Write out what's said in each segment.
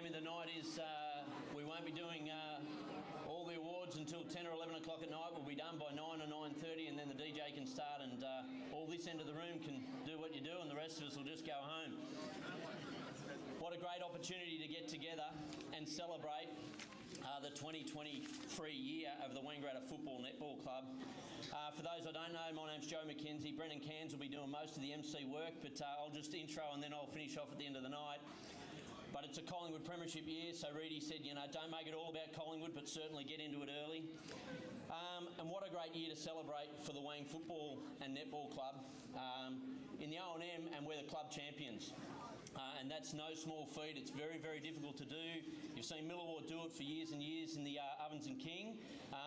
aim of the night is we won't be doing all the awards until 10 or 11 o'clock at night. We'll be done by 9 or 9:30, and then the DJ can start, and all this end of the room can do what you do, and the rest of us will just go home. What a great opportunity to get together and celebrate the 2023 year of the Wangaratta Football Netball Club. For those I don't know, my name's Joe McKenzie. Brendan Cairns will be doing most of the MC work, but I'll just intro and then I'll finish off at the end of the night. But it's a Collingwood Premiership year, so Reedy said, you know, don't make it all about Collingwood, but certainly get into it early. And what a great year to celebrate for the Wang Football and Netball Club in the O&M, and we're the club champions. And that's no small feat. It's very, very difficult to do. You've seen Millwall do it for years and years in the Ovens and King.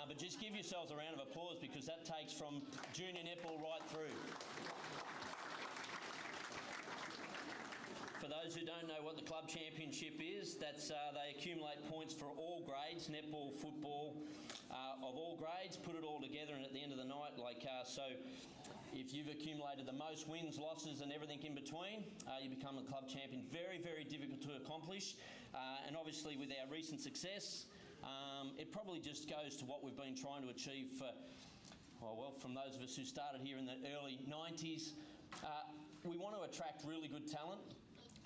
But just give yourselves a round of applause, because that takes from junior netball right through. For those who don't know what the club championship is, that's they accumulate points for all grades, netball, football, of all grades, put it all together, and at the end of the night, so if you've accumulated the most wins, losses and everything in between, you become a club champion. Very, very difficult to accomplish, and obviously with our recent success, it probably just goes to what we've been trying to achieve for, well, from those of us who started here in the early 90s. We want to attract really good talent.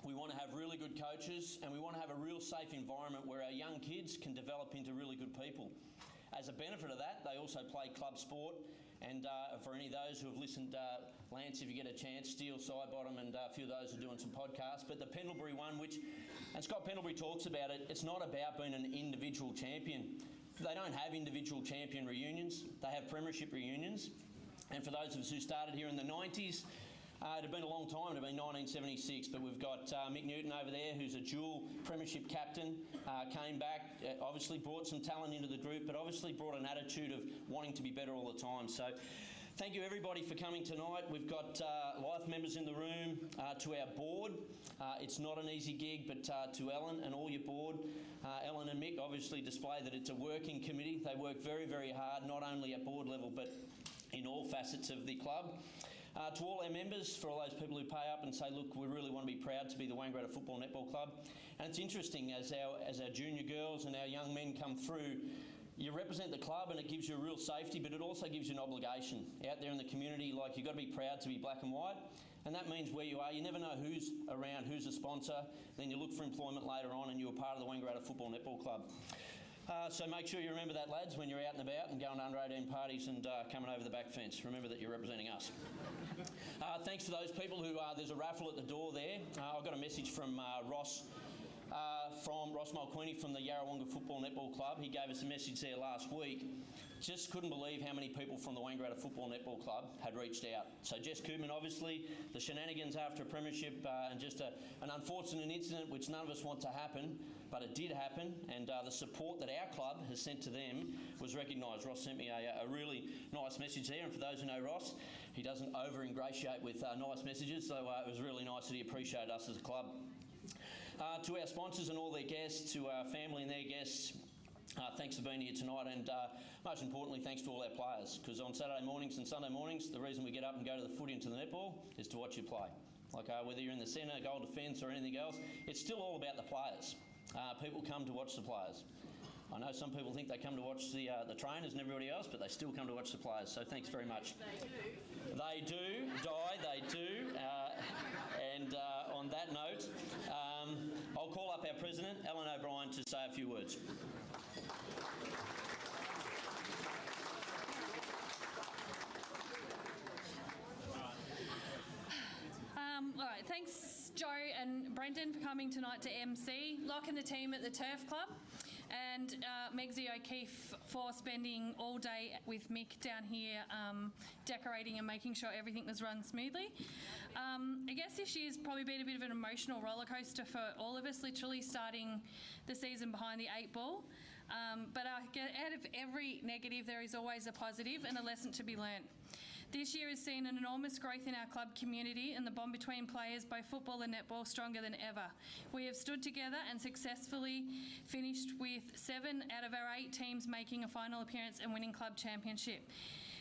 We want to have really good coaches, and we want to have a real safe environment where our young kids can develop into really good people. As a benefit of that, they also play club sport, and for any of those who have listened, Lance, if you get a chance, Steele, Sidebottom, and a few of those are doing some podcasts, but the Pendlebury one, and Scott Pendlebury talks about it, it's not about being an individual champion. They don't have individual champion reunions, they have premiership reunions. And for those of us who started here in the 90s, it had been a long time, it had been 1976, but we've got Mick Newton over there, who's a dual premiership captain, came back, obviously brought some talent into the group, but obviously brought an attitude of wanting to be better all the time. So thank you everybody for coming tonight. We've got life members in the room, to our board. It's not an easy gig, but to Ellen and all your board, Ellen and Mick obviously display that it's a working committee. They work very, very hard, not only at board level, but in all facets of the club. To all our members, for all those people who pay up and say, look, we really want to be proud to be the Wangaratta Football Netball Club. And it's interesting, as our junior girls and our young men come through, you represent the club and it gives you a real safety, but it also gives you an obligation out there in the community. Like, you've got to be proud to be black and white, and that means where you are. You never know who's around, who's a sponsor. Then you look for employment later on and you're part of the Wangaratta Football Netball Club. So make sure you remember that, lads, when you're out and about and going to under-18 parties and coming over the back fence. Remember that you're representing us. Thanks to those people who, there's a raffle at the door there. I got a message from Ross Mulqueeny from the Yarrawonga Football Netball Club. He gave us a message there last week. Just couldn't believe how many people from the Wangaratta Football Netball Club had reached out. So Jess Koopman, obviously, the shenanigans after a premiership and just an unfortunate incident which none of us want to happen, but it did happen, and the support that our club has sent to them was recognised. Ross sent me a really nice message there, and for those who know Ross, he doesn't over-ingratiate with nice messages, so it was really nice that he appreciated us as a club. To our sponsors and all their guests, to our family and their guests, thanks for being here tonight, and most importantly, thanks to all our players, because on Saturday mornings and Sunday mornings, the reason we get up and go to the footy and to the netball is to watch you play. Like whether you're in the centre, goal defence or anything else, it's still all about the players. People come to watch the players. I know some people think they come to watch the trainers and everybody else, but they still come to watch the players, so thanks very much. They do. They do, they do. And on that note, I'll call up our President, Ellen O'Brien, to say a few words. All right, thanks Joe and Brendan for coming tonight to MC, Locke and the team at the Turf Club, and Megsy O'Keefe for spending all day with Mick down here decorating and making sure everything was run smoothly. I guess this year's probably been a bit of an emotional roller coaster for all of us, literally starting the season behind the 8 ball. But out of every negative, there is always a positive and a lesson to be learnt. This year has seen an enormous growth in our club community, and the bond between players, both football and netball, stronger than ever. We have stood together and successfully finished with 7 out of our 8 teams making a final appearance and winning club championship.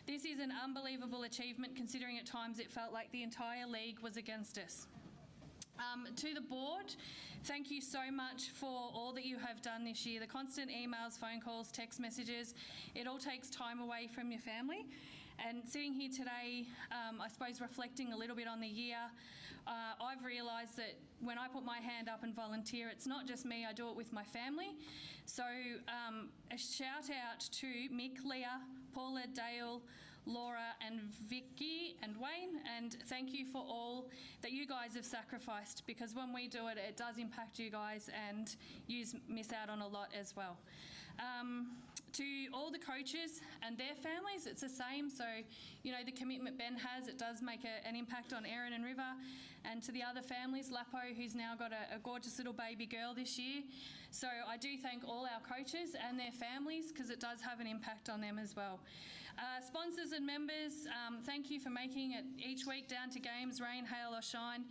This is an unbelievable achievement, considering at times it felt like the entire league was against us. To the board, thank you so much for all that you have done this year. The constant emails, phone calls, text messages, it all takes time away from your family. And sitting here today, I suppose reflecting a little bit on the year, I've realised that when I put my hand up and volunteer, it's not just me, I do it with my family. So a shout out to Mick, Leah, Paula, Dale, Laura and Vicky and Wayne, and thank you for all that you guys have sacrificed, because when we do it, it does impact you guys and you miss out on a lot as well. To all the coaches and their families, it's the same. So, you know, the commitment Ben has, it does make an impact on Erin and River. And to the other families, Lapo, who's now got a gorgeous little baby girl this year. So I do thank all our coaches and their families, because it does have an impact on them as well. Sponsors and members, thank you for making it each week down to games, rain, hail or shine.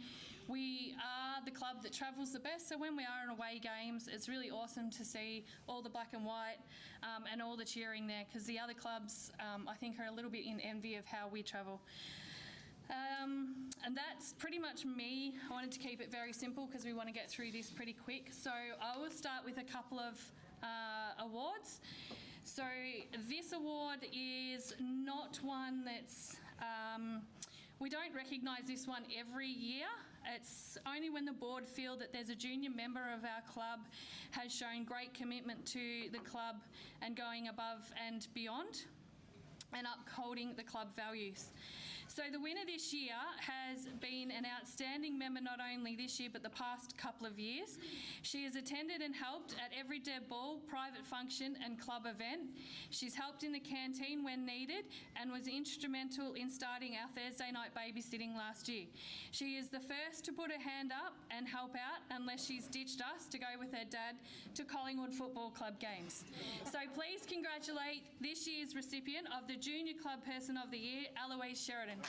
We are the club that travels the best, so when we are in away games, it's really awesome to see all the black and white and all the cheering there, because the other clubs, I think, are a little bit in envy of how we travel. And that's pretty much me. I wanted to keep it very simple because we want to get through this pretty quick. So I will start with a couple of awards. So this award is not one that's, we don't recognise this one every year. It's only when the board feel that there's a junior member of our club has shown great commitment to the club and going above and beyond and upholding the club values. So the winner this year has been an outstanding member, not only this year but the past couple of years. She has attended and helped at every Netball, private function and club event. She's helped in the canteen when needed and was instrumental in starting our Thursday night babysitting last year. She is the first to put her hand up and help out unless she's ditched us to go with her dad to Collingwood Football Club games. So please congratulate this year's recipient of the Junior Club Person of the Year, Eloise Sheridan.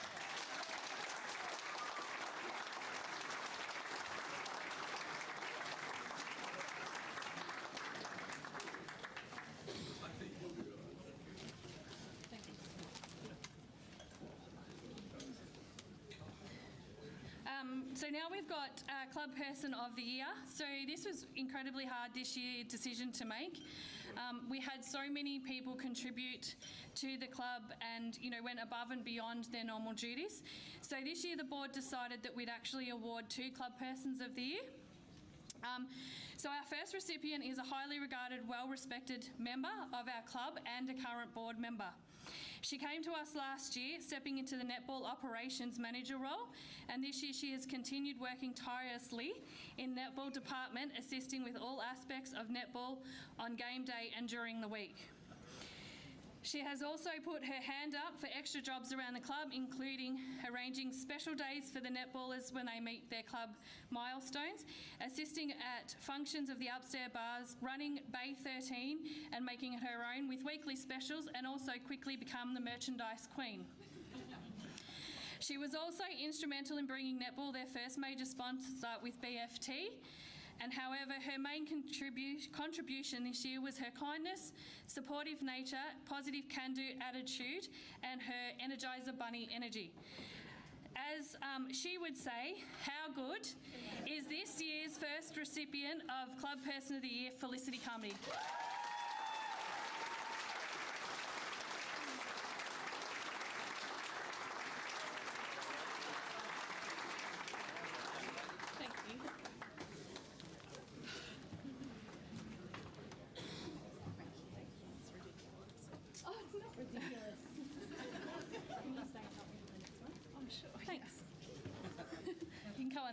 So now we've got Club Person of the Year. So this was incredibly hard this year decision to make. We had so many people contribute to the club and, you know, went above and beyond their normal duties. So this year the board decided that we'd actually award 2 Club Persons of the Year. So our first recipient is a highly regarded, well-respected member of our club and a current board member. She came to us last year, stepping into the Netball Operations Manager role, and this year she has continued working tirelessly in Netball department, assisting with all aspects of netball on game day and during the week. She has also put her hand up for extra jobs around the club, including arranging special days for the netballers when they meet their club milestones, assisting at functions of the upstairs bars, running Bay 13 and making it her own with weekly specials, and also quickly become the merchandise queen. She was also instrumental in bringing netball their first major sponsor with BFT. And however, her main contribution this year was her kindness, supportive nature, positive can-do attitude, and her Energizer Bunny energy. As she would say, how good is this year's first recipient of Club Person of the Year, Felicity Cumby?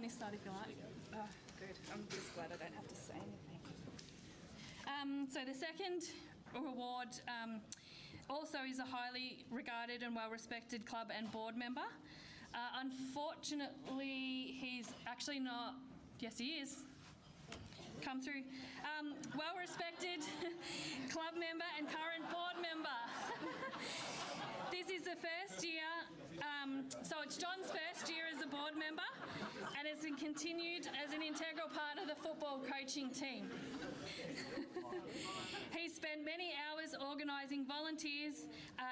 This side if you like. Oh, good. I'm just glad I don't have to say anything. So the second award also is a highly regarded and well-respected club and board member. Unfortunately, he's actually not... Yes, he is. come through. Well-respected club member and current board member. This is the first year, so it's John's first year as a board member, and it's continued as an integral part of the football coaching team. He spent many hours organising volunteers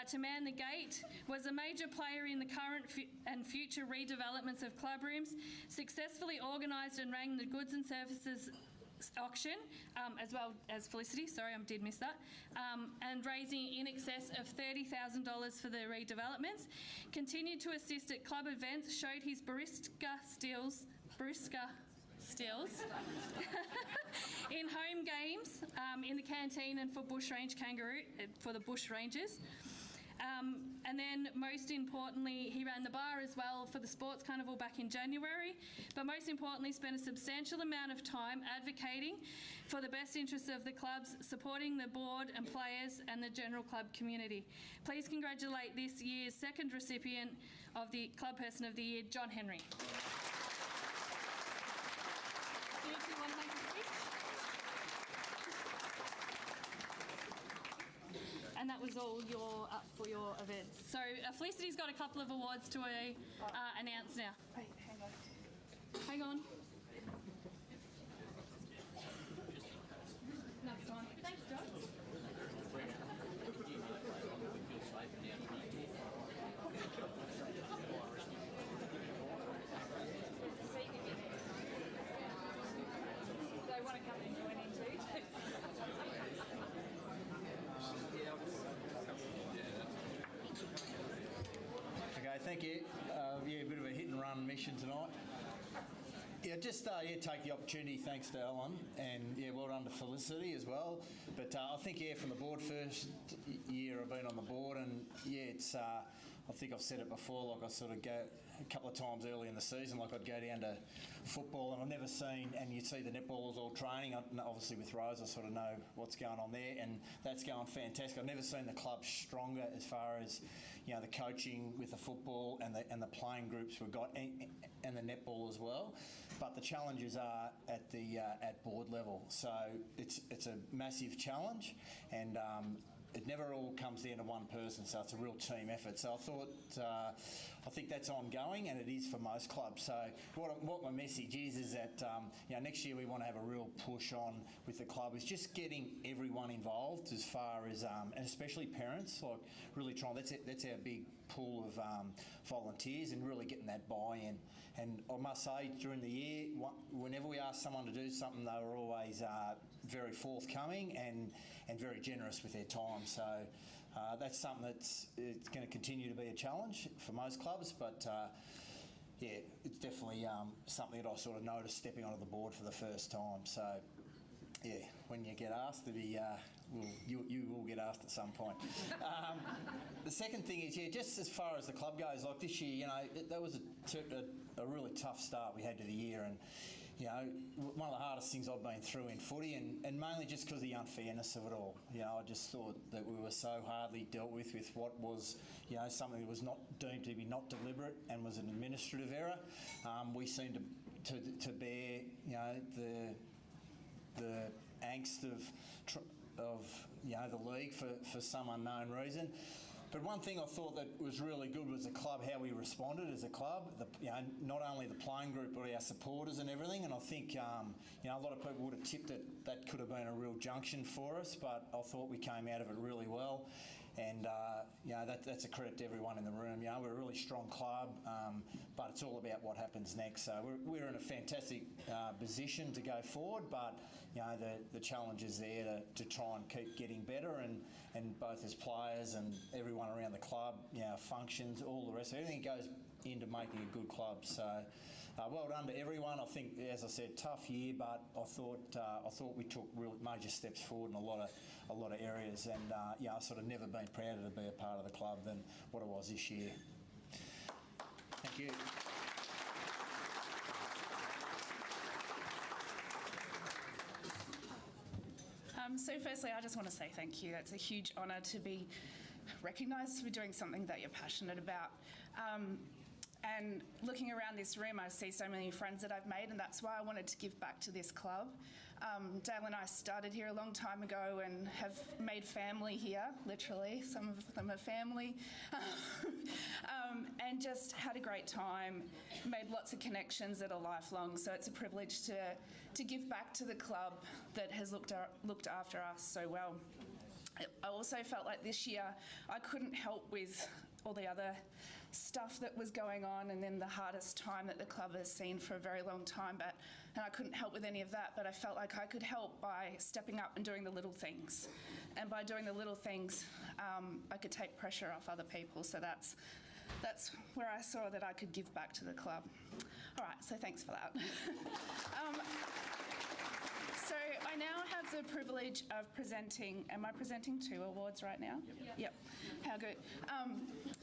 to man the gate, was a major player in the current and future redevelopments of clubrooms, successfully organised and ran the goods and services auction, as well as Felicity, sorry, I did miss that, and raising in excess of $30,000 for the redevelopments. Continued to assist at club events, showed his barista skills in home games, in the canteen and for bush range kangaroo, for the bush rangers. And then most importantly, he ran the bar as well for the sports carnival back in January, but most importantly spent a substantial amount of time advocating for the best interests of the clubs, supporting the board and players and the general club community. Please congratulate this year's second recipient of the Club Person of the Year, John Henry. Do you want to make a speech? And that was all up for your events. So Felicity's got a couple of awards to announce now. Wait, hang on. Hang on. Next one. Thanks, John. They want to come and join in too. Okay, thank you. Yeah, a bit of a hit and run mission tonight. Yeah, just take the opportunity, thanks to Alan, and yeah, well done to Felicity as well. But I think from the board, first year I've been on the board, and yeah, it's I think I've said it before, like I sort of go a couple of times early in the season, like I'd go down to football, and I've never seen, and you'd see the netballers all training. Obviously with Rose, I sort of know what's going on there, and that's going fantastic. I've never seen the club stronger as far as, you know, the coaching with the football and the playing groups we've got, and the netball as well. But the challenges are at the at board level, so it's a massive challenge, and it never all comes down to one person, so it's a real team effort. So I think that's ongoing, and it is for most clubs. So what my message is that next year we want to have a real push on with the club, is just getting everyone involved, as far as and especially parents, like really trying. That's our big pool of volunteers, and really getting that buy-in. And I must say, during the year, whenever we asked someone to do something, they were always very forthcoming and very generous with their time. So that's something it's going to continue to be a challenge for most clubs, but yeah, it's definitely something that I sort of noticed stepping onto the board for the first time. So yeah, when you get asked to be, you will get asked at some point. The second thing is, yeah, just as far as the club goes, like this year, you know, that was a really tough start we had to the year, and you know, one of the hardest things I've been through in footy, and mainly just because of the unfairness of it all. You know, I just thought that we were so hardly dealt with what was, you know, something that was not deemed to be not deliberate and was an administrative error. We seemed to bear, you know, the angst of you know, the league for some unknown reason. But one thing I thought that was really good was the club, how we responded as a club. You know, not only the playing group, but our supporters and everything. And I think you know, a lot of people would have tipped that could have been a real junction for us, but I thought we came out of it really well. And you know, that's a credit to everyone in the room. You know, we're a really strong club, but it's all about what happens next. So we're in a fantastic position to go forward, but you know, the challenge is there to try and keep getting better, and both as players and everyone around the club, you know, functions, all the rest, everything goes into making a good club. So well done to everyone. I think, as I said, tough year, but I thought we took real major steps forward in a lot of areas, and yeah, I've sort of never been prouder to be a part of the club than what it was this year. Thank you. So firstly, I just want to say thank you. It's a huge honour to be recognised for doing something that you're passionate about. And looking around this room, I see so many friends that I've made, and that's why I wanted to give back to this club. Dale and I started here a long time ago and have made family here, literally. Some of them are family. And just had a great time, made lots of connections that are lifelong. So it's a privilege to give back to the club that has looked after us so well. I also felt like this year I couldn't help with all the other stuff that was going on, and then the hardest time that the club has seen for a very long time, and I couldn't help with any of that, but I felt like I could help by stepping up and doing the little things. And by doing the little things, I could take pressure off other people. So that's where I saw that I could give back to the club. All right, so thanks for that. So I now have the privilege of presenting, am I presenting 2 awards right now? Yep. How good.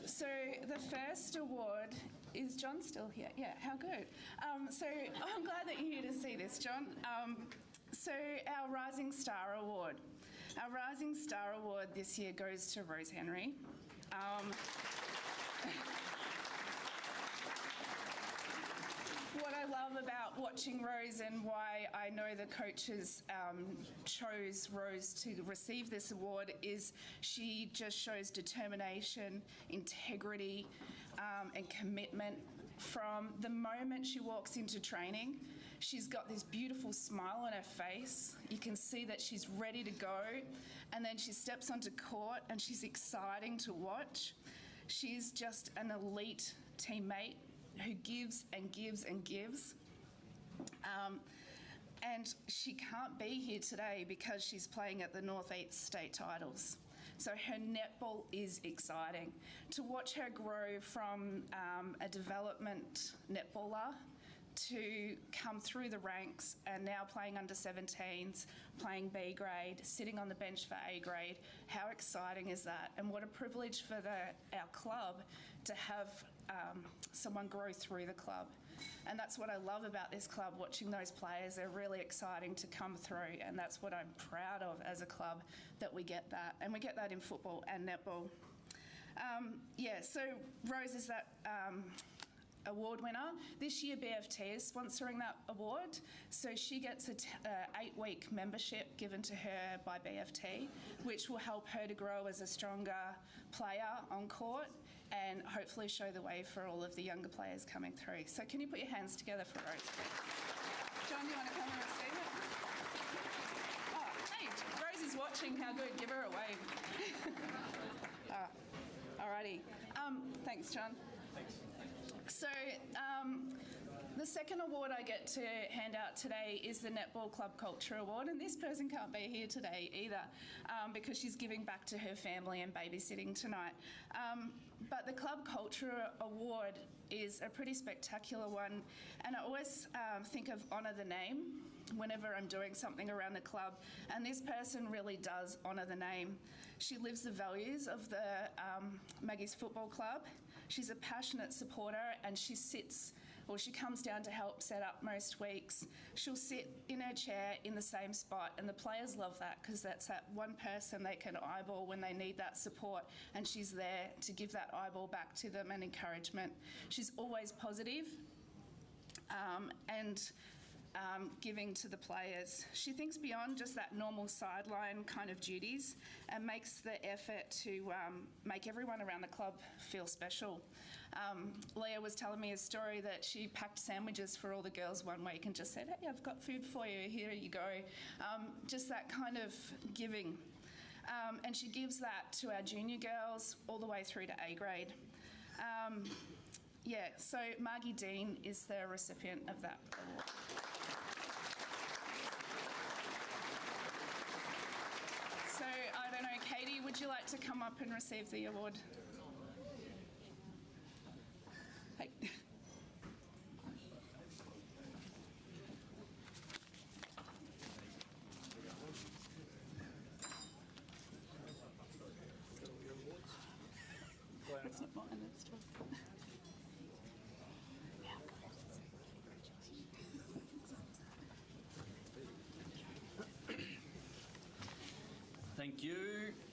So the first award, is John still here? Yeah, how good. So I'm glad that you're here to see this, John. So our Rising Star Award. Our Rising Star Award this year goes to Rose Henry. What I love about watching Rose and why I know the coaches chose Rose to receive this award is she just shows determination, integrity, and commitment from the moment she walks into training. She's got this beautiful smile on her face. You can see that she's ready to go, and then she steps onto court and she's exciting to watch. She's just an elite teammate who gives and gives and gives. And she can't be here today because she's playing at the North East State Titles. So her netball is exciting. To watch her grow from a development netballer to come through the ranks and now playing under 17s, playing B grade, sitting on the bench for A grade, how exciting is that? And what a privilege for our club to have someone grow through the club. And that's what I love about this club, watching those players. They're really exciting to come through, and that's what I'm proud of as a club, that we get that. And we get that in football and netball. So Rose is that award winner. This year BFT is sponsoring that award, so she gets an 8-week membership given to her by BFT, which will help her to grow as a stronger player on court and hopefully show the way for all of the younger players coming through. So can you put your hands together for Rose, please? John, do you want to come and receive it? Oh, hey, Rose is watching. How good. Give her a wave. Alrighty. Thanks, John. Thanks. So the second award I get to hand out today is the Netball Club Culture Award, and this person can't be here today either because she's giving back to her family and babysitting tonight. But the Club Culture Award is a pretty spectacular one, and I always think of honour the name whenever I'm doing something around the club, and this person really does honour the name. She lives the values of the Maggies Football Club. She's a passionate supporter, and she comes down to help set up most weeks. She'll sit in her chair in the same spot, and the players love that because that's that one person they can eyeball when they need that support, and she's there to give that eyeball back to them and encouragement. She's always positive and giving to the players. She thinks beyond just that normal sideline kind of duties and makes the effort to make everyone around the club feel special. Leah was telling me a story that she packed sandwiches for all the girls one week and just said, hey, I've got food for you, here you go. Just that kind of giving. And she gives that to our junior girls all the way through to A grade. So Margie Dean is the recipient of that award. So I don't know, Katie, would you like to come up and receive the award? Hey. It's not mine, it's yours. Thank you.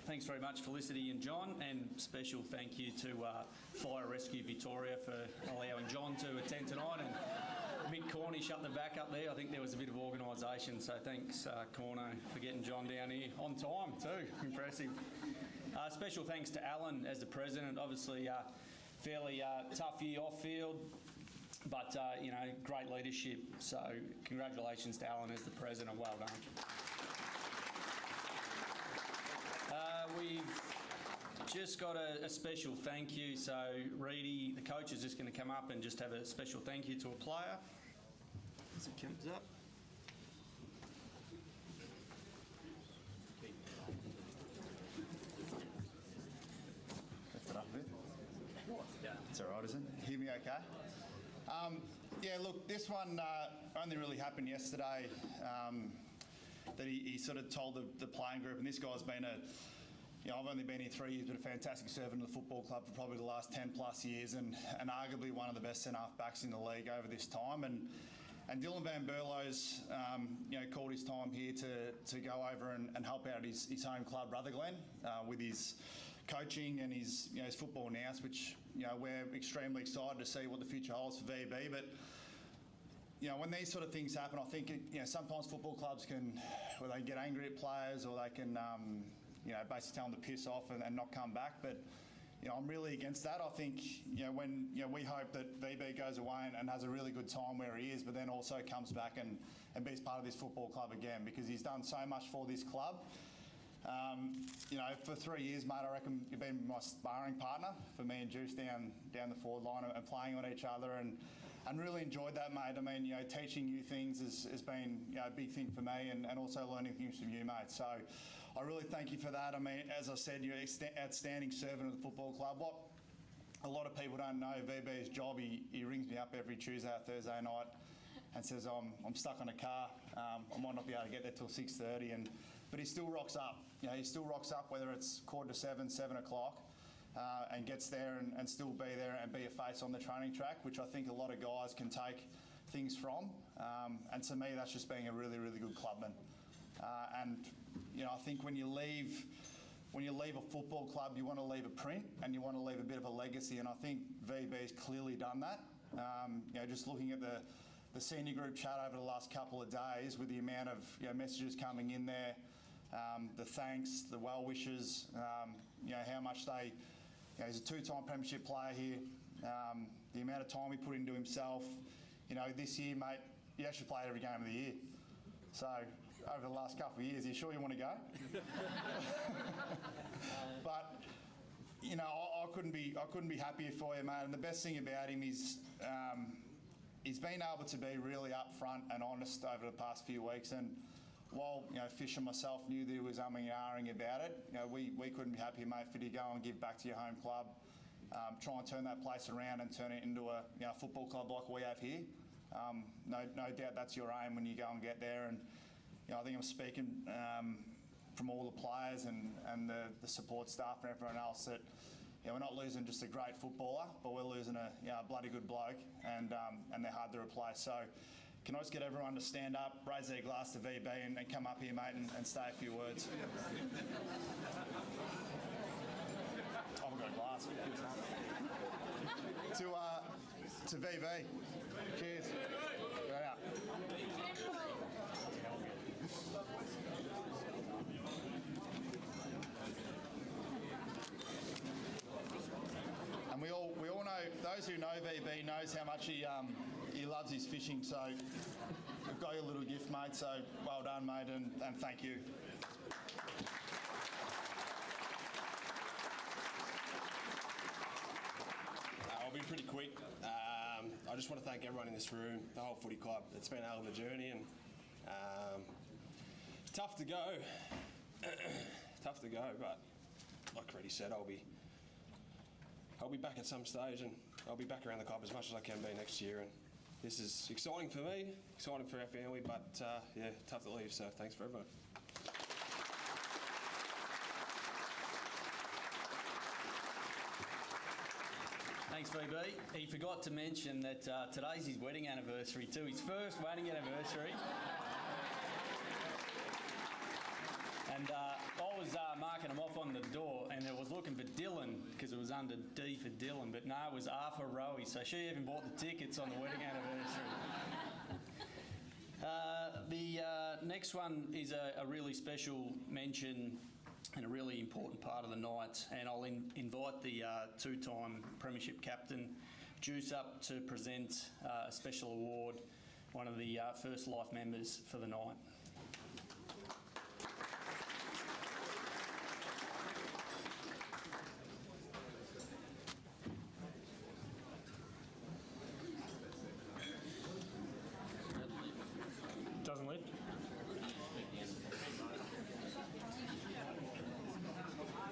Thanks very much, Felicity and John, and special thank you to Fire Rescue Victoria for allowing John to attend tonight, and Mick Cornish up the back up there. I think there was a bit of organisation, so thanks, Corno, for getting John down here on time too. Impressive. Special thanks to Alan as the president. Obviously, fairly tough year off field, but you know, great leadership. So congratulations to Alan as the president. Well done. We've just got a special thank you. So Reedy, the coach, is just going to come up and just have a special thank you to a player. As it comes up. Lift it up a bit. Yeah. It's all right, isn't it? Hear me okay? Yeah, look, this one only really happened yesterday. That he sort of told the playing group, and this guy's been I've only been here 3 years, but a fantastic servant of the football club for probably the last 10 plus years, and arguably one of the best centre-half backs in the league over this time. And Dylan Van Berlo's, called his time here to go over and help out his home club, Rutherglen, with his coaching and his football nous, which we're extremely excited to see what the future holds for VB. But when these sort of things happen, I think sometimes football clubs can, well, they get angry at players, or they can basically tell them to piss off and not come back. But I'm really against that. I think when we hope that VB goes away and has a really good time where he is, but then also comes back and be part of this football club again, because he's done so much for this club. For 3 years, mate, I reckon you've been my sparring partner for me and Juice down the forward line and playing on each other, and really enjoyed that, mate. I mean, teaching you things has been a big thing for me, and also learning things from you, mate. So I really thank you for that. I mean, as I said, you're an outstanding servant of the football club. What a lot of people don't know, VB's job, he rings me up every Tuesday or Thursday night and says, I'm stuck on a car, I might not be able to get there till 6:30, but he still rocks up. He still rocks up, whether it's 6:45, 7 o'clock, and gets there and still be there and be a face on the training track, which I think a lot of guys can take things from. And to me, that's just being a really, really good clubman. I think when you leave a football club, you want to leave a print and you want to leave a bit of a legacy, and I think VB's clearly done that. Just looking at the senior group chat over the last couple of days, with the amount of messages coming in there, the thanks, the well wishes, how much they. He's a two-time premiership player here. The amount of time he put into himself. This year, mate, he actually played every game of the year. So over the last couple of years, are you sure you want to go? But I couldn't be happier for you, mate. And the best thing about him is he's been able to be really upfront and honest over the past few weeks. And while Fish and myself knew that he was umming and ahhing about it, we couldn't be happier, mate, for you to go and give back to your home club, try and turn that place around and turn it into a football club like we have here. No doubt that's your aim when you go and get there. And I think I'm speaking from all the players and the support staff and everyone else that we're not losing just a great footballer, but we're losing a bloody good bloke, and they're hard to replace. So can I just get everyone to stand up, raise their glass to VB, and come up here, mate, and say a few words. I haven't got a glass. To VB. Cheers. Right out. And we all know, those who know VB knows how much he loves his fishing. So we've got you a little gift, mate. So well done, mate, and thank you. I'll be pretty quick. I just want to thank everyone in this room, the whole footy club. It's been a hell of a journey, and tough to go. Tough to go, but like Reddy said, I'll be back at some stage, and I'll be back around the club as much as I can be next year. And this is exciting for me, exciting for our family, but tough to leave. So thanks for everyone. Thanks, VB. He forgot to mention that today's his wedding anniversary too. His first wedding anniversary. And I was marking them off on the door, and it was looking for Dylan because it was under D for Dylan, but no, it was R for Rowie, so she even bought the tickets on the wedding anniversary. The next one is a really special mention and a really important part of the night, and I'll invite the two-time Premiership captain, Juice, up to present a special award, one of the first life members for the night. Doesn't lift.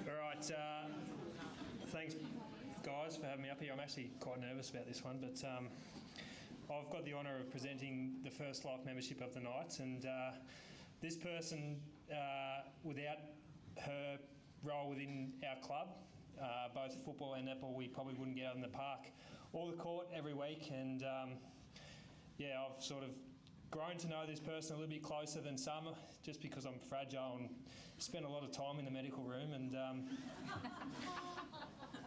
All right, thanks guys for having me up here. I'm actually quite nervous about this one, but I've got the honour of presenting the first life membership of the night, and this person, without her role within our club, both football and netball, we probably wouldn't get out in the park or the court every week, and yeah, I've sort of grown to know this person a little bit closer than some, just because I'm fragile and spend a lot of time in the medical room, and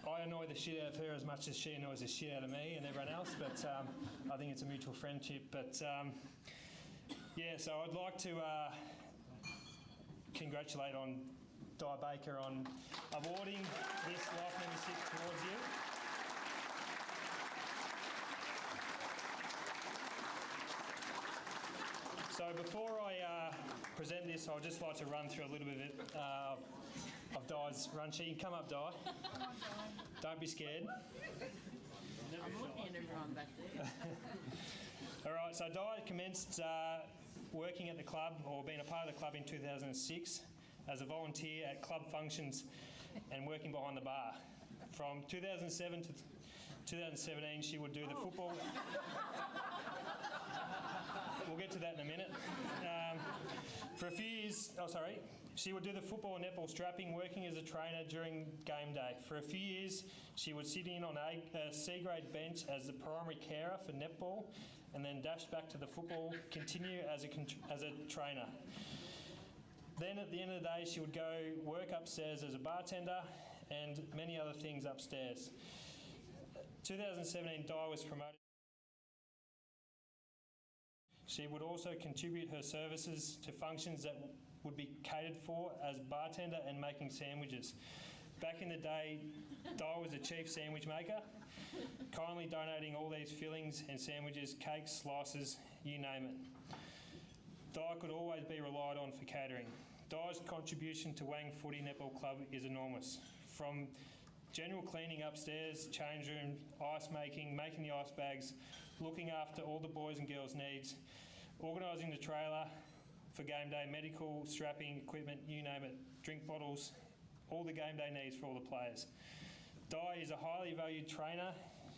I annoy the shit out of her as much as she annoys the shit out of me and everyone else, but I think it's a mutual friendship. But yeah, so I'd like to congratulate on Di Baker on awarding this life membership towards you. So before I present this, I'd just like to run through a little bit of Di's run sheet. You can come up, Di. Don't be scared. I'm looking at everyone back there. All right, so Di commenced working at the club, or being a part of the club, in 2006 as a volunteer at club functions and working behind the bar. From 2007 to 2017, she would do the football. We'll get to that in a minute. For a few years, she would do the football and netball strapping, working as a trainer during game day. For a few years, she would sit in on a C-grade bench as the primary carer for netball, and then dash back to the football, continue as a trainer. Then at the end of the day, she would go work upstairs as a bartender and many other things upstairs. 2017, Di was promoted. She would also contribute her services to functions that would be catered for as bartender and making sandwiches. Back in the day, Di was a chief sandwich maker, kindly donating all these fillings and sandwiches, cakes, slices, you name it. Di could always be relied on for catering. Di's contribution to Wang Footy Netball Club is enormous. From general cleaning upstairs, change room, ice making, making the ice bags, looking after all the boys and girls' needs, organising the trailer for game day, medical, strapping, equipment, you name it, drink bottles, all the game day needs for all the players. Di is a highly valued trainer.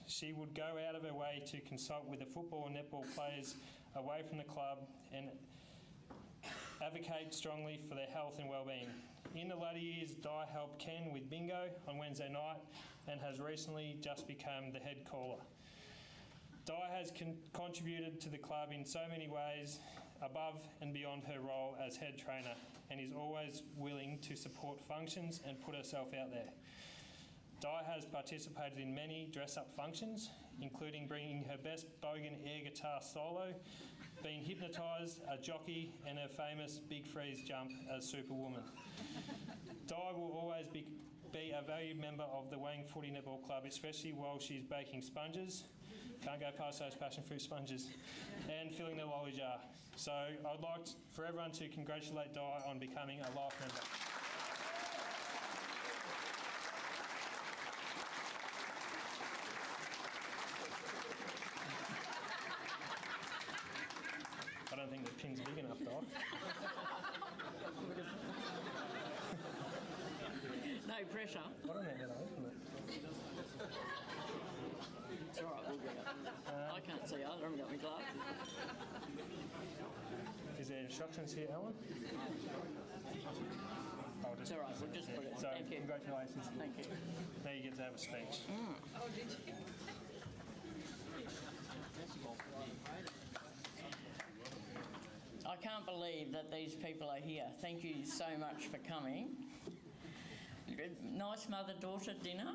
She would go out of her way to consult with the football and netball players away from the club and advocate strongly for their health and well-being. In the latter years, Di helped Ken with bingo on Wednesday night and has recently just become the head caller. Di has contributed to the club in so many ways above and beyond her role as head trainer, and is always willing to support functions and put herself out there. Di has participated in many dress-up functions, including bringing her best bogan air guitar solo, being hypnotised, a jockey, and her famous big freeze jump as Superwoman. Di will always be a valued member of the Wang Footy Netball Club, especially while she's baking sponges. Can't go past those passion fruit sponges, and filling the lolly jar. So I'd like for everyone to congratulate Di on becoming a life member. I don't think the pin's big enough, Di. No pressure. I don't know how to open it. It's all right, we'll get it. I can't see either. I haven't got my glasses. Is there instructions here, Alan? It's all right, we'll just put it. So, Thank you. congratulations. Thank you. Now you get to have a speech. Oh, did you? I can't believe that these people are here. Thank you so much for coming. nice mother-daughter dinner.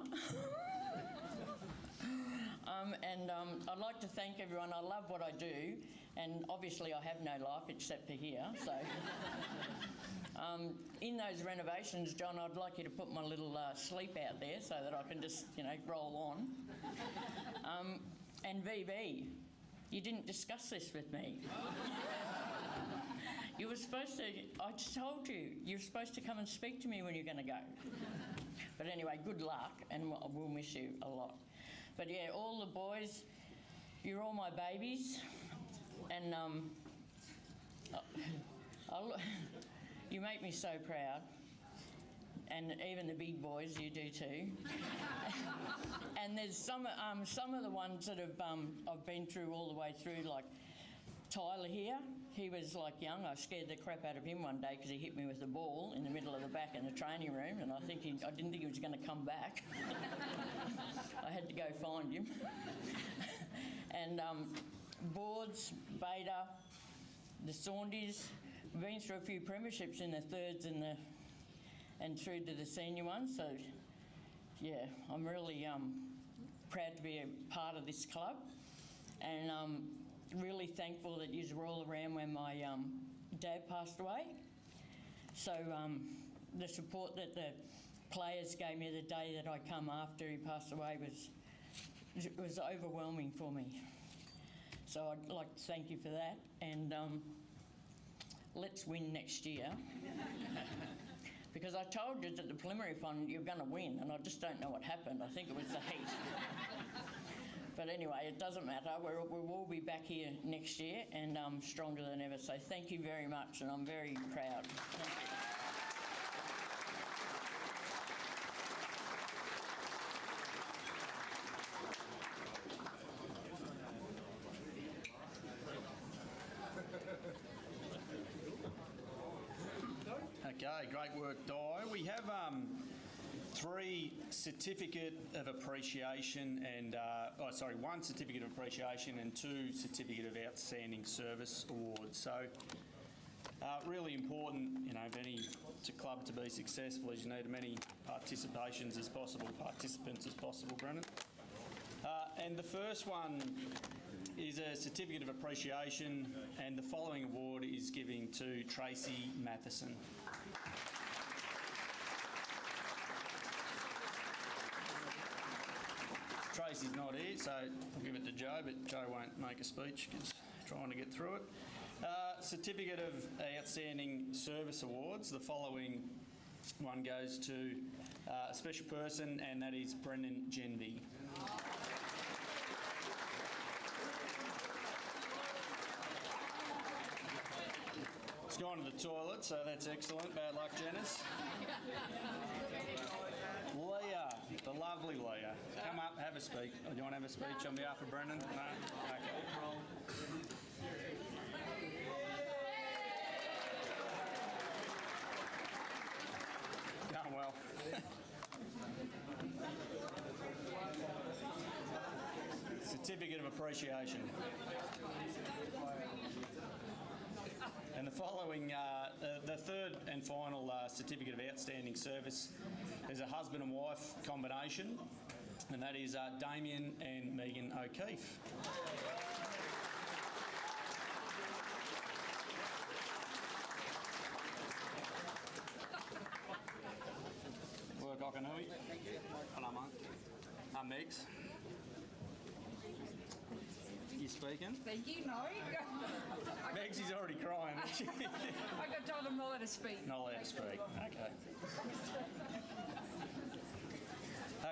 I'd like to thank everyone. I love what I do, and obviously I have no life except for here. So, in those renovations, John, I'd like you to put my little sleep out there so that I can just, roll on. And VB, you didn't discuss this with me. You were supposed to, I just told you, you're supposed to come and speak to me when you're going to go. But anyway, good luck, and we'll miss you a lot. But yeah, all the boys, you're all my babies, and you make me so proud. And even the big boys, you do too. And there's some of the ones that have I've been through all the way through, like Tyler here. He was like young. I scared the crap out of him one day because he hit me with a ball in the middle of the back in the training room, and I didn't think he was going to come back. I had to go find him. And Boards, Beta, the Saunders, we've been through a few premierships in the thirds and through to the senior ones. So yeah, I'm really proud to be a part of this club, and really thankful that you were all around when my dad passed away. So the support that the players gave me the day that I come after he passed away was overwhelming for me. So I'd like to thank you for that, and let's win next year. Because I told you that the preliminary fund you're going to win, and I just don't know what happened. I think it was the heat. But anyway, it doesn't matter. We'll all be back here next year and stronger than ever. So thank you very much, and I'm very proud. Thank you. Okay, great work, Di. We have 3 certificate of appreciation and, one certificate of appreciation and 2 certificate of outstanding service awards. So really important, for any club to be successful is you need as many participants as possible, Brennan. And the first one is a certificate of appreciation, and the following award is given to Tracy Matheson. Tracy's not here, so I'll give it to Joe, but Joe won't make a speech because trying to get through it. Certificate of Outstanding Service Awards. The following one goes to a special person, and that is Brendan Genby. He's gone to the toilet, so that's excellent. Bad luck, Janice. Leah, the lovely Leah. Come up, have a speak. Do you want to have a speech on behalf of Brendan? No? Okay. Going well. Certificate of Appreciation. And the following, the third and final certificate of outstanding service is a husband and wife combination, and that is Damien and Megan O'Keefe. Work Okanui. Hello, mate. Megs. You speaking? Thank you, no. Megsy's already crying, isn't she? I got told I'm not allowed to speak. Not allowed to speak, okay.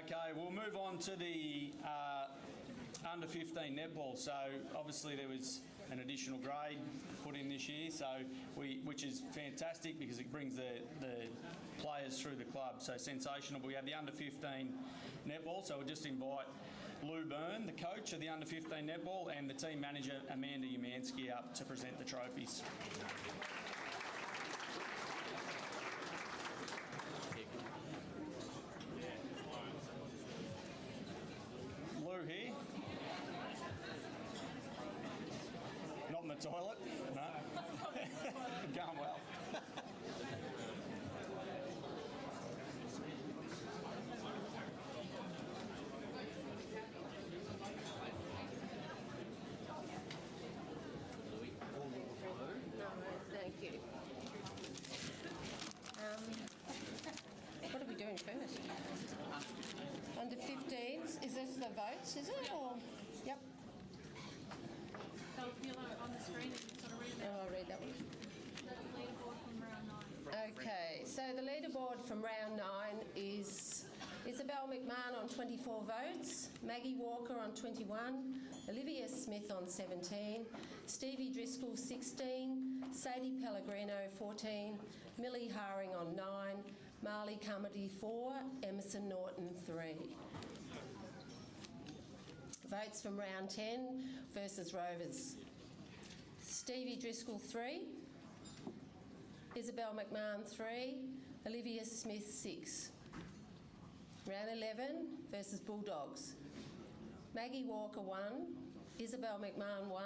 Okay, we'll move on to the under 15 netball. So obviously there was an additional grade put in this year, which is fantastic because it brings the players through the club. So sensational. We have the under 15 netball, so we'll just invite Lou Byrne, the coach of the under 15 netball, and the team manager Amanda Umansky up to present the trophies. Lou here. Not in the toilet? No. Going well. 21st. Under 15s, is this the votes, is it? Or, yep. They'll appear on the screen and sort of read it out. I'll read that one. That's the leaderboard from round 9. Okay, so the leaderboard from round 9 is Isabel McMahon on 24 votes, Maggie Walker on 21, Olivia Smith on 17, Stevie Driscoll 16, Sadie Pellegrino 14, Millie Haring on 9, Marley Carmody 4, Emerson Norton 3. Votes from round 10 versus Rovers. Stevie Driscoll 3, Isabel McMahon 3, Olivia Smith 6. Round 11 versus Bulldogs. Maggie Walker 1, Isabel McMahon 1,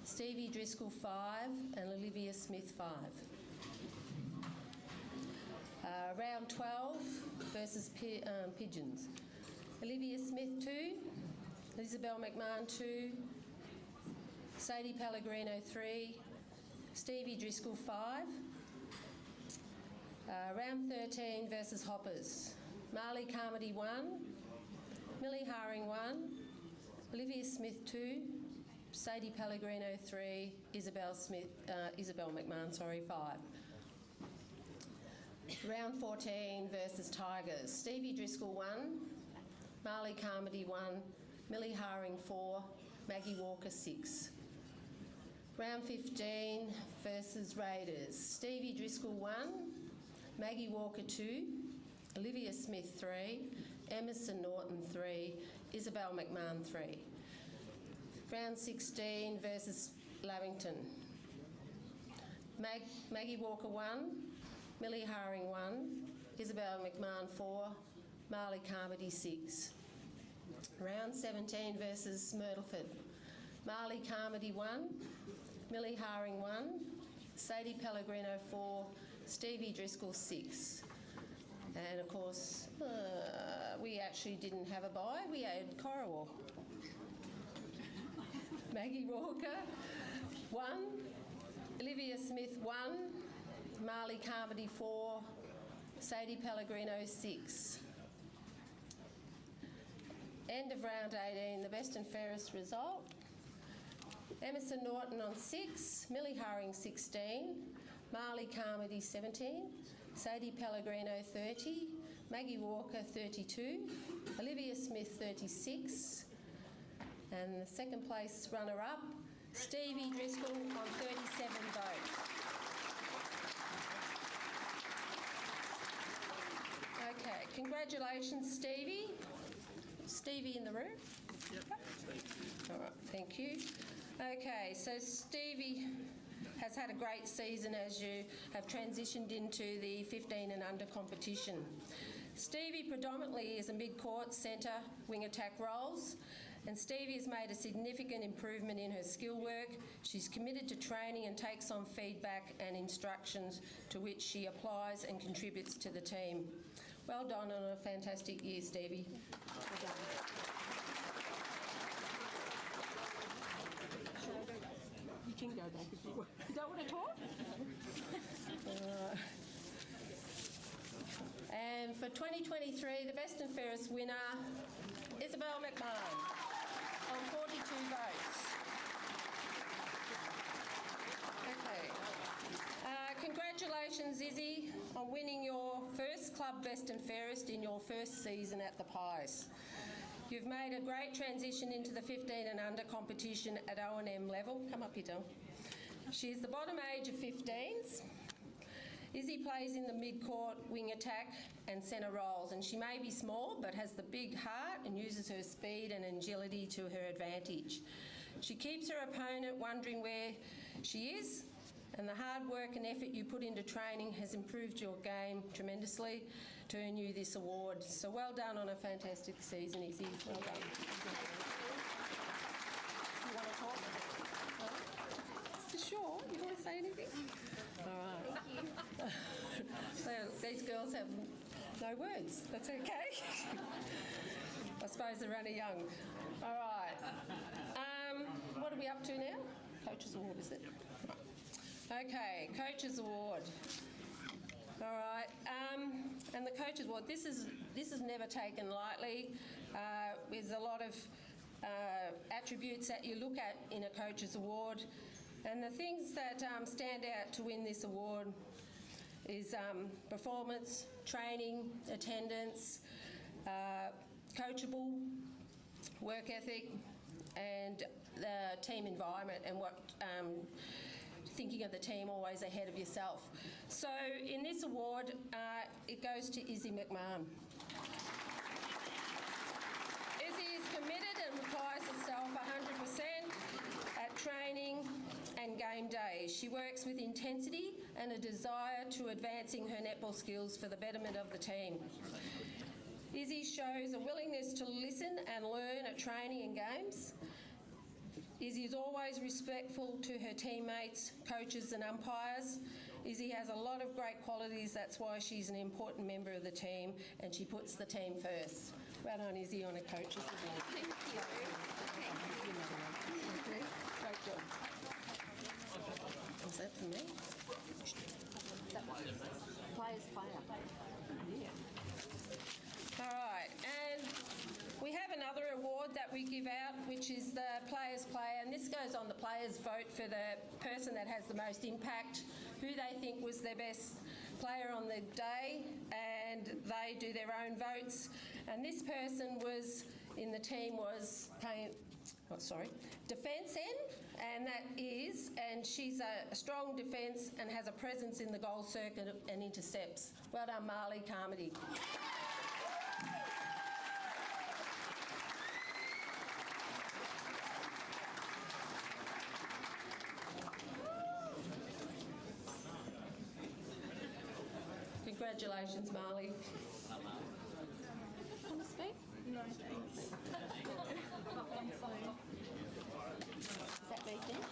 Stevie Driscoll 5 and Olivia Smith 5. Round 12 versus Pigeons. Olivia Smith 2, Isabel McMahon 2, Sadie Pellegrino 3, Stevie Driscoll 5. Round 13 versus Hoppers. Marley Carmody 1, Millie Haring 1, Olivia Smith 2, Sadie Pellegrino 3, Isabel McMahon 5. Round 14 versus Tigers. Stevie Driscoll 1, Marley Carmody 1, Millie Haring 4, Maggie Walker 6. Round 15 versus Raiders. Stevie Driscoll 1, Maggie Walker 2, Olivia Smith 3, Emerson Norton 3, Isabel McMahon 3. Round 16 versus Lavington. Maggie Walker 1, Millie Haring 1, Isabel McMahon 4, Marley Carmody 6. Round 17 versus Myrtleford. Marley Carmody 1, Millie Haring 1, Sadie Pellegrino 4, Stevie Driscoll 6. And of course, we actually didn't have a bye, we had Corriwall. Maggie Walker 1, Olivia Smith 1, Marley Carmody 4, Sadie Pellegrino 6. End of round 18, the best and fairest result. Emerson Norton on 6, Millie Haring 16, Marley Carmody 17, Sadie Pellegrino 30, Maggie Walker 32, Olivia Smith 36, and the second place runner-up, Stevie Driscoll on 37 votes. Okay, congratulations, Stevie. Stevie in the room? Yep. All right, thank you. Okay, so Stevie has had a great season as you have transitioned into the 15 and under competition. Stevie predominantly is a mid-court centre wing attack roles, and Stevie has made a significant improvement in her skill work. She's committed to training and takes on feedback and instructions to which she applies and contributes to the team. Well done on a fantastic year, Stevie. Well done. You can go back if you want. You don't want to talk? And for 2023, the best and fairest winner, Isabel McMahon, on 42 votes. Okay. Congratulations, Izzy, on winning your first club best and fairest in your first season at the Pies. You've made a great transition into the 15 and under competition at O&M level. Come up here, Del. She's the bottom age of 15s. Izzy plays in the mid-court, wing attack and centre roles, and she may be small but has the big heart and uses her speed and agility to her advantage. She keeps her opponent wondering where she is, and the hard work and effort you put into training has improved your game tremendously to earn you this award. So well done on a fantastic season, Izzy. Well done. You want to talk? Sure. You want to say anything? All right. So these girls have no words. That's okay. I suppose they're running young. All right. What are we up to now? Coaches Award, is it? Okay, Coaches Award. All right, and the coaches award. This is never taken lightly. There's a lot of attributes that you look at in a coaches award, and the things that stand out to win this award is performance, training, attendance, coachable, work ethic, and the team environment, and what thinking of the team always ahead of yourself. So in this award, it goes to Izzy McMahon. Izzy is committed and applies herself 100% at training and game days. She works with intensity and a desire to advancing her netball skills for the betterment of the team. Izzy shows a willingness to listen and learn at training and games. Izzy is always respectful to her teammates, coaches and umpires. Izzy has a lot of great qualities, that's why she's an important member of the team, and she puts the team first. Well done, Izzy, on a coach's award. Thank you. Great job. Was that for me? Players player. All right, and we have another award that we give out, which is the Players Player, and this goes on the players' vote for the person that has the most impact, who they think was their best player on the day, and they do their own votes. And this person was in the team was defence end, and that is, and she's a strong defence and has a presence in the goal circuit and intercepts. Well done, Marley Carmody. Congratulations, Marley. Want to speak? No, thanks. Is that vacant?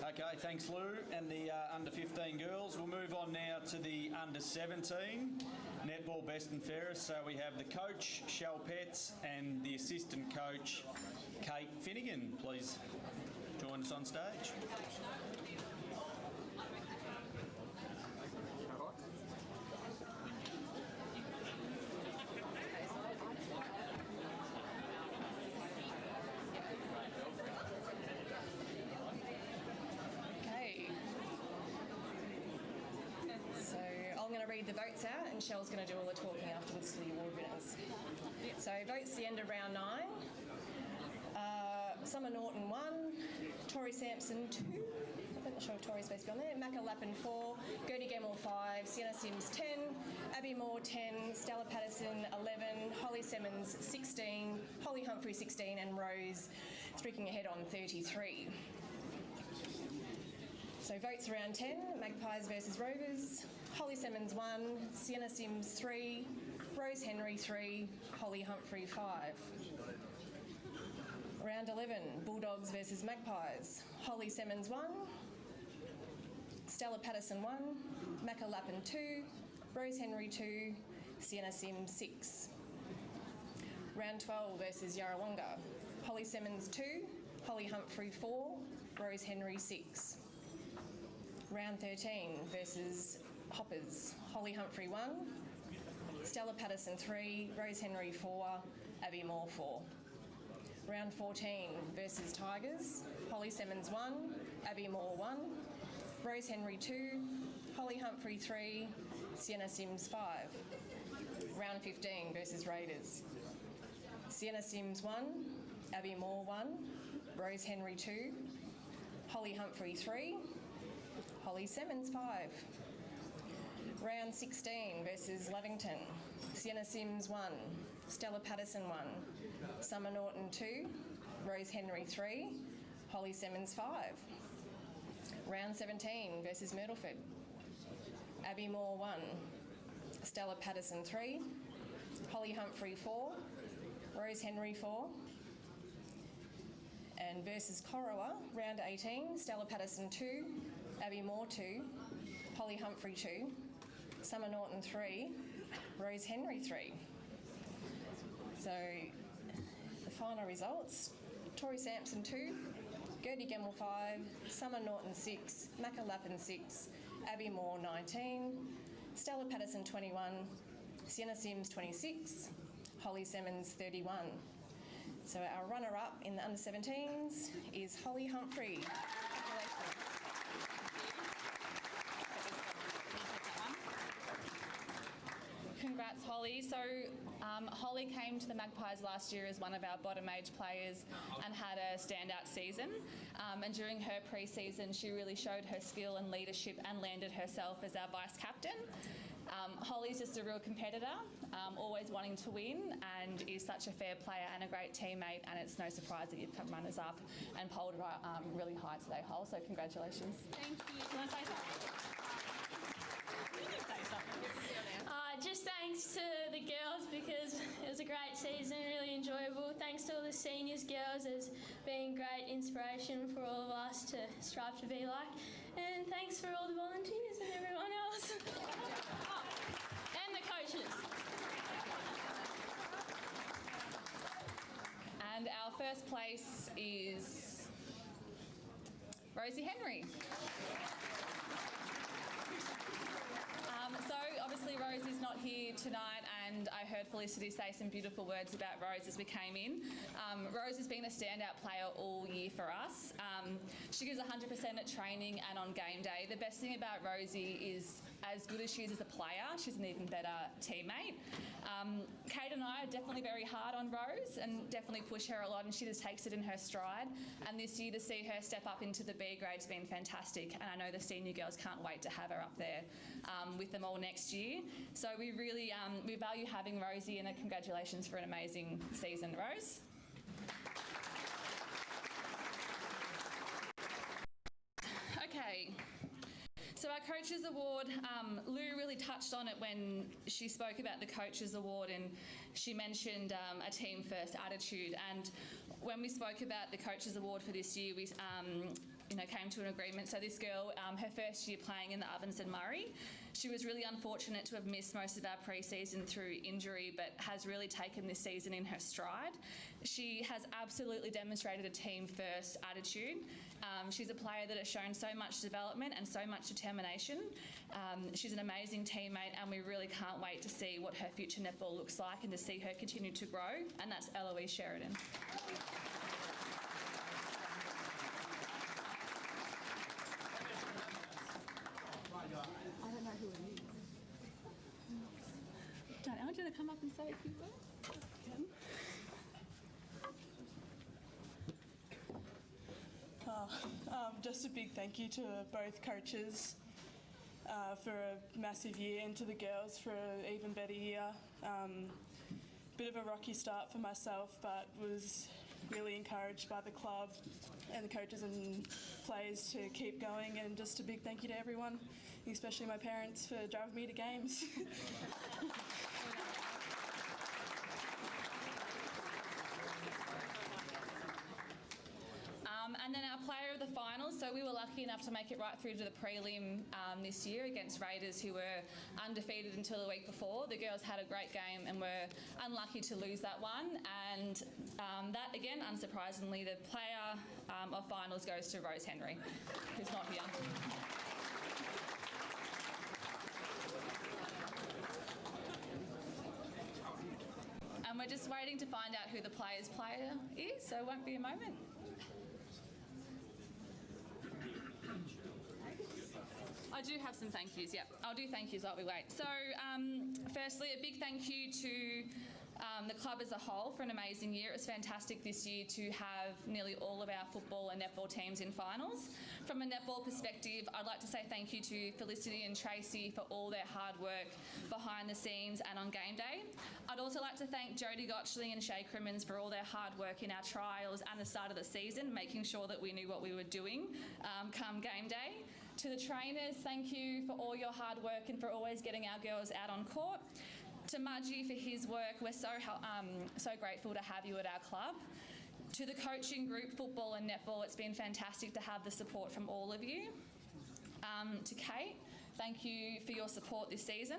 Okay, thanks Lou. And the under 15 girls. We'll move on now to the under 17 netball best and fairest. So we have the coach, Shell Petts, and the assistant coach, Kate Finnegan. Please join us on stage. Read the votes out, and Shell's going to do all the talking afterwards to the award winners. So votes the end of round 9. Summer Norton 1, Tori Sampson 2, I'm not sure if Tori's supposed to be on there, Macca Lappin 4, Gertie Gemmell 5, Sienna Sims 10, Abby Moore 10, Stella Patterson 11, Holly Simmons 16, Holly Humphrey 16, and Rose streaking ahead on 33. So votes around 10, Magpies versus Rovers. Holly Simmons 1, Sienna Sims 3, Rose Henry 3, Holly Humphrey 5. Round 11, Bulldogs versus Magpies. Holly Simmons 1, Stella Patterson 1, Macca Lappin 2, Rose Henry 2, Sienna Sims 6. Round 12 versus Yarrawonga. Holly Simmons 2, Holly Humphrey 4, Rose Henry 6. Round 13 versus Hoppers. Holly Humphrey 1, Stella Patterson 3, Rose Henry 4, Abby Moore 4. Round 14 versus Tigers. Holly Simmons 1, Abby Moore 1, Rose Henry 2, Holly Humphrey 3, Sienna Sims 5. Round 15 versus Raiders. Sienna Sims 1, Abby Moore 1, Rose Henry 2, Holly Humphrey 3, Holly Simmons 5. Round 16 versus Lavington. Sienna Sims 1, Stella Patterson 1, Summer Norton 2, Rose Henry 3, Holly Simmons 5. Round 17 versus Myrtleford. Abby Moore 1, Stella Patterson 3, Holly Humphrey 4, Rose Henry 4. And versus Corowa, round 18, Stella Patterson 2, Abby Moore 2, Holly Humphrey 2, Summer Norton 3, Rose Henry 3. So the final results, Tori Sampson 2, Gertie Gemmell 5, Summer Norton 6, Macca Lappin 6, Abby Moore 19, Stella Patterson 21, Sienna Sims 26, Holly Simmons 31. So our runner-up in the under-17s is Holly Humphrey. Congrats, Holly. So Holly came to the Magpies last year as one of our bottom age players and had a standout season. And during her pre-season, she really showed her skill and leadership and landed herself as our vice captain. Holly's just a real competitor, always wanting to win, and is such a fair player and a great teammate, and it's no surprise that you've come runners-up and polled really high today, Holly, so congratulations. Thank you. Do you want to say something? Just thanks to the girls because it was a great season, really enjoyable. Thanks to all the seniors girls, it's been great inspiration for all of us to strive to be like. And thanks for all the volunteers and everyone else. And the coaches. And our first place is Rosie Henry. So obviously Rosie's not here tonight, and I heard Felicity say some beautiful words about Rose as we came in. Rose has been a standout player all year for us. She gives 100% at training and on game day. The best thing about Rosie is, as good as she is as a player, she's an even better teammate. Kate and I are definitely very hard on Rose and definitely push her a lot, and she just takes it in her stride. And this year to see her step up into the B grade's been fantastic, and I know the senior girls can't wait to have her up there with them all next year. So we really we value having Rosie, and congratulations for an amazing season, Rose. Okay. So our Coaches Award, Lou really touched on it when she spoke about the Coaches Award, and she mentioned a team first attitude. And when we spoke about the Coaches Award for this year, we came to an agreement. So this girl, her first year playing in the Ovens and Murray, she was really unfortunate to have missed most of our pre-season through injury, but has really taken this season in her stride. She has absolutely demonstrated a team-first attitude. She's a player that has shown so much development and so much determination. She's an amazing teammate, and we really can't wait to see what her future netball looks like and to see her continue to grow, and that's Eloise Sheridan. I don't know who it is. I want you to come up and say a few words. Just a big thank you to both coaches for a massive year, and to the girls for an even better year. Bit of a rocky start for myself, but was really encouraged by the club and the coaches and players to keep going, and just a big thank you to everyone, especially my parents, for driving me to games. And then our player of the finals, so we were lucky enough to make it right through to the prelim this year against Raiders, who were undefeated until the week before. The girls had a great game and were unlucky to lose that one. And that, again, unsurprisingly, the player of finals goes to Rose Henry, who's not here. And we're just waiting to find out who the player's player is, so it won't be a moment. I do have some thank yous, yeah. I'll do thank yous while we wait. So, firstly, a big thank you to the club as a whole for an amazing year. It was fantastic this year to have nearly all of our football and netball teams in finals. From a netball perspective, I'd like to say thank you to Felicity and Tracy for all their hard work behind the scenes and on game day. I'd also like to thank Jodie Gottschling and Shay Crimmins for all their hard work in our trials and the start of the season, making sure that we knew what we were doing come game day. To the trainers, thank you for all your hard work and for always getting our girls out on court. To Mudgee for his work, we're so grateful to have you at our club. To the coaching group, football and netball, it's been fantastic to have the support from all of you. To Kate, thank you for your support this season.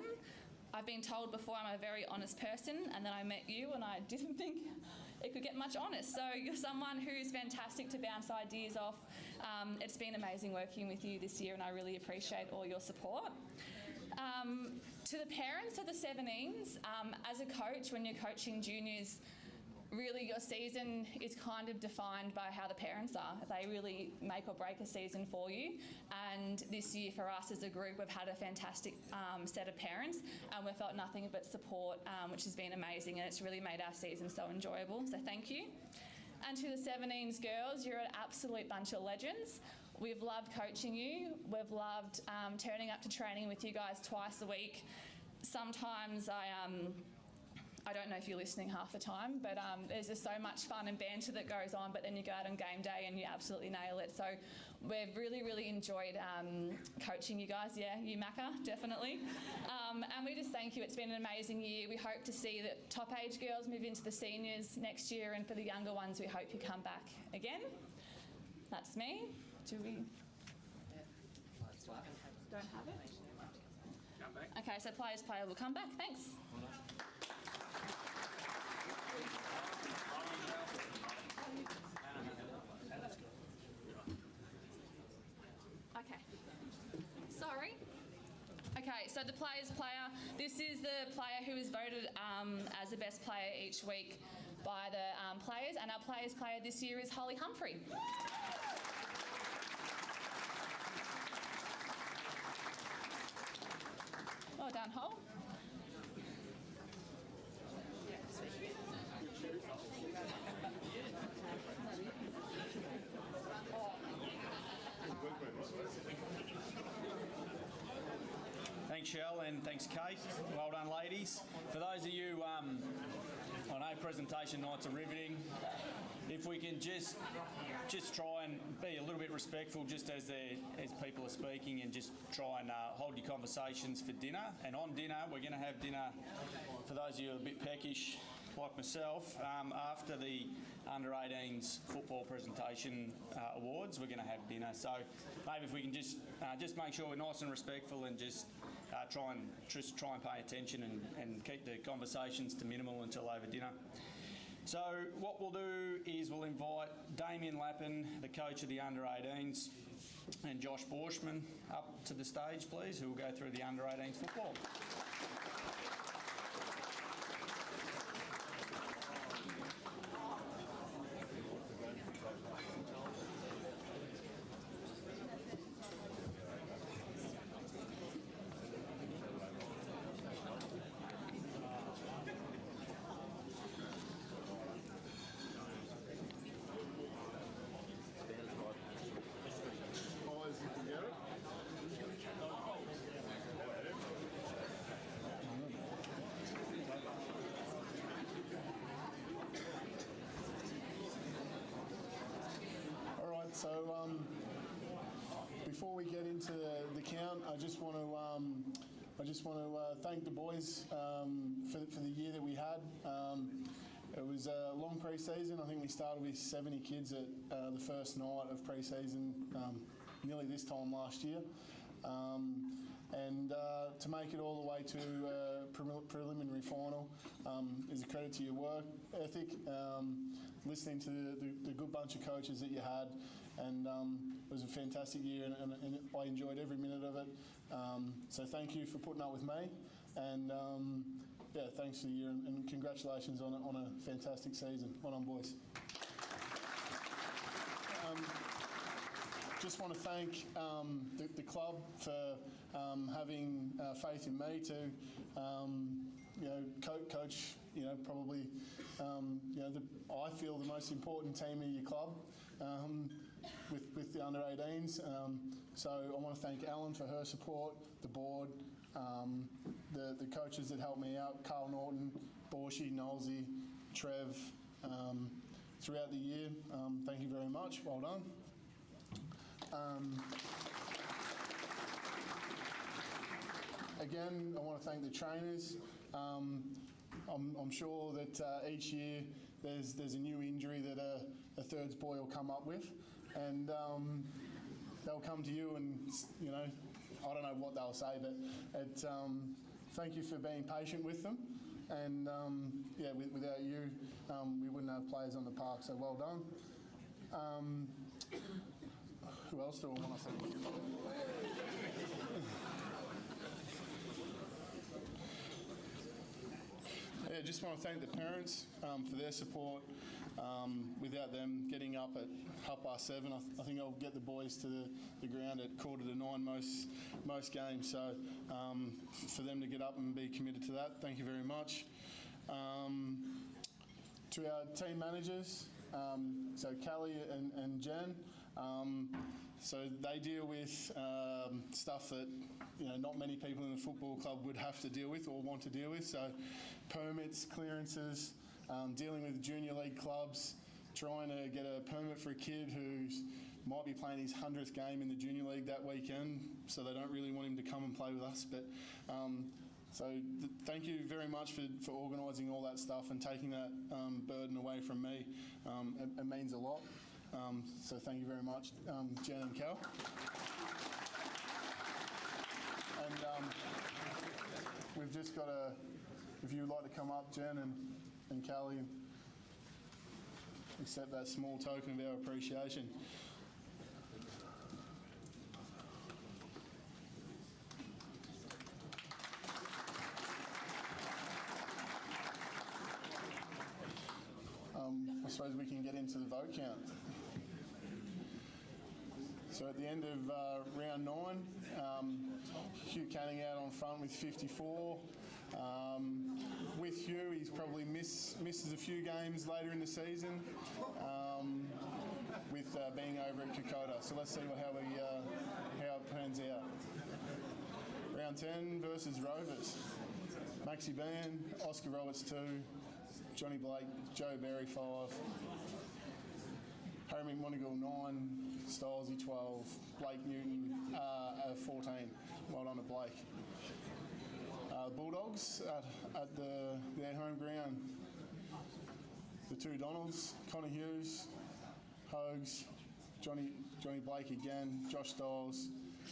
I've been told before I'm a very honest person, and then I met you and I didn't think it could get much honest. So you're someone who's fantastic to bounce ideas off. It's been amazing working with you this year, and I really appreciate all your support. To the parents of the 17s, as a coach, when you're coaching juniors, really your season is kind of defined by how the parents are. They really make or break a season for you. And this year for us as a group, we've had a fantastic set of parents, and we've felt nothing but support, which has been amazing, and it's really made our season so enjoyable. So thank you. And to the 17s girls, you're an absolute bunch of legends. We've loved coaching you. We've loved turning up to training with you guys twice a week. Sometimes I don't know if you're listening half the time, but there's just so much fun and banter that goes on, but then you go out on game day and you absolutely nail it. So we've really, really enjoyed coaching you guys. Yeah, you Macca, definitely. And we just thank you. It's been an amazing year. We hope to see the top age girls move into the seniors next year, and for the younger ones, we hope you come back again. That's me. Do we? Don't have it? Okay, so players player will come back. Thanks. Okay. Sorry. Okay, so the players player, this is the player who is voted as the best player each week by the players, and our players player this year is Holly Humphrey. Well done, Hol. Thanks, Shell, and thanks, Kate. Well done, ladies. For those of you, I know presentation nights are riveting. If we can just try and be a little bit respectful just as people are speaking, and just try and hold your conversations for dinner. And on dinner, we're going to have dinner, for those of you who are a bit peckish, like myself, after the under-18s football presentation awards, we're going to have dinner. So maybe if we can just make sure we're nice and respectful, and just try and pay attention, and keep the conversations to minimal until over dinner. So what we'll do is we'll invite Damien Lappin, the coach of the under-18s, and Josh Borschman up to the stage, please, who will go through the under-18s football. So before we get into the count, I just want to thank the boys for the year that we had. It was a long pre-season. I think we started with 70 kids at the first night of pre-season, nearly this time last year. And to make it all the way to preliminary final is a credit to your work ethic, listening to the good bunch of coaches that you had, and it was a fantastic year, and I enjoyed every minute of it. So thank you for putting up with me, and yeah, thanks for the year, and congratulations on a fantastic season. Well done, boys. Just want to thank the club for having faith in me to coach. Probably I feel the most important team in your club with the under-18s. So I want to thank Ellen for her support, the board, the coaches that helped me out, Carl Norton, Borshi, Nolsey, Trev, throughout the year. Thank you very much. Well done. Again, I want to thank the trainers. I'm sure that each year there's a new injury that a thirds boy will come up with, and they'll come to you, and I don't know what they'll say, but thank you for being patient with them. and yeah, without you, we wouldn't have players on the park. So well done. Who else do I want to thank? Yeah, just want to thank the parents for their support. Without them getting up at 7:30, I think I'll get the boys to the ground at 8:45 most games. So for them to get up and be committed to that, thank you very much. To our team managers, so Callie and Jen, so they deal with stuff that not many people in the football club would have to deal with or want to deal with. So permits, clearances, dealing with junior league clubs, trying to get a permit for a kid who might be playing his 100th game in the junior league that weekend, so they don't really want him to come and play with us. But so thank you very much for organising all that stuff and taking that burden away from me. It means a lot. So thank you very much, Jen and Cal. And we've just got if you'd like to come up, Jen and Callie, and accept that small token of our appreciation. I suppose we can get into the vote count. So at the end of round 9, Hugh Canning out on front with 54. With Hugh, he's probably misses a few games later in the season with being over at Kokoda. So let's see how it pans out. Round 10 versus Rovers. Maxi Bean, Oscar Roberts 2, Johnny Blake, Joe Berry 5, Harry McMonigal 9, Stylesy 12, Blake Newton 14. Well done to Blake. Bulldogs at their home ground. The two Donalds, Connor Hughes, Hogs, Johnny Blake again, Josh Stiles,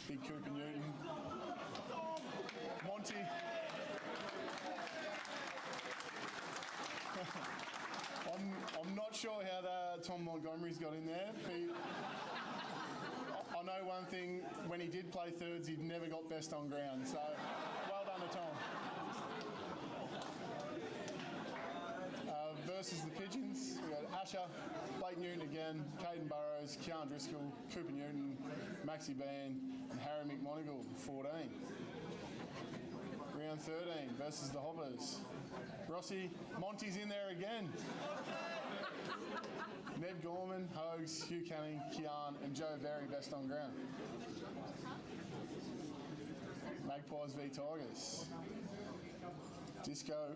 Big Cooper Newton, Monty. I'm not sure how Tom Montgomery's got in there. I know one thing, when he did play thirds, he'd never got best on ground. So well done to Tom. Versus the Pigeons, we've got Asher, Blake Newton again, Caden Burrows, Kean Driscoll, Cooper Newton, Maxi Bean, and Harry McMonigal, 14. Round 13 versus the Hoppers. Rossi, Monty's in there again. Ned Gorman, Hogs, Hugh Canning, Kean, and Joe Berry best on ground. Magpies v Tigers. Disco,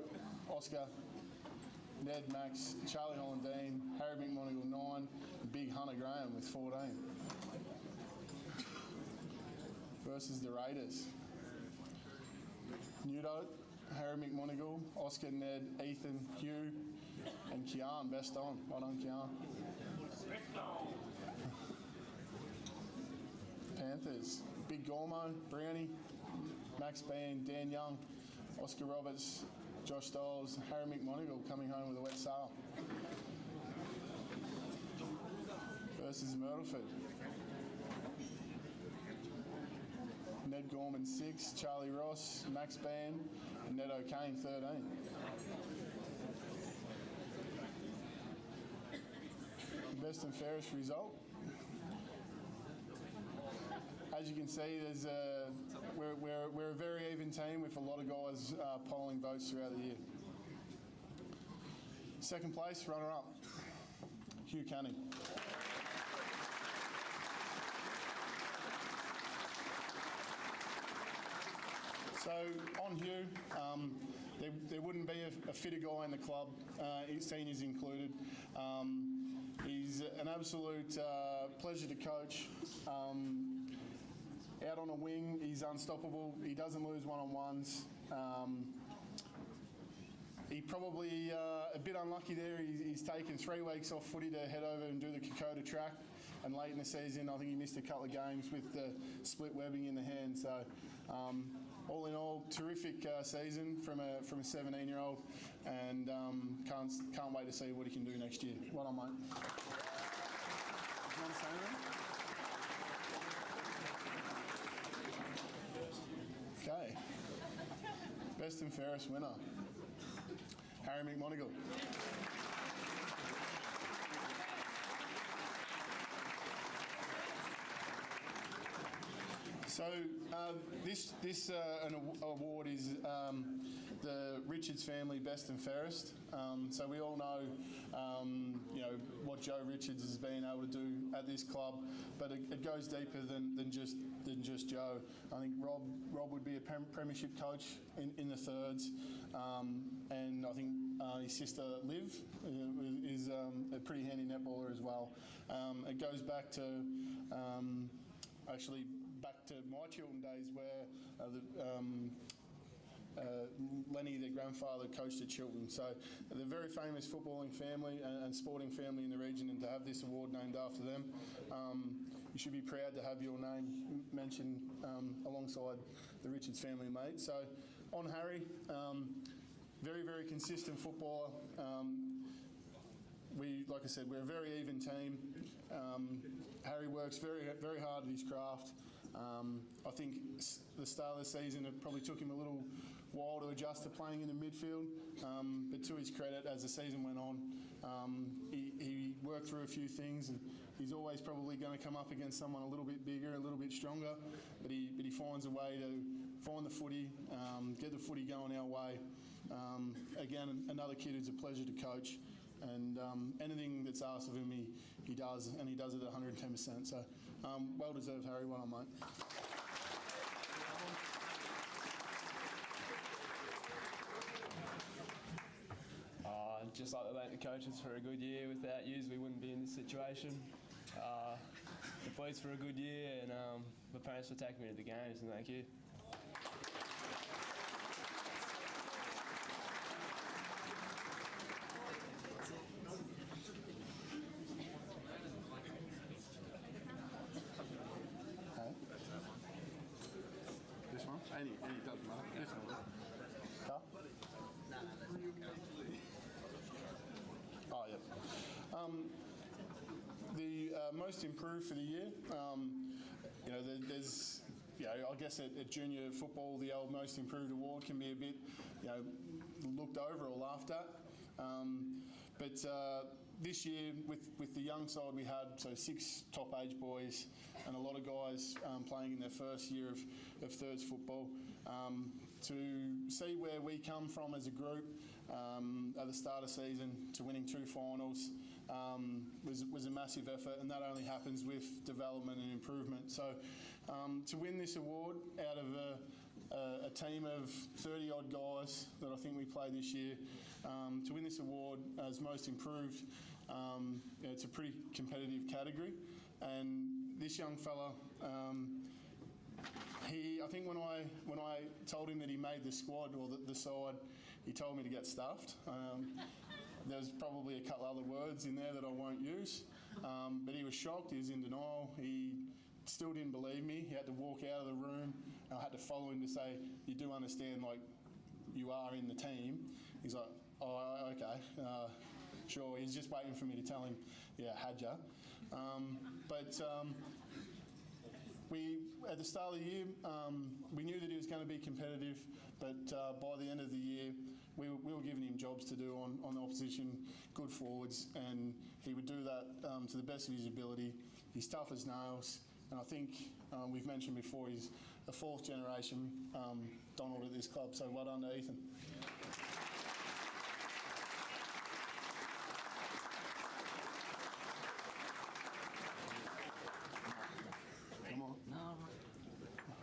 Oscar, Ned Max, Charlie Holland Dean, Harry McMonigal 9, and Big Hunter Graham with 14. Versus the Raiders. Nudo, Harry McMonigal, Oscar, Ned, Ethan, Hugh, and Kean best on. Well done, Kean. Panthers. Big Gormo, Brownie, Max Bean, Dan Young, Oscar Roberts, Josh Stiles, Harry McMonigal coming home with a wet sail. Versus Myrtleford. Ned Gorman 6, Charlie Ross, Max Bean, and Ned O'Kane 13. Best and fairest result. As you can see, we're a very even team with a lot of guys polling votes throughout the year. Second place, runner-up, Hugh Canning. So on Hugh, there wouldn't be a fitter guy in the club, seniors included. He's an absolute pleasure to coach. Out on a wing, he's unstoppable. He doesn't lose one-on-ones. He probably a bit unlucky there. He's taken 3 weeks off footy to head over and do the Kokoda track. And late in the season, I think he missed a couple of games with the split webbing in the hand. So all in all, terrific season from a 17-year-old, and can't wait to see what he can do next year. Well done, mate. Do you want to say anything? Okay. Best and fairest winner, Harry McMonigal. So this award is the Richards family Best and Fairest. So we all know, what Joe Richards has been able to do at this club, but it goes deeper than just Joe. I think Rob would be a premiership coach in the thirds, and I think his sister Liv is a pretty handy netballer as well. It goes back to back to my children days where Lenny, their grandfather, coached at Chiltern. So they're a very famous footballing family and sporting family in the region, and to have this award named after them, you should be proud to have your name mentioned alongside the Richards family, mate. So on Harry, very, very consistent footballer. Like I said, we're a very even team. Harry works very, very hard at his craft. I think the start of the season, it probably took him a little while to adjust to playing in the midfield, but to his credit, as the season went on, he worked through a few things, and he's always probably going to come up against someone a little bit bigger, a little bit stronger, but he finds a way to find the footy, get the footy going our way. Again, another kid who's a pleasure to coach, and anything that's asked of him, he does, and he does it at 110%. So well deserved, Harry. Well done, mate. I'd just like to thank the coaches for a good year. Without yous, we wouldn't be in this situation. The boys for a good year, and my parents for taking me to the games, and thank you. This one? Any doesn't matter. This one. Carl? Oh, yeah. The most improved for the year, there's, I guess at junior football, the old most improved award can be a bit, looked over or laughed at. But this year, with the young side we had, so 6 top age boys and a lot of guys playing in their first year of thirds football, to see where we come from as a group at the start of the season to winning 2 finals was a massive effort, and that only happens with development and improvement. So to win this award out of a team of 30-odd guys that I think we played this year, to win this award as most improved, it's a pretty competitive category. And this young fella, I think when I told him that he made the squad or the side, he told me to get stuffed. There's probably a couple other words in there that I won't use, but he was shocked. He was in denial. He still didn't believe me. He had to walk out of the room. I had to follow him to say, "You do understand, like, you are in the team." He's like, "Oh, okay, sure." He's just waiting for me to tell him, "Yeah, had ya." We, at the start of the year, we knew that he was going to be competitive, but by the end of the year, we were giving him jobs to do on the opposition, good forwards, and he would do that to the best of his ability. He's tough as nails, and I think we've mentioned before, he's a 4th generation Donald at this club, so well done to Ethan. Come on. No.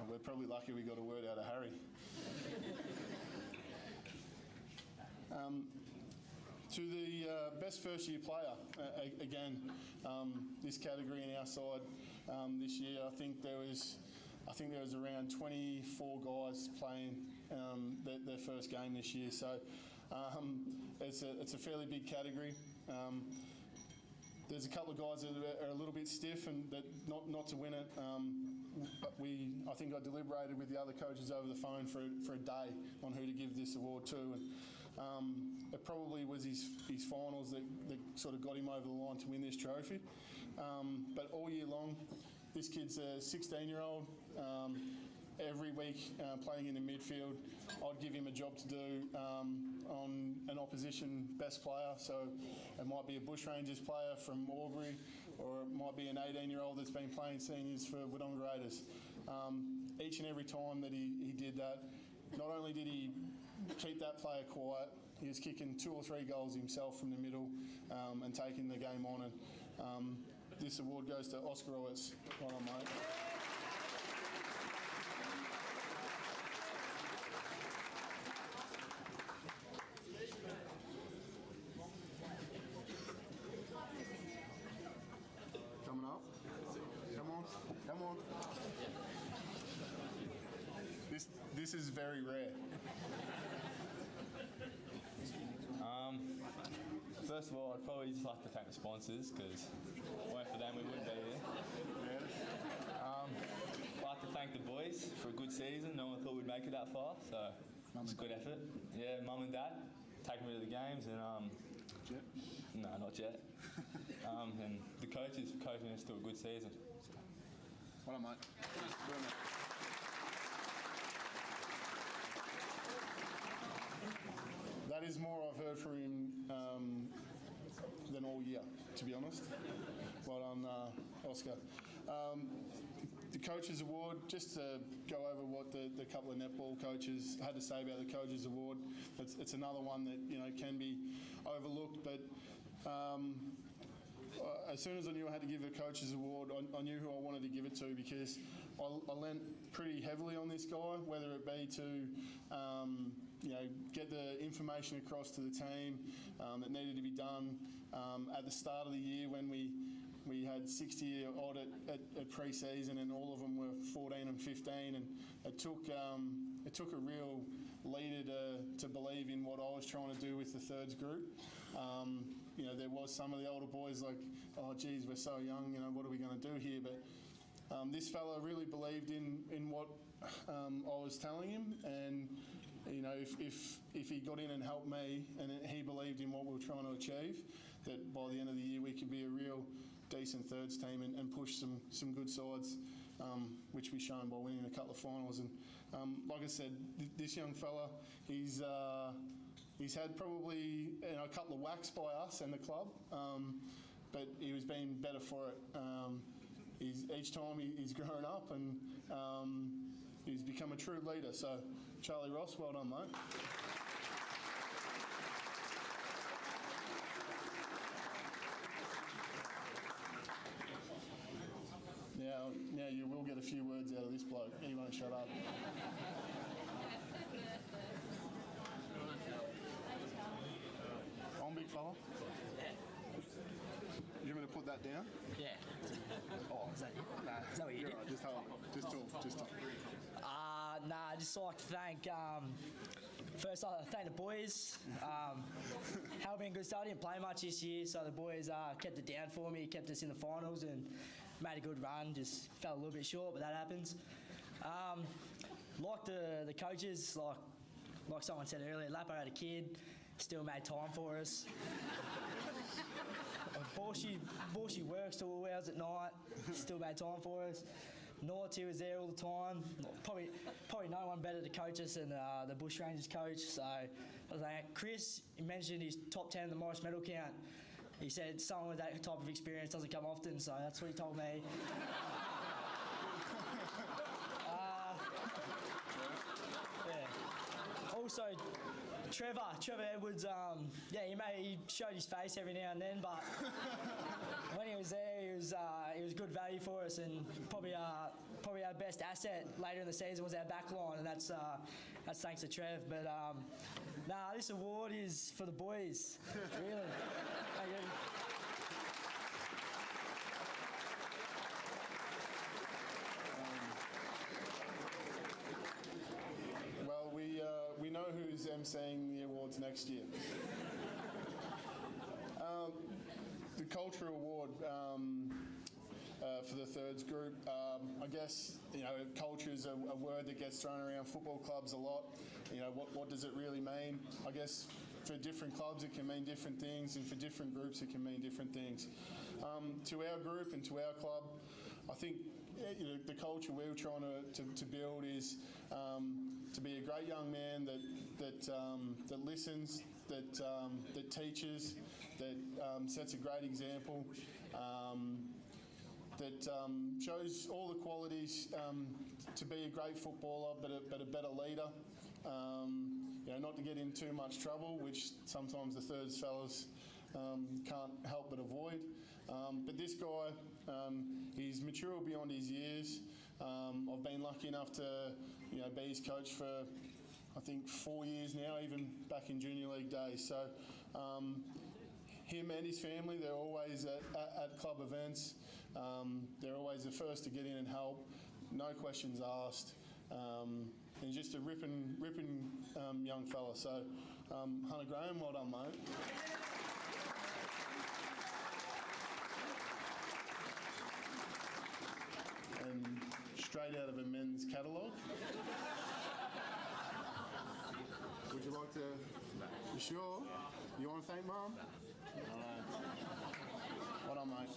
We're probably lucky we got a word out of Harry. To the best first-year player, again, this category in our side this year, I think there was around 24 guys playing their first game this year. So it's a fairly big category. There's a couple of guys that are a little bit stiff and that not to win it. I think I deliberated with the other coaches over the phone for a day on who to give this award to, and it probably was his finals that sort of got him over the line to win this trophy. But all year long, this kid's a 16-year-old. Every week playing in the midfield, I'd give him a job to do on an opposition best player. So it might be a Bushrangers player from Albury, or it might be an 18-year-old that's been playing seniors for Wangaratta. Each and every time that he did that, not only did he keep that player quiet, he was kicking 2 or 3 goals himself from the middle and taking the game on. And this award goes to Oscar Owitz. Well done, mate. Coming up. Come on. This is very rare. First of all, I'd probably just like to thank the sponsors, because if it weren't for them, we wouldn't be here. I'd like to thank the boys for a good season. No one thought we'd make it that far, so it's a good effort. Yeah, Mum and Dad taking me to the games, and no, not yet. And the coaches for coaching us to a good season. Well done, mate. That is more I've heard from him than all year, to be honest. Well done, Oscar. The Coaches Award, just to go over what the couple of netball coaches had to say about the Coaches Award. It's another one that can be overlooked, but as soon as I knew I had to give a Coaches Award, I knew who I wanted to give it to, because I lent pretty heavily on this guy, whether it be to get the information across to the team that needed to be done at the start of the year when we had 60 odd at pre-season, and all of them were 14 and 15, and it took a real leader to believe in what I was trying to do with the thirds group. There was some of the older boys like, oh geez, we're so young, what are we going to do here? But this fella really believed in what I was telling him, and if he got in and helped me, and he believed in what we were trying to achieve, that by the end of the year we could be a real decent thirds team and push some good sides, which we've shown by winning a couple of finals. And like I said, this young fella, he's had probably a couple of whacks by us and the club, but he was being better for it. Each time he's grown up, and he's become a true leader. So, Charlie Ross, well done, mate. Now you will get a few words out of this bloke. He won't shut up. On, big fella. You want me to put that down? Yeah. Oh, is that you? Nah. Is that what you did? Right, just hold it. Just talk. I'd just like to thank, first I'd thank the boys. Haven't been good study and play much this year, so the boys kept it down for me, kept us in the finals and made a good run. Just fell a little bit short, but that happens. Like the coaches, like someone said earlier, Lapo had a kid, still made time for us. Borshy works till all hours at night, still made time for us. Naughty was there all the time. Probably no one better to coach us than the Bushrangers coach. So I was like, Chris, he mentioned his top 10 in the Morris medal count. He said someone with that type of experience doesn't come often, so that's what he told me. Also, Trevor Edwards, he showed his face every now and then, but when he was there, he was good value for us, and probably our best asset later in the season was our back line, and that's thanks to Trev. But this award is for the boys, really. Thank you. We know who's emceeing the awards next year. The Culture Award, for the thirds group. I guess, culture is a word that gets thrown around football clubs a lot. What does it really mean? I guess for different clubs it can mean different things, and for different groups it can mean different things. To our group and to our club, I think the culture we're trying to build is to be a great young man that listens, that teaches, that sets a great example, that shows all the qualities to be a great footballer, but a better leader. Not to get in too much trouble, which sometimes the thirds fellas can't help but avoid. But this guy, he's mature beyond his years. I've been lucky enough to, be his coach for, I think, 4 years now, even back in junior league days. So him and his family, they're always at club events. They're always the first to get in and help. No questions asked. He's just a ripping young fella. So, Hunter Graham, well done, mate. And straight out of a men's catalogue. Would you like to? You sure? You want to thank Mum? All right. Well done, mate.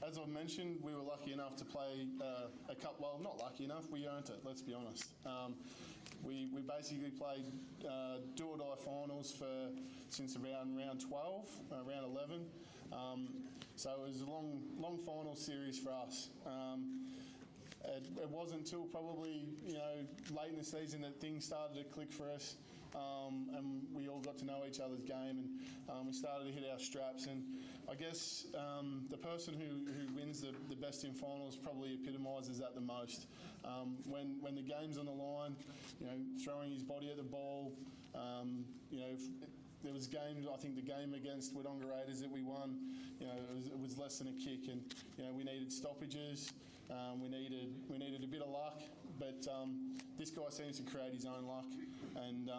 As I've mentioned, we were lucky enough to play a cup. Well, not lucky enough. We earned it. Let's be honest. We basically played do or die finals since around round 12, round 11. So it was a long final series for us. It wasn't until probably late in the season that things started to click for us, and we all got to know each other's game, and we started to hit our straps. And I guess the person who wins the best in finals probably epitomises that the most. When the game's on the line, throwing his body at the ball, there was games. I think the game against Wangaratta that we won, it was less than a kick, and we needed stoppages. We needed a bit of luck, but this guy seems to create his own luck, and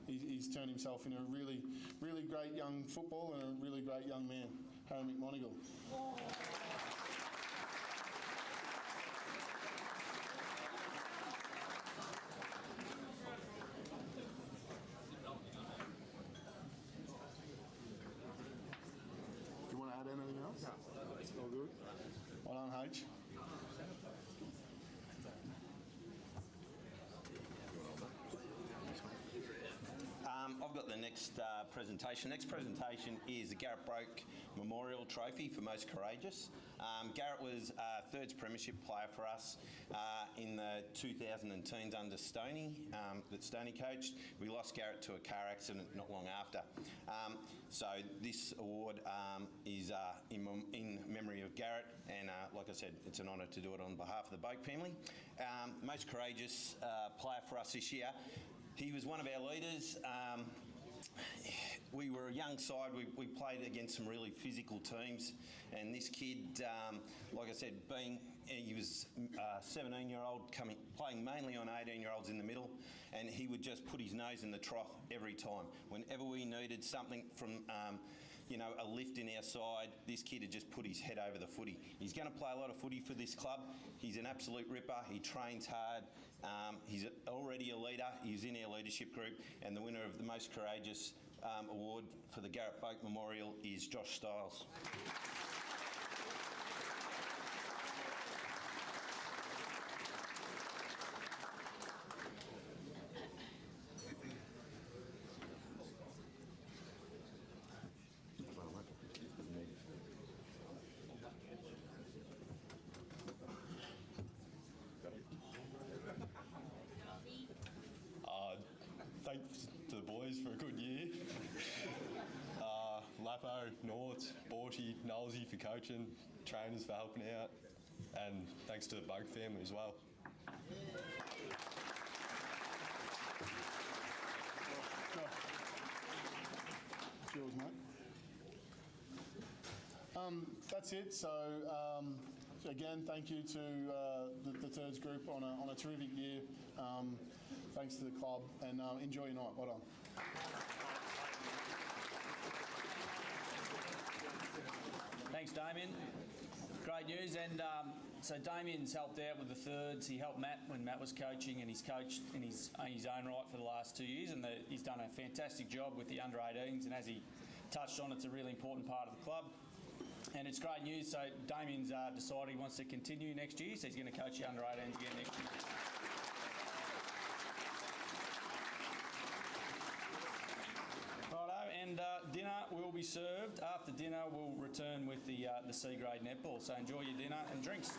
he's turned himself into a really great young footballer and a really great young man. Harry McMonigal. Do you want to add anything else? No, it's all good. Well done, H. I've got the next presentation. Next presentation is the Garrett Broke Memorial Trophy for Most Courageous. Garrett was a thirds premiership player for us in the 2000 teens under Stoney, that Stoney coached. We lost Garrett to a car accident not long after. So this award is in memory of Garrett, and like I said, it's an honour to do it on behalf of the Boak family. Most courageous player for us this year. He was one of our leaders. We were a young side. We played against some really physical teams, and this kid, like I said, he was a 17-year-old playing mainly on 18-year-olds in the middle, and he would just put his nose in the trough every time. Whenever we needed something from a lift in our side, this kid had just put his head over the footy. He's going to play a lot of footy for this club. He's an absolute ripper. He trains hard. He's already a leader. He's in our leadership group, and the winner of the Most Courageous award for the Garrett Boak Memorial is Josh Stiles. Thanks to the boys for a good year. Lapo, Norts, Borty, Nolsey for coaching, trainers for helping out, and thanks to the Boak family as well. Cheers, mate. That's it. So again, thank you to the thirds group on a terrific year. Thanks to the club, and enjoy your night. Well done. Damien. Great news. And so Damien's helped out with the thirds. He helped Matt when Matt was coaching, and he's coached in his own right for the last 2 years. And he's done a fantastic job with the under-18s. And as he touched on, it's a really important part of the club. And it's great news. So Damien's decided he wants to continue next year, so he's going to coach the under-18s again next year. Righto, and dinner will be served. After dinner, we'll return with the C-grade netball. So enjoy your dinner and drinks.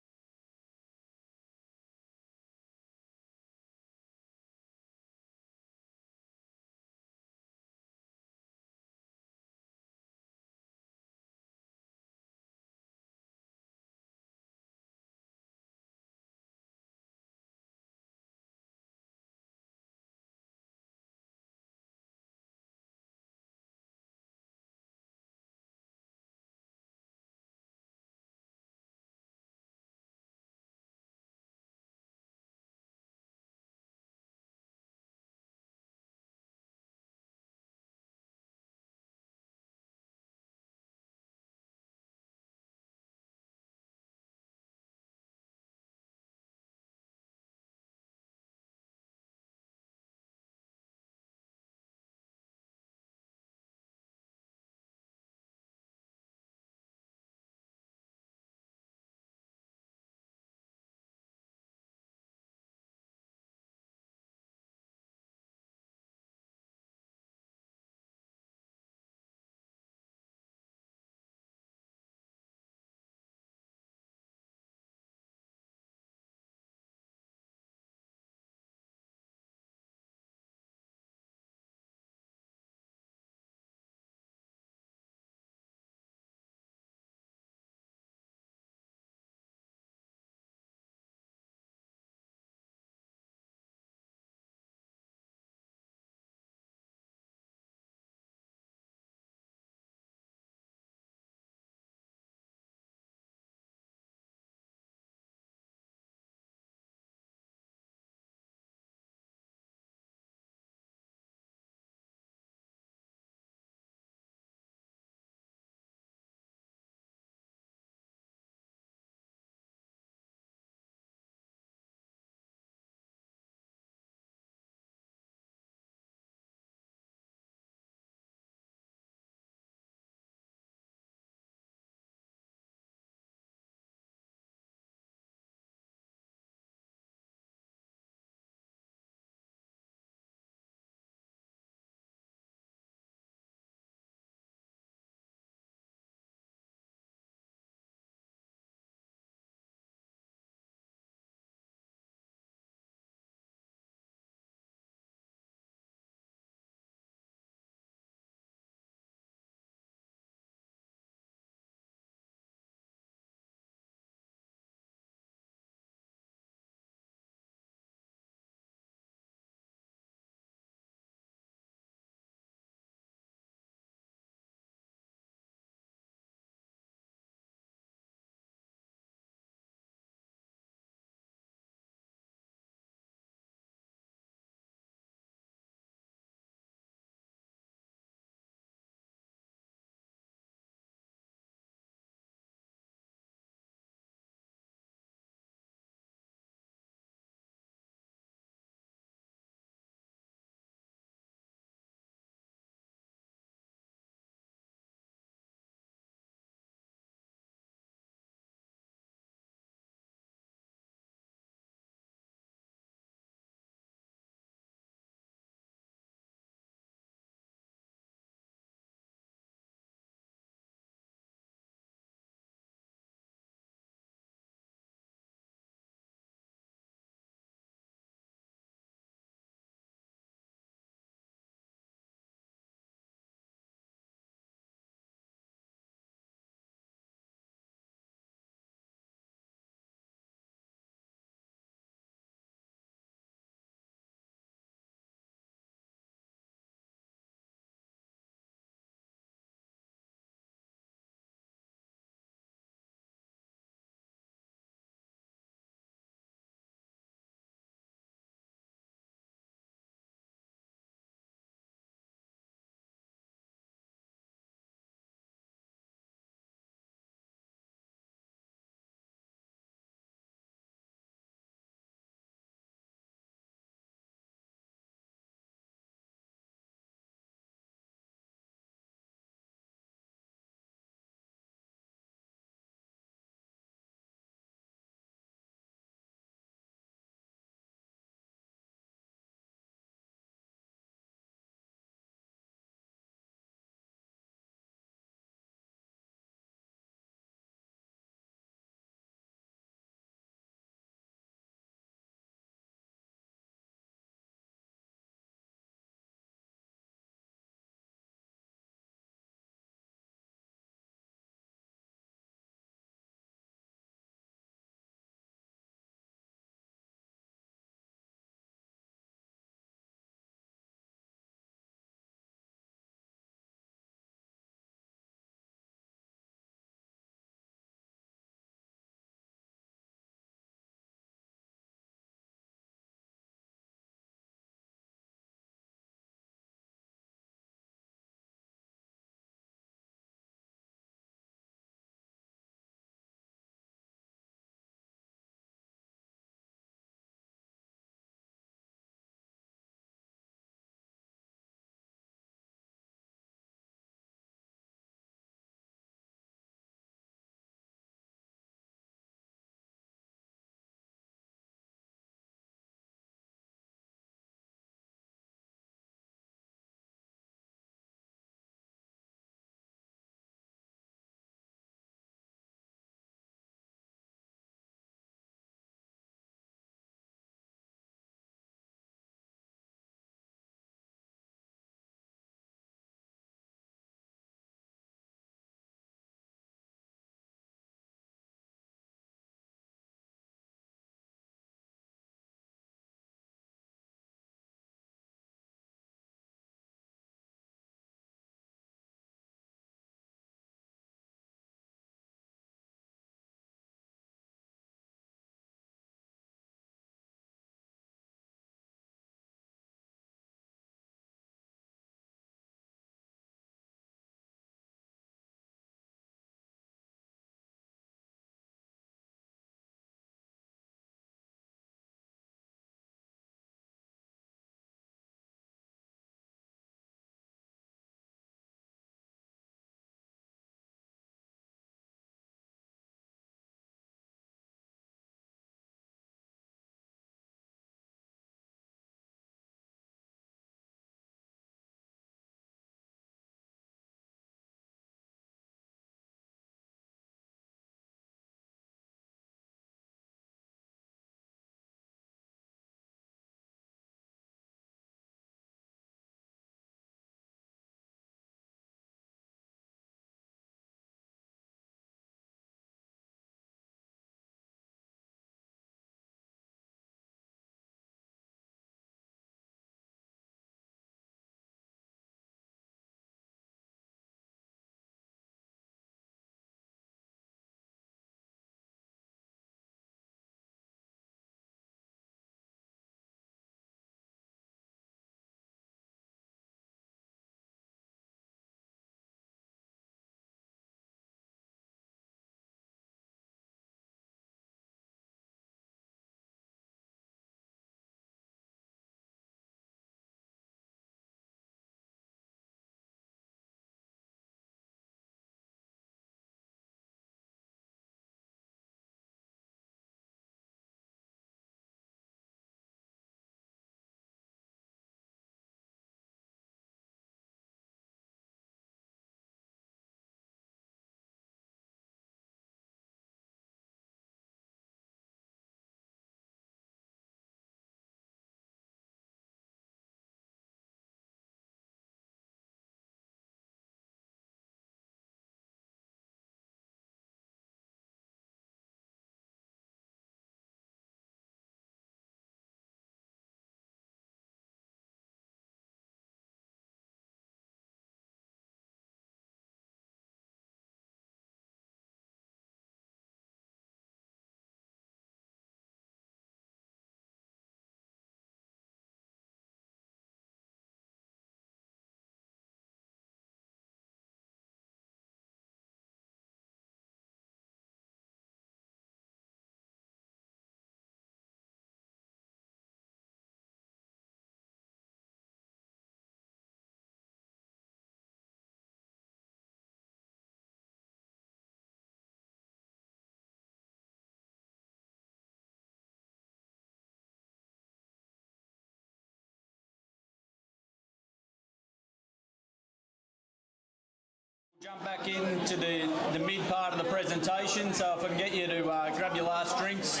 Jump back into the mid part of the presentation, so if I can get you to grab your last drinks,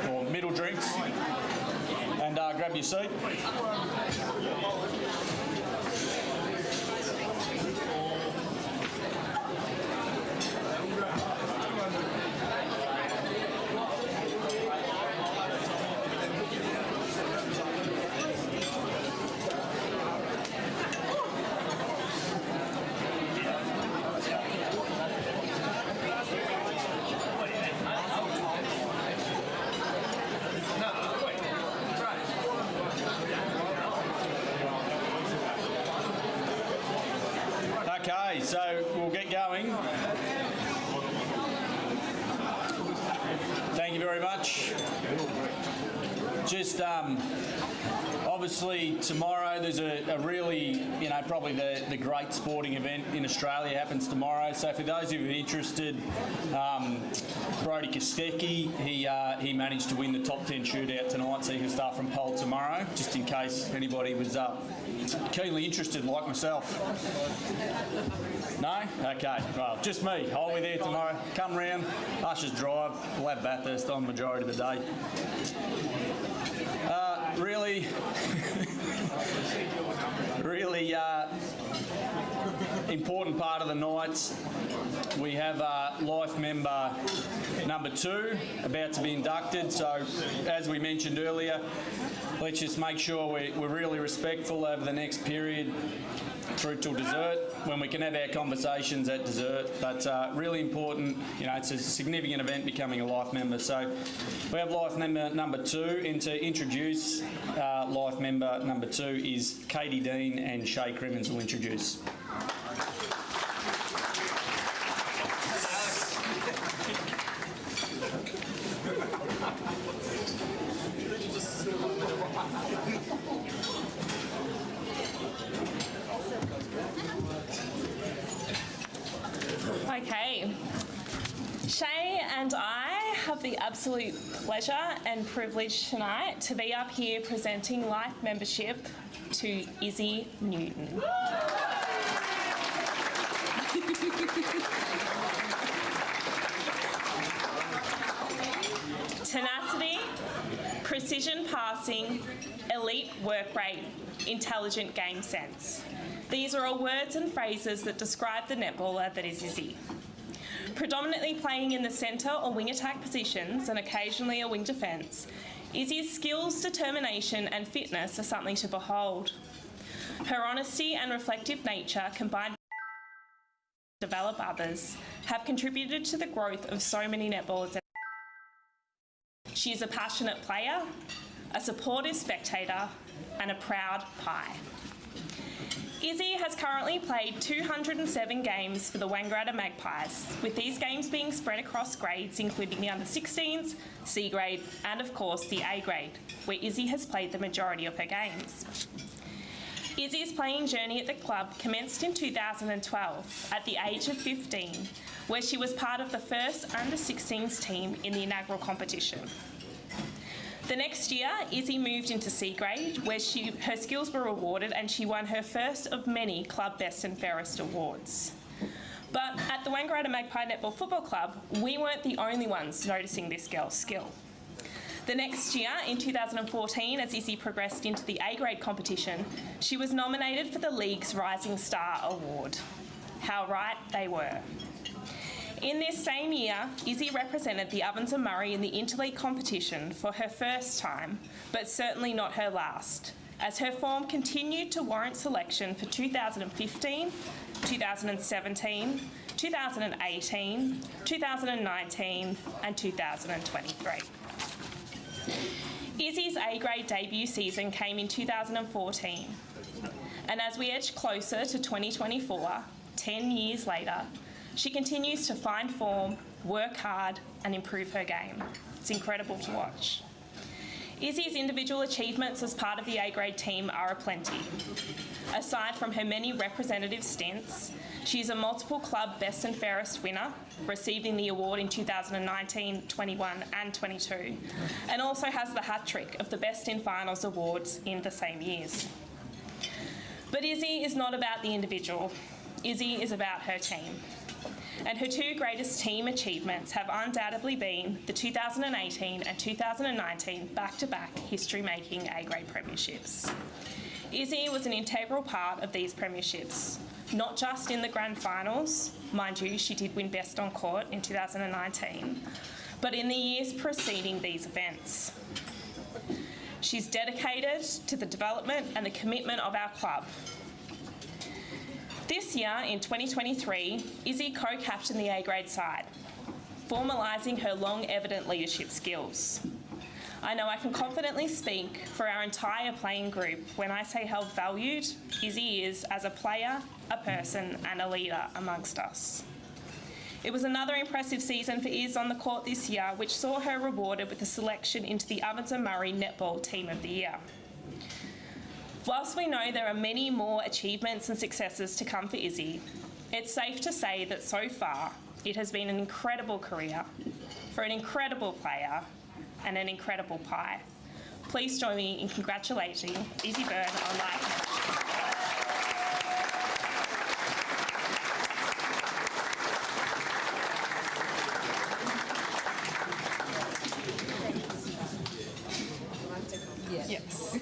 or middle drinks, and grab your seat. Okay, so we'll get going. Thank you very much. Just obviously tomorrow there's a really, probably the great sporting event in Australia happens tomorrow. So for those of you interested, Brodie Kostecki, he managed to win the top 10 shootout tonight, so he can start from pole tomorrow, just in case anybody was keenly interested like myself. No? Okay, well, just me. I'll be there tomorrow. Come round, Ushers Drive, we'll have Bathurst on the majority of the day. Really important part of the night. We have life member number 2 about to be inducted. So as we mentioned earlier, let's just make sure we're really respectful over the next period through till dessert, when we can have our conversations at dessert. But really important, it's a significant event becoming a life member. So we have life member number 2, and to introduce life member number 2 is Katie Dean, and Shay Crimmins will introduce. Okay. Shay and I have the absolute pleasure and privilege tonight to be up here presenting life membership to Izzy Newton. Tenacity, precision passing, elite work rate, intelligent game sense. These are all words and phrases that describe the netballer that is Izzy. Predominantly playing in the centre or wing attack positions and occasionally a wing defence, Izzy's skills, determination and fitness are something to behold. Her honesty and reflective nature, combined with develop others, have contributed to the growth of so many netballers. She is a passionate player, a supportive spectator and a proud pie. Izzy has currently played 207 games for the Wangaratta Magpies, with these games being spread across grades including the under-16s, C grade and of course the A grade, where Izzy has played the majority of her games. Izzy's playing journey at the club commenced in 2012 at the age of 15, where she was part of the first under-16s team in the inaugural competition. The next year, Izzy moved into C grade, where her skills were rewarded and she won her first of many Club Best and Fairest awards. But at the Wangaratta Magpie Netball Football Club, we weren't the only ones noticing this girl's skill. The next year, in 2014, as Izzy progressed into the A grade competition, she was nominated for the league's Rising Star Award. How right they were. In this same year, Izzy represented the Ovens and Murray in the interleague competition for her first time, but certainly not her last, as her form continued to warrant selection for 2015, 2017, 2018, 2019 and 2023. Izzy's A-grade debut season came in 2014, and as we edge closer to 2024, 10 years later, she continues to find form, work hard and improve her game. It's incredible to watch. Izzy's individual achievements as part of the A-grade team are aplenty. Aside from her many representative stints, she is a multiple club Best and Fairest winner, receiving the award in 2019, 21 and 22, and also has the hat trick of the Best in Finals awards in the same years. But Izzy is not about the individual. Izzy is about her team. And her two greatest team achievements have undoubtedly been the 2018 and 2019 back-to-back history-making A-grade premierships. Izzy was an integral part of these premierships, not just in the grand finals, mind you, she did win best on court in 2019, but in the years preceding these events. She's dedicated to the development and the commitment of our club. This year, in 2023, Izzy co-captained the A-grade side, formalising her long evident leadership skills. I know I can confidently speak for our entire playing group when I say how valued Izzy is as a player, a person and a leader amongst us. It was another impressive season for Iz on the court this year, which saw her rewarded with a selection into the Ovens and Murray Netball Team of the Year. Whilst we know there are many more achievements and successes to come for Izzy, it's safe to say that so far it has been an incredible career for an incredible player and an incredible pie. Please join me in congratulating Izzy Byrne on life. Yes.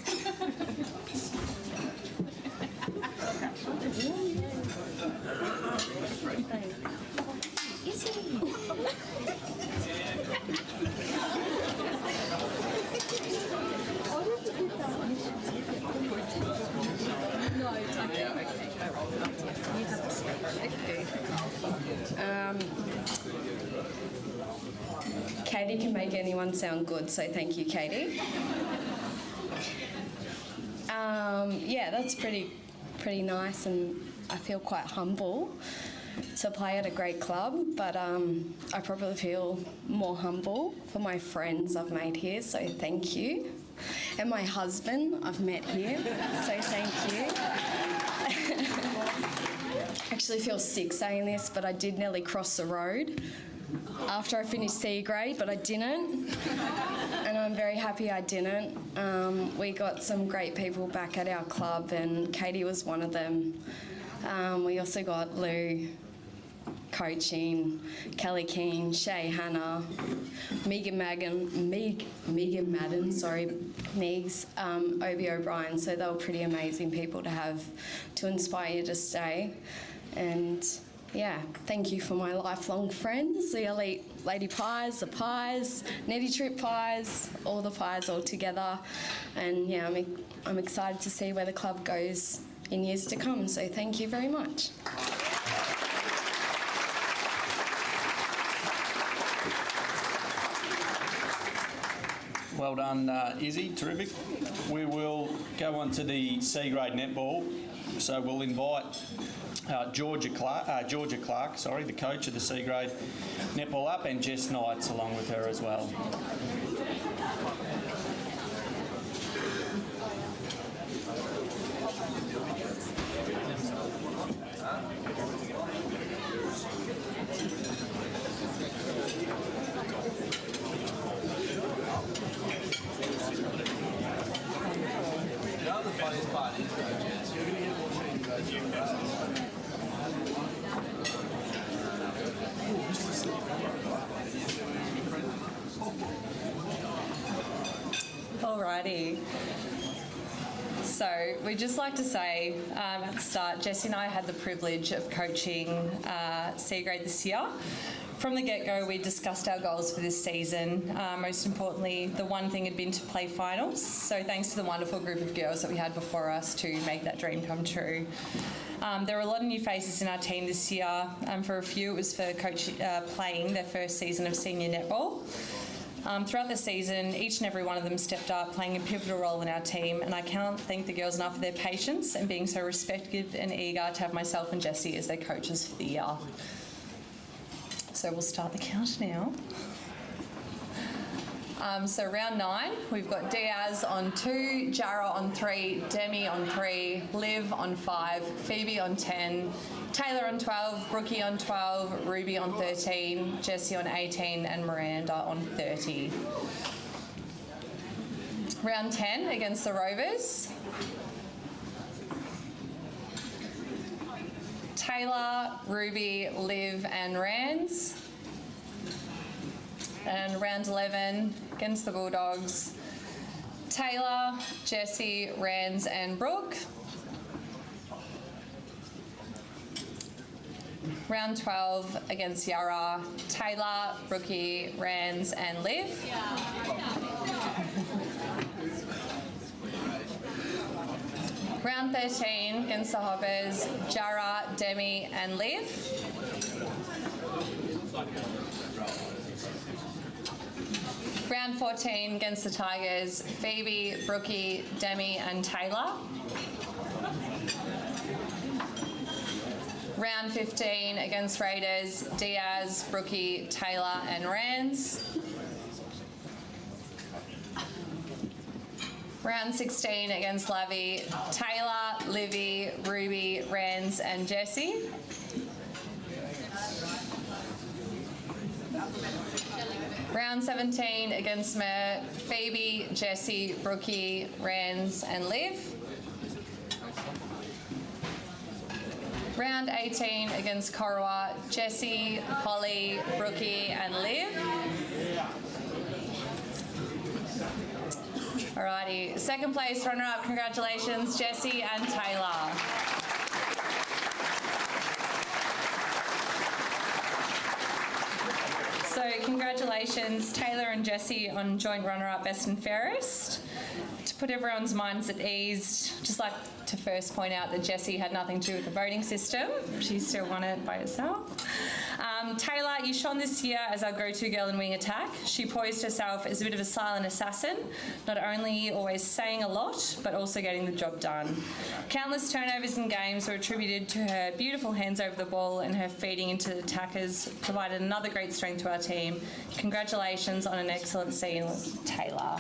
Katie can make anyone sound good, so thank you, Katie. Yeah, that's pretty nice, and I feel quite humble to play at a great club, but I probably feel more humble for my friends I've made here, so thank you. And my husband I've met here, so thank you. I actually feel sick saying this, but I did nearly cross the road after I finished C grade, but I didn't, and I'm very happy I didn't. We got some great people back at our club, and Katie was one of them. We also got Lou coaching, Kelly Keane, Shay Hannah, Megan Madden, Megs, Obi O'Brien, so they were pretty amazing people to have to inspire you to stay. And yeah, thank you for my lifelong friends, the Elite Lady Pies, the Pies, Netty Trip Pies, all the Pies all together. And yeah, I'm excited to see where the club goes in years to come, so thank you very much. Well done, Izzy, terrific. We will go on to the C grade netball, so we'll invite Georgia Clark, the coach of the C grade netball up, and Jess Knights along with her as well. Alrighty. So we'd just like to say at the start, Jessie and I had the privilege of coaching C grade this year. From the get-go, we discussed our goals for this season. Most importantly, the one thing had been to play finals. So thanks to the wonderful group of girls that we had before us to make that dream come true. There were a lot of new faces in our team this year. For a few, it was for playing their first season of senior netball. Throughout the season, each and every one of them stepped up, playing a pivotal role in our team, and I cannot thank the girls enough for their patience and being so receptive and eager to have myself and Jessie as their coaches for the year. So we'll start the count now. So round 9, we've got Diaz on 2, Jara on 3, Demi on 3, Liv on 5, Phoebe on 10, Taylor on 12, Brookie on 12, Ruby on 13, Jessie on 18 and Miranda on 30. Round 10 against the Rovers. Taylor, Ruby, Liv and Rands. And round 11 against the Bulldogs, Taylor, Jessie, Rands and Brooke. Round 12 against Yarra, Taylor, Brookie, Rands and Liv. Round 13 against the Hoppers, Jara, Demi and Liv. Round 14 against the Tigers, Phoebe, Brookie, Demi and Taylor. Round 15 against Raiders, Diaz, Brookie, Taylor and Rands. Round 16 against Lavi, Taylor, Livy, Ruby, Rands and Jessie. Round 17 against Mer, Phoebe, Jessie, Brookie, Rands and Liv. Round 18 against Corowa, Jessie, Holly, Brookie and Liv. Alrighty, second place runner-up, congratulations Jessie and Taylor. So congratulations Taylor and Jessie on joint runner-up best and fairest. To put everyone's minds at ease, just like to first point out that Jessie had nothing to do with the voting system. She still won it by herself. Taylor, you shone this year as our go-to girl in wing attack. She poised herself as a bit of a silent assassin, not only always saying a lot, but also getting the job done. Countless turnovers in games were attributed to her beautiful hands over the ball, and her feeding into the attackers provided another great strength to our team. Congratulations on an excellent season, Taylor.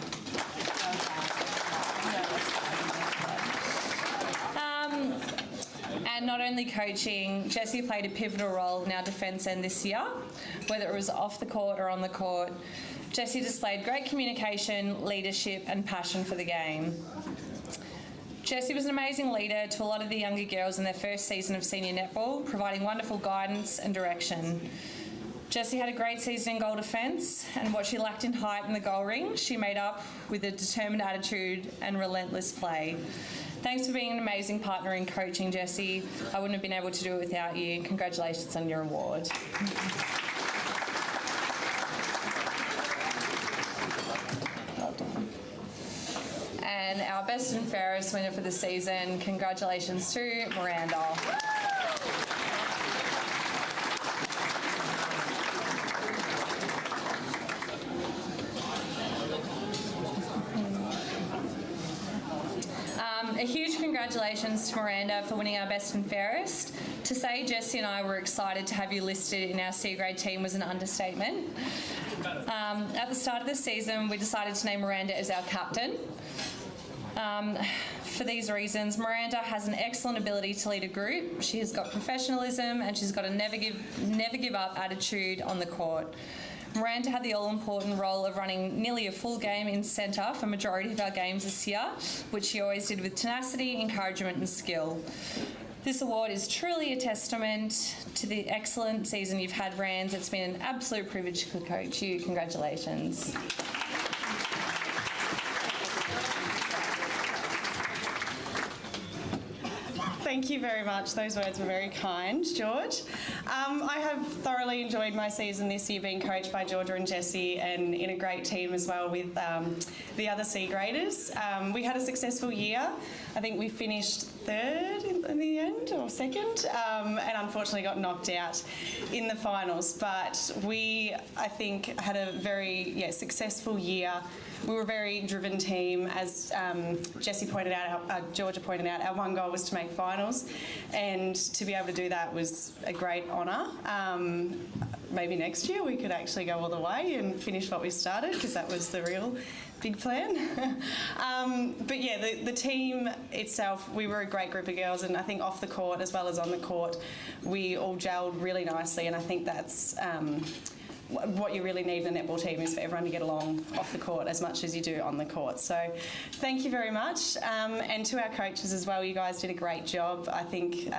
And not only coaching, Jessie played a pivotal role in our defence end this year, whether it was off the court or on the court. Jessie displayed great communication, leadership and passion for the game. Jessie was an amazing leader to a lot of the younger girls in their first season of senior netball, providing wonderful guidance and direction. Jessie had a great season in goal defence, and what she lacked in height in the goal ring, she made up with a determined attitude and relentless play. Thanks for being an amazing partner in coaching, Jessie. I wouldn't have been able to do it without you. Congratulations on your award. Well done. And our best and fairest winner for the season, congratulations to Miranda. A huge congratulations to Miranda for winning our best and fairest. To say Jessie and I were excited to have you listed in our C grade team was an understatement. At the start of the season, we decided to name Miranda as our captain. For these reasons, Miranda has an excellent ability to lead a group. She has got professionalism and she's got a never give up attitude on the court. Miranda had the all-important role of running nearly a full game in centre for majority of our games this year, which she always did with tenacity, encouragement and skill. This award is truly a testament to the excellent season you've had, Rands. It's been an absolute privilege to coach you. Congratulations. Thank you very much. Those words were very kind, George. I have thoroughly enjoyed my season this year being coached by Georgia and Jessie, and in a great team as well with the other C graders. We had a successful year. I think we finished third in the end, or second, and unfortunately got knocked out in the finals. But we, I think, had a very successful year. We were a very driven team. As Jessie pointed out, Georgia pointed out, our one goal was to make finals, and to be able to do that was a great honour. Maybe next year we could actually go all the way and finish what we started, because that was the real big plan. But yeah, the team itself, we were a great group of girls, and I think off the court as well as on the court, we all gelled really nicely, and I think that's what you really need in the netball team is for everyone to get along off the court as much as you do on the court. So thank you very much. And to our coaches as well, you guys did a great job. I think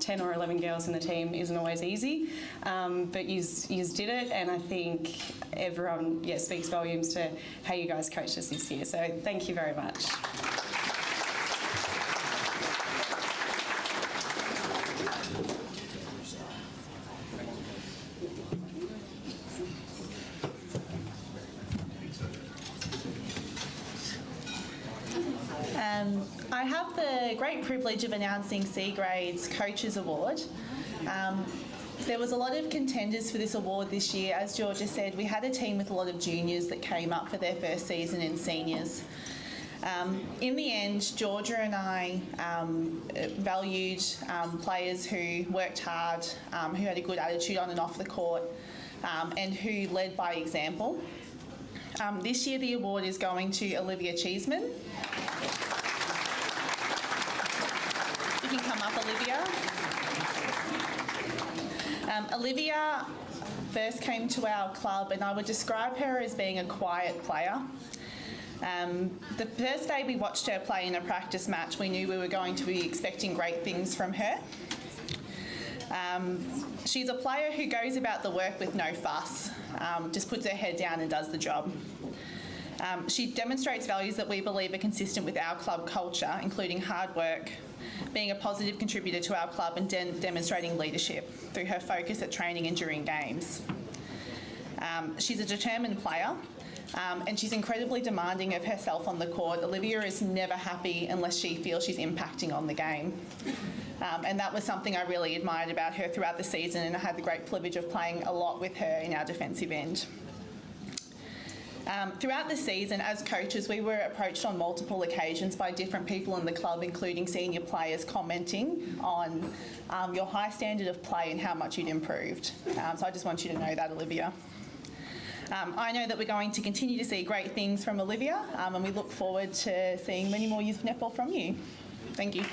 10 or 11 girls in the team isn't always easy, but you did it, and I think everyone speaks volumes to how you guys coached us this year. So thank you very much. I have the great privilege of announcing C Grade's Coaches Award. There was a lot of contenders for this award this year. As Georgia said, we had a team with a lot of juniors that came up for their first season and seniors. In the end, Georgia and I valued players who worked hard, who had a good attitude on and off the court, and who led by example. This year the award is going to Olivia Cheeseman. You can come up, Olivia. Olivia first came to our club, and I would describe her as being a quiet player. The first day we watched her play in a practice match, we knew we were going to be expecting great things from her. She's a player who goes about the work with no fuss, just puts her head down and does the job. She demonstrates values that we believe are consistent with our club culture, including hard work, being a positive contributor to our club, and demonstrating leadership through her focus at training and during games. She's a determined player, and she's incredibly demanding of herself on the court. Olivia is never happy unless she feels she's impacting on the game. And that was something I really admired about her throughout the season, and I had the great privilege of playing a lot with her in our defensive end. Throughout the season, as coaches, we were approached on multiple occasions by different people in the club, including senior players, commenting on your high standard of play and how much you'd improved. So I just want you to know that, Olivia. I know that we're going to continue to see great things from Olivia, and we look forward to seeing many more years of netball from you. Thank you.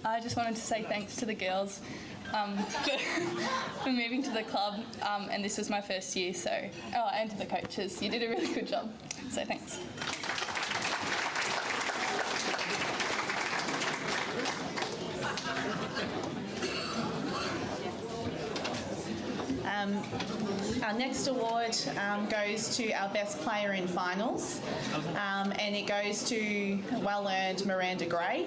I just wanted to say thanks to the girls for moving to the club, and this was my first year, so, and to the coaches. You did a really good job, so thanks. Our next award goes to our best player in finals, and it goes to well-earned Miranda Gray.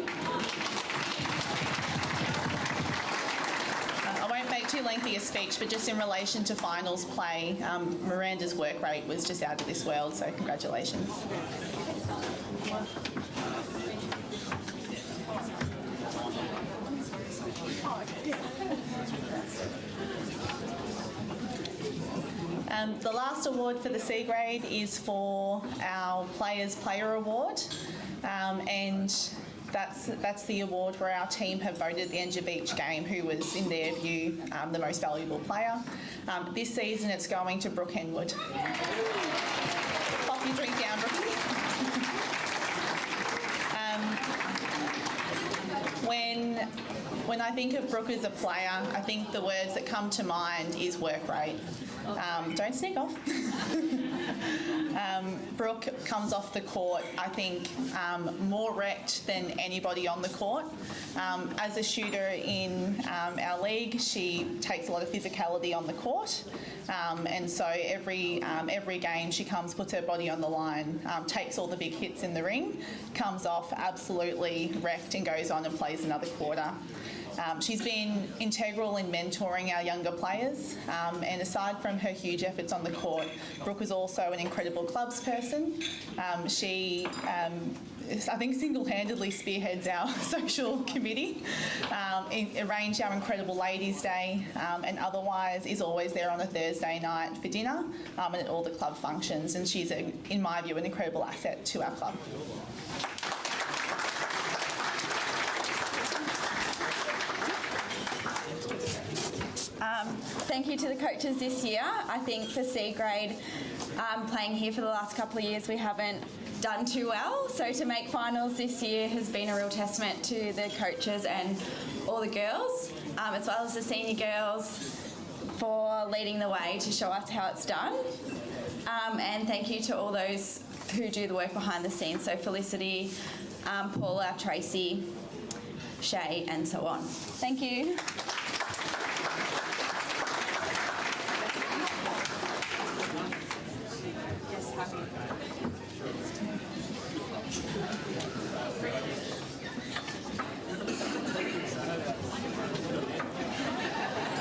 I won't make too lengthy a speech, but just in relation to finals play, Miranda's work rate was just out of this world, so congratulations. The last award for the C grade is for our Players Player Award, and that's the award where our team have voted at the end of each game who was, in their view, the most valuable player. This season it's going to Brooke Henwood. Pop your drink down, Brookie. When I think of Brooke as a player, I think the words that come to mind is work rate. Don't sneak off. Brooke comes off the court, I think, more wrecked than anybody on the court. As a shooter in our league, she takes a lot of physicality on the court, and so every game she comes, puts her body on the line, takes all the big hits in the ring, comes off absolutely wrecked and goes on and plays another quarter. She's been integral in mentoring our younger players, and aside from her huge efforts on the court, Brooke is also an incredible clubs person. She, I think, single-handedly spearheads our social committee, arranges our incredible Ladies' Day, and otherwise is always there on a Thursday night for dinner and at all the club functions, and she's, in my view, an incredible asset to our club. Thank you to the coaches this year. I think for C grade, playing here for the last couple of years, we haven't done too well. So to make finals this year has been a real testament to the coaches and all the girls, as well as the senior girls, for leading the way to show us how it's done. And thank you to all those who do the work behind the scenes, so Felicity, Paula, Tracy, Shay, and so on. Thank you.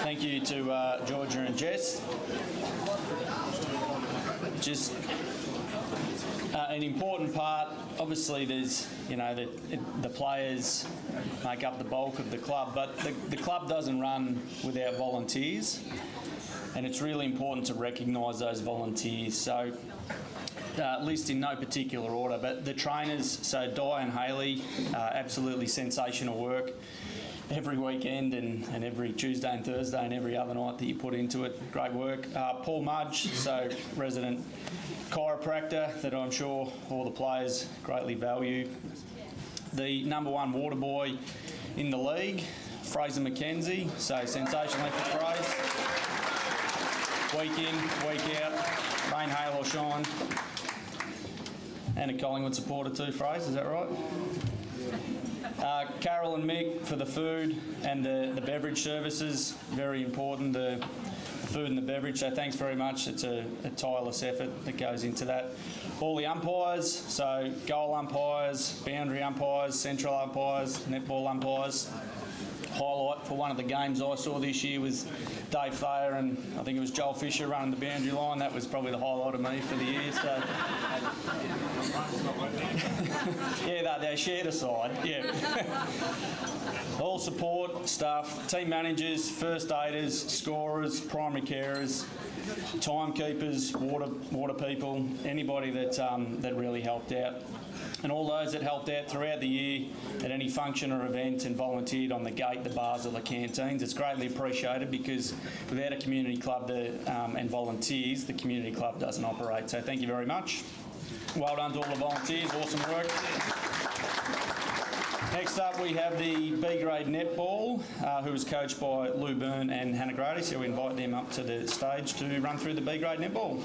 Thank you to Georgia and Jess. Just an important part, obviously there's, the players make up the bulk of the club, but the club doesn't run without volunteers, and it's really important to recognise those volunteers. So list in no particular order, but the trainers, so Di and Hayley, absolutely sensational work every weekend and every Tuesday and Thursday and every other night that you put into it. Great work. Paul Mudge, so resident chiropractor that I'm sure all the players greatly value. The #1 water boy in the league, Fraser McKenzie, so sensational effort, Fraser. Week in, week out, rain, hail or shine. And a Collingwood supporter too, Fraser, is that right? Carol and Mick for the food and the beverage services, very important, the food and the beverage, so thanks very much. It's a tireless effort that goes into that. All the umpires, so goal umpires, boundary umpires, central umpires, netball umpires. Highlight for one of the games I saw this year was Dave Thayer and I think it was Joel Fisher running the boundary line. That was probably the highlight of me for the year. So yeah, they shared a side. Yeah. All support staff, team managers, first aiders, scorers, primary carers, timekeepers, water people, anybody that really helped out. And all those that helped out throughout the year at any function or event and volunteered on the gate, the bars or the canteens. It's greatly appreciated because without a community club and volunteers, the community club doesn't operate. So thank you very much. Well done to all the volunteers, awesome work. Next up we have the B grade netball, who is coached by Lou Byrne and Hannah Grady, so we invite them up to the stage to run through the B grade netball.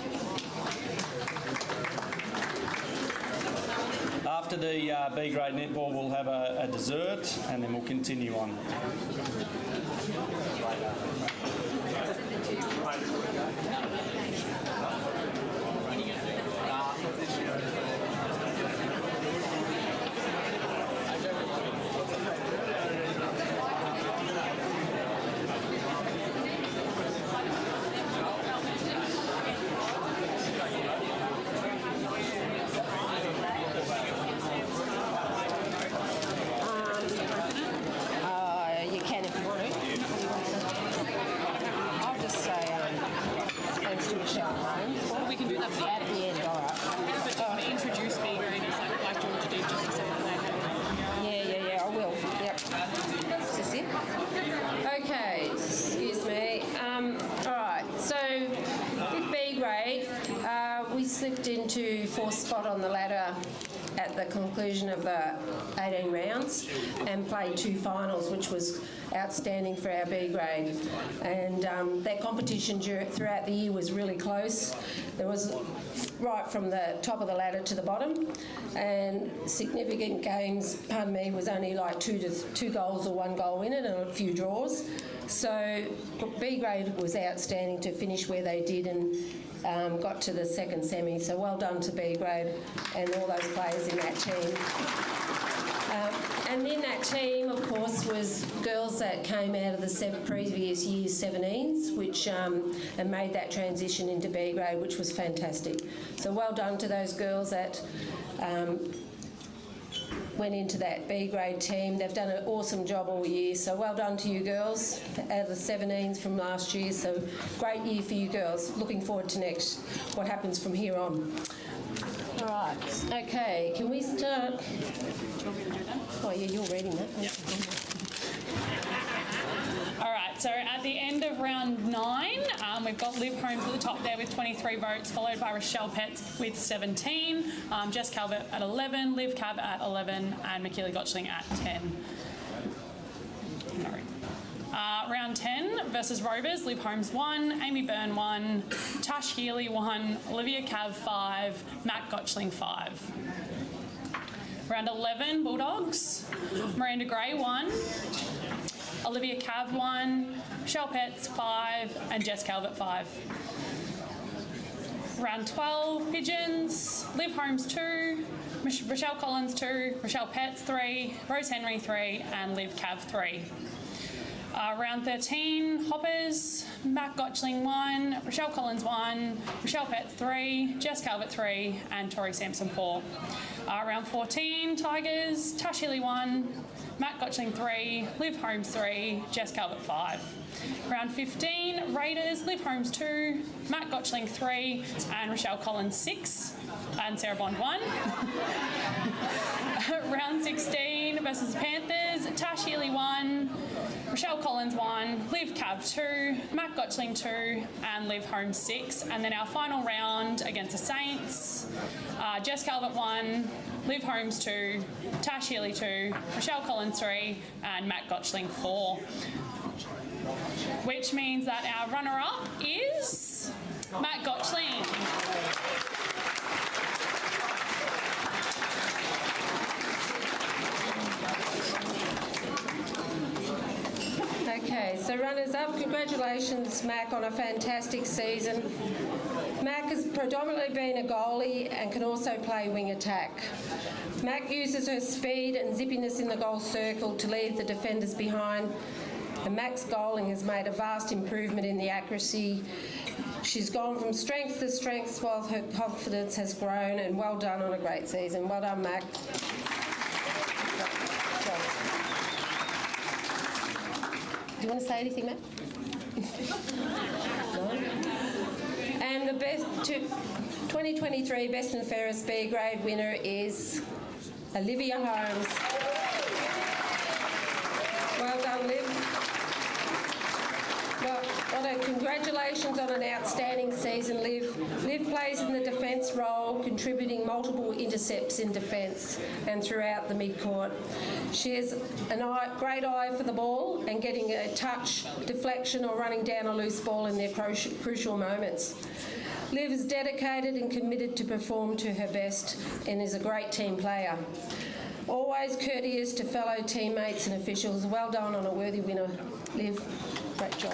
After the B grade netball, we'll have a dessert and then we'll continue on. You can if you want to. I'll just say thanks to Michelle Home. We can do that at the end, all right. But introduce me, right? Like George did just to say that. Yeah, I will. Yep. Is this it? Okay, excuse me. All right, so with B grade, we slipped into 4th spot on the ladder at the conclusion of the 18 rounds and played 2 finals, which was outstanding for our B grade. And that competition throughout the year was really close. There was right from the top of the ladder to the bottom, and significant games, pardon me, was only like 2 goals or 1 goal in it and a few draws. So B grade was outstanding to finish where they did and got to the 2nd semi. So well done to B grade and all those players in that team. And in that team, of course, was girls that came out of the previous year's 17s, which and made that transition into B grade, which was fantastic. So well done to those girls that went into that B grade team. They've done an awesome job all year, so well done to you girls out of the 17s from last year. So great year for you girls. Looking forward to what happens from here on. All right, okay, can we start? Oh yeah, you're reading that. Yep. All right, so at the end of round 9, we've got Liv Holmes at the top there with 23 votes, followed by Rochelle Petts with 17, Jess Calvert at 11, Liv Cab at 11, and Michaela Gottschling at 10. No. Round 10 versus Rovers, Liv Holmes 1, Amy Byrne 1, Tash Healy 1, Olivia Cav 5, Matt Gottschling 5. Round 11, Bulldogs, Miranda Gray 1, Olivia Cav 1, Michelle Petts 5, and Jess Calvert 5. Round 12, Pigeons, Liv Holmes 2, Rochelle Collins 2, Rochelle Petts 3, Rose Henry 3, and Liv Cav 3. Round 13, Hoppers, Matt Gottschling 1, Rochelle Collins 1, Rochelle Petts 3, Jess Calvert 3, and Tori Sampson 4. Round 14, Tigers, Tash Healy 1, Matt Gottschling 3, Liv Holmes 3, Jess Calvert 5. Round 15, Raiders, Liv Holmes 2, Matt Gottschling 3, and Rochelle Collins 6, and Sarah Bond 1. Round 16 versus Panthers, Tash Healy 1, Rochelle Collins 1, Liv Cav 2, Matt Gottschling 2, and Liv Holmes 6. And then our final round against the Saints, Jess Calvert 1, Liv Holmes 2, Tash Healy 2, Rochelle Collins 3, and Matt Gottschling 4. Which means that our runner-up is Matt Gottschling. Okay, so runners-up, congratulations, Mac, on a fantastic season. Mac has predominantly been a goalie and can also play wing attack. Mac uses her speed and zippiness in the goal circle to leave the defenders behind, and Mac's goaling has made a vast improvement in the accuracy. She's gone from strength to strength while her confidence has grown, and well done on a great season. Well done, Mac. Do you want to say anything, Matt? No? And the best 2023 Best and Fairest B grade winner is Olivia Holmes. Well done, Liv. Well, congratulations on an outstanding season, Liv. Liv plays in the defence role, contributing multiple intercepts in defence and throughout the mid-court. She has a great eye for the ball and getting a touch, deflection or running down a loose ball in their crucial moments. Liv is dedicated and committed to perform to her best and is a great team player. Always courteous to fellow teammates and officials. Well done on a worthy winner, Liv. Great job.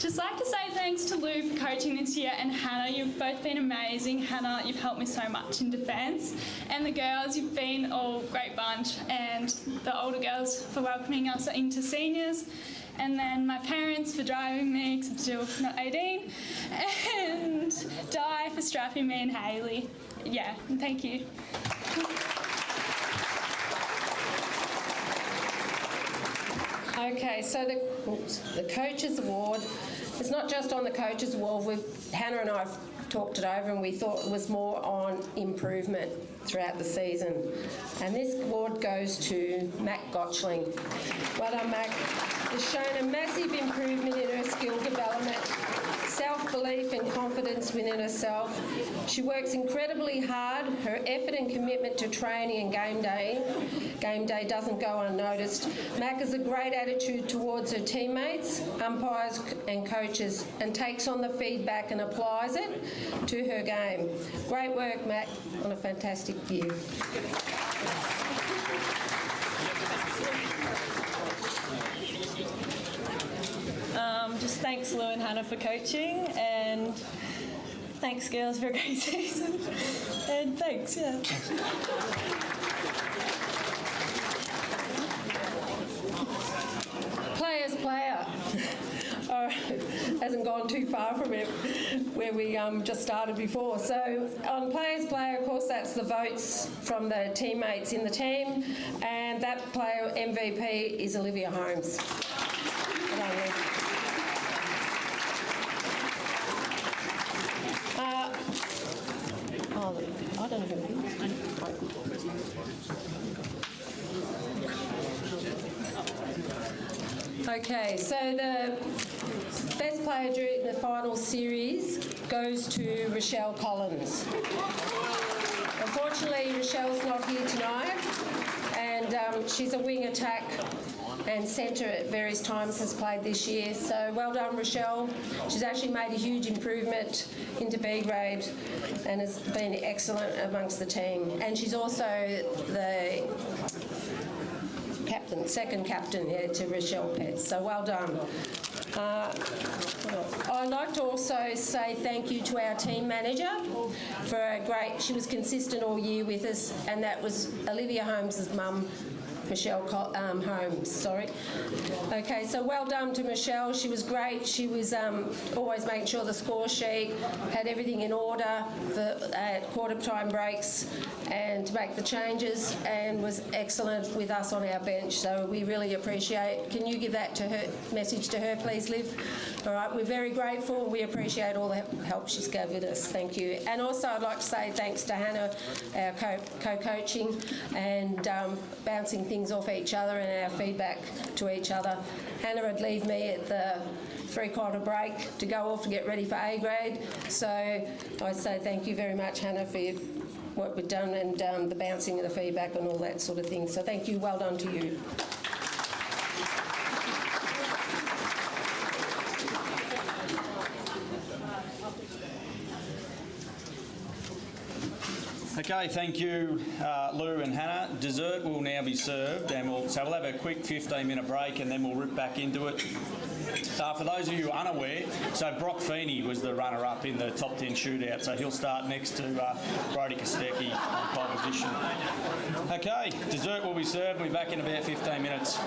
Just like to say thanks to Lou for coaching this year, and Hannah, you've both been amazing. Hannah, you've helped me so much in defence, and the girls, you've been all a great bunch, and the older girls for welcoming us into seniors, and then my parents for driving me, because I'm still not 18, and Di for strapping me and Hayley. Yeah, and thank you. Okay, so the Coaches Award, it's not just on the Coaches Award. Hannah and I have talked it over and we thought it was more on improvement throughout the season. And this award goes to Mac Gottschling. Well done, Mac. Has shown a massive improvement in her skill development, self-belief and confidence within herself. She works incredibly hard. Her effort and commitment to training and game day doesn't go unnoticed. Mac has a great attitude towards her teammates, umpires and coaches, and takes on the feedback and applies it to her game. Great work, Mac, on a fantastic year. Just thanks Lou and Hannah for coaching, and thanks girls for a great season, and thanks, yeah. Players player. Hasn't gone too far from it where we just started before. So on players player, of course, that's the votes from the teammates in the team, and that player MVP is Olivia Holmes. Oh, I don't know who it is. Okay, so the best player during the final series goes to Rochelle Collins. Unfortunately, Rochelle's not here tonight, and she's a wing attack and centre at various times has played this year. So well done, Rochelle. She's actually made a huge improvement into B grade and has been excellent amongst the team. And she's also the captain, second captain to Rochelle Petts. So well done. I'd like to also say thank you to our team manager for a great, she was consistent all year with us, and that was Olivia Holmes' mum, Michelle Holmes, sorry. Okay, so well done to Michelle. She was great. She was always making sure the score sheet had everything in order at quarter time breaks and to make the changes, and was excellent with us on our bench. So we really appreciate. Can you give that to her, message to her, please, Liv? All right, we're very grateful. We appreciate all the help she's given us. Thank you. And also I'd like to say thanks to Hannah, our co-coaching, and bouncing things off each other and our feedback to each other. Hannah would leave me at the three-quarter break to go off to get ready for A grade. So I say thank you very much, Hannah, for what we've done, and the bouncing and the feedback and all that sort of thing. So thank you. Well done to you. Okay, thank you, Lou and Hannah. Dessert will now be served, and we'll have a quick 15-minute break, and then we'll rip back into it. For those of you unaware, so Brock Feeney was the runner-up in the top 10 shootout, so he'll start next to Brodie Kostecki on pole position. Okay, dessert will be served. We'll be back in about 15 minutes.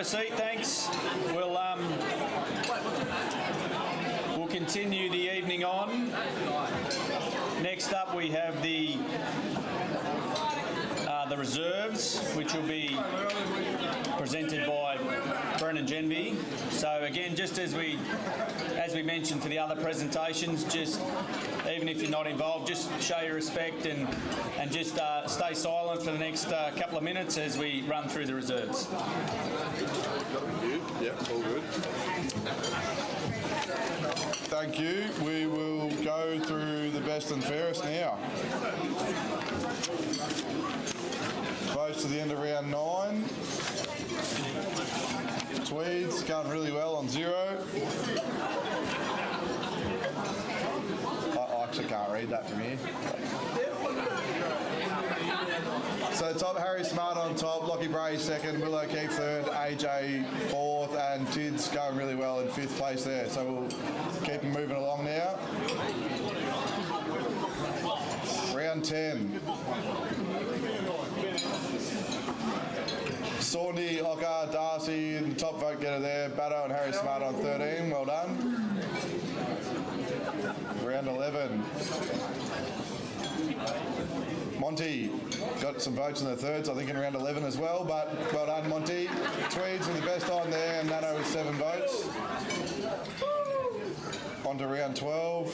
a seat, thanks. We'll continue the evening on. Next up, we have the reserves, which will be presented by Brennan Genby. So again, just as we mentioned for the other presentations, just even if you're not involved, just show your respect and just stay silent for the next couple of minutes as we run through the reserves. Yep, all good. Thank you. We will go through the best and fairest now. Close to the end of round 9. Tweeds going really well on 0. I actually can't read that from here. So top, Harry Smart on top, Lockie Bray second, Will O'Keefe third, AJ fourth, and Tids going really well in 5th place there. So we'll keep them moving along now. Round 10. Saundy, Ocker, Darcy, the top vote getter there. Batto and Harry Smart on 13. Well done. Round 11. Monty got some votes in the thirds, I think, in round 11 as well, but well done, Monty. Tweeds with the best on there, and Nano with 7 votes. On to round 12.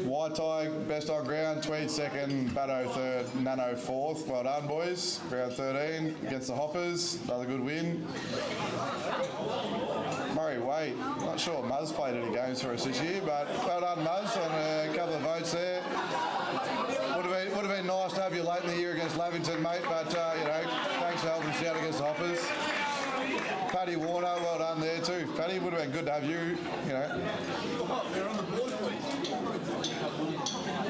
White Tie, best on ground, Tweed second, Batto third, Nano fourth. Well done, boys. Round 13 against the Hoppers, another good win. Murray Waite, not sure Muzz played any games for us this year, but well done, Muzz, on a couple of votes there. Would have been nice to have you late in the year against Lavington, mate, but thanks for helping us out against the Hoppers. Paddy Warner, well done there too. Paddy, would have been good to have you,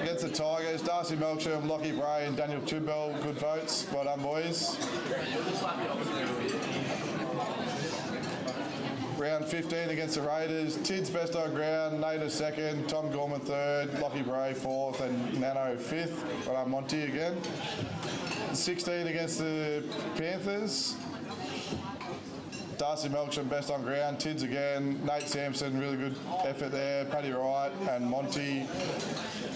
Against the Tigers, Darcy Melksham, Lockie Bray and Daniel Chibell, good votes. Well done, boys. Round 15 against the Raiders, Tids best on ground, Nader second, Tom Gorman third, Lockie Bray fourth and Nano fifth. Well done, Monty again. 16 against the Panthers. Darcy Melksham best on ground, Tids again, Nate Sampson, really good effort there, Paddy Wright and Monty.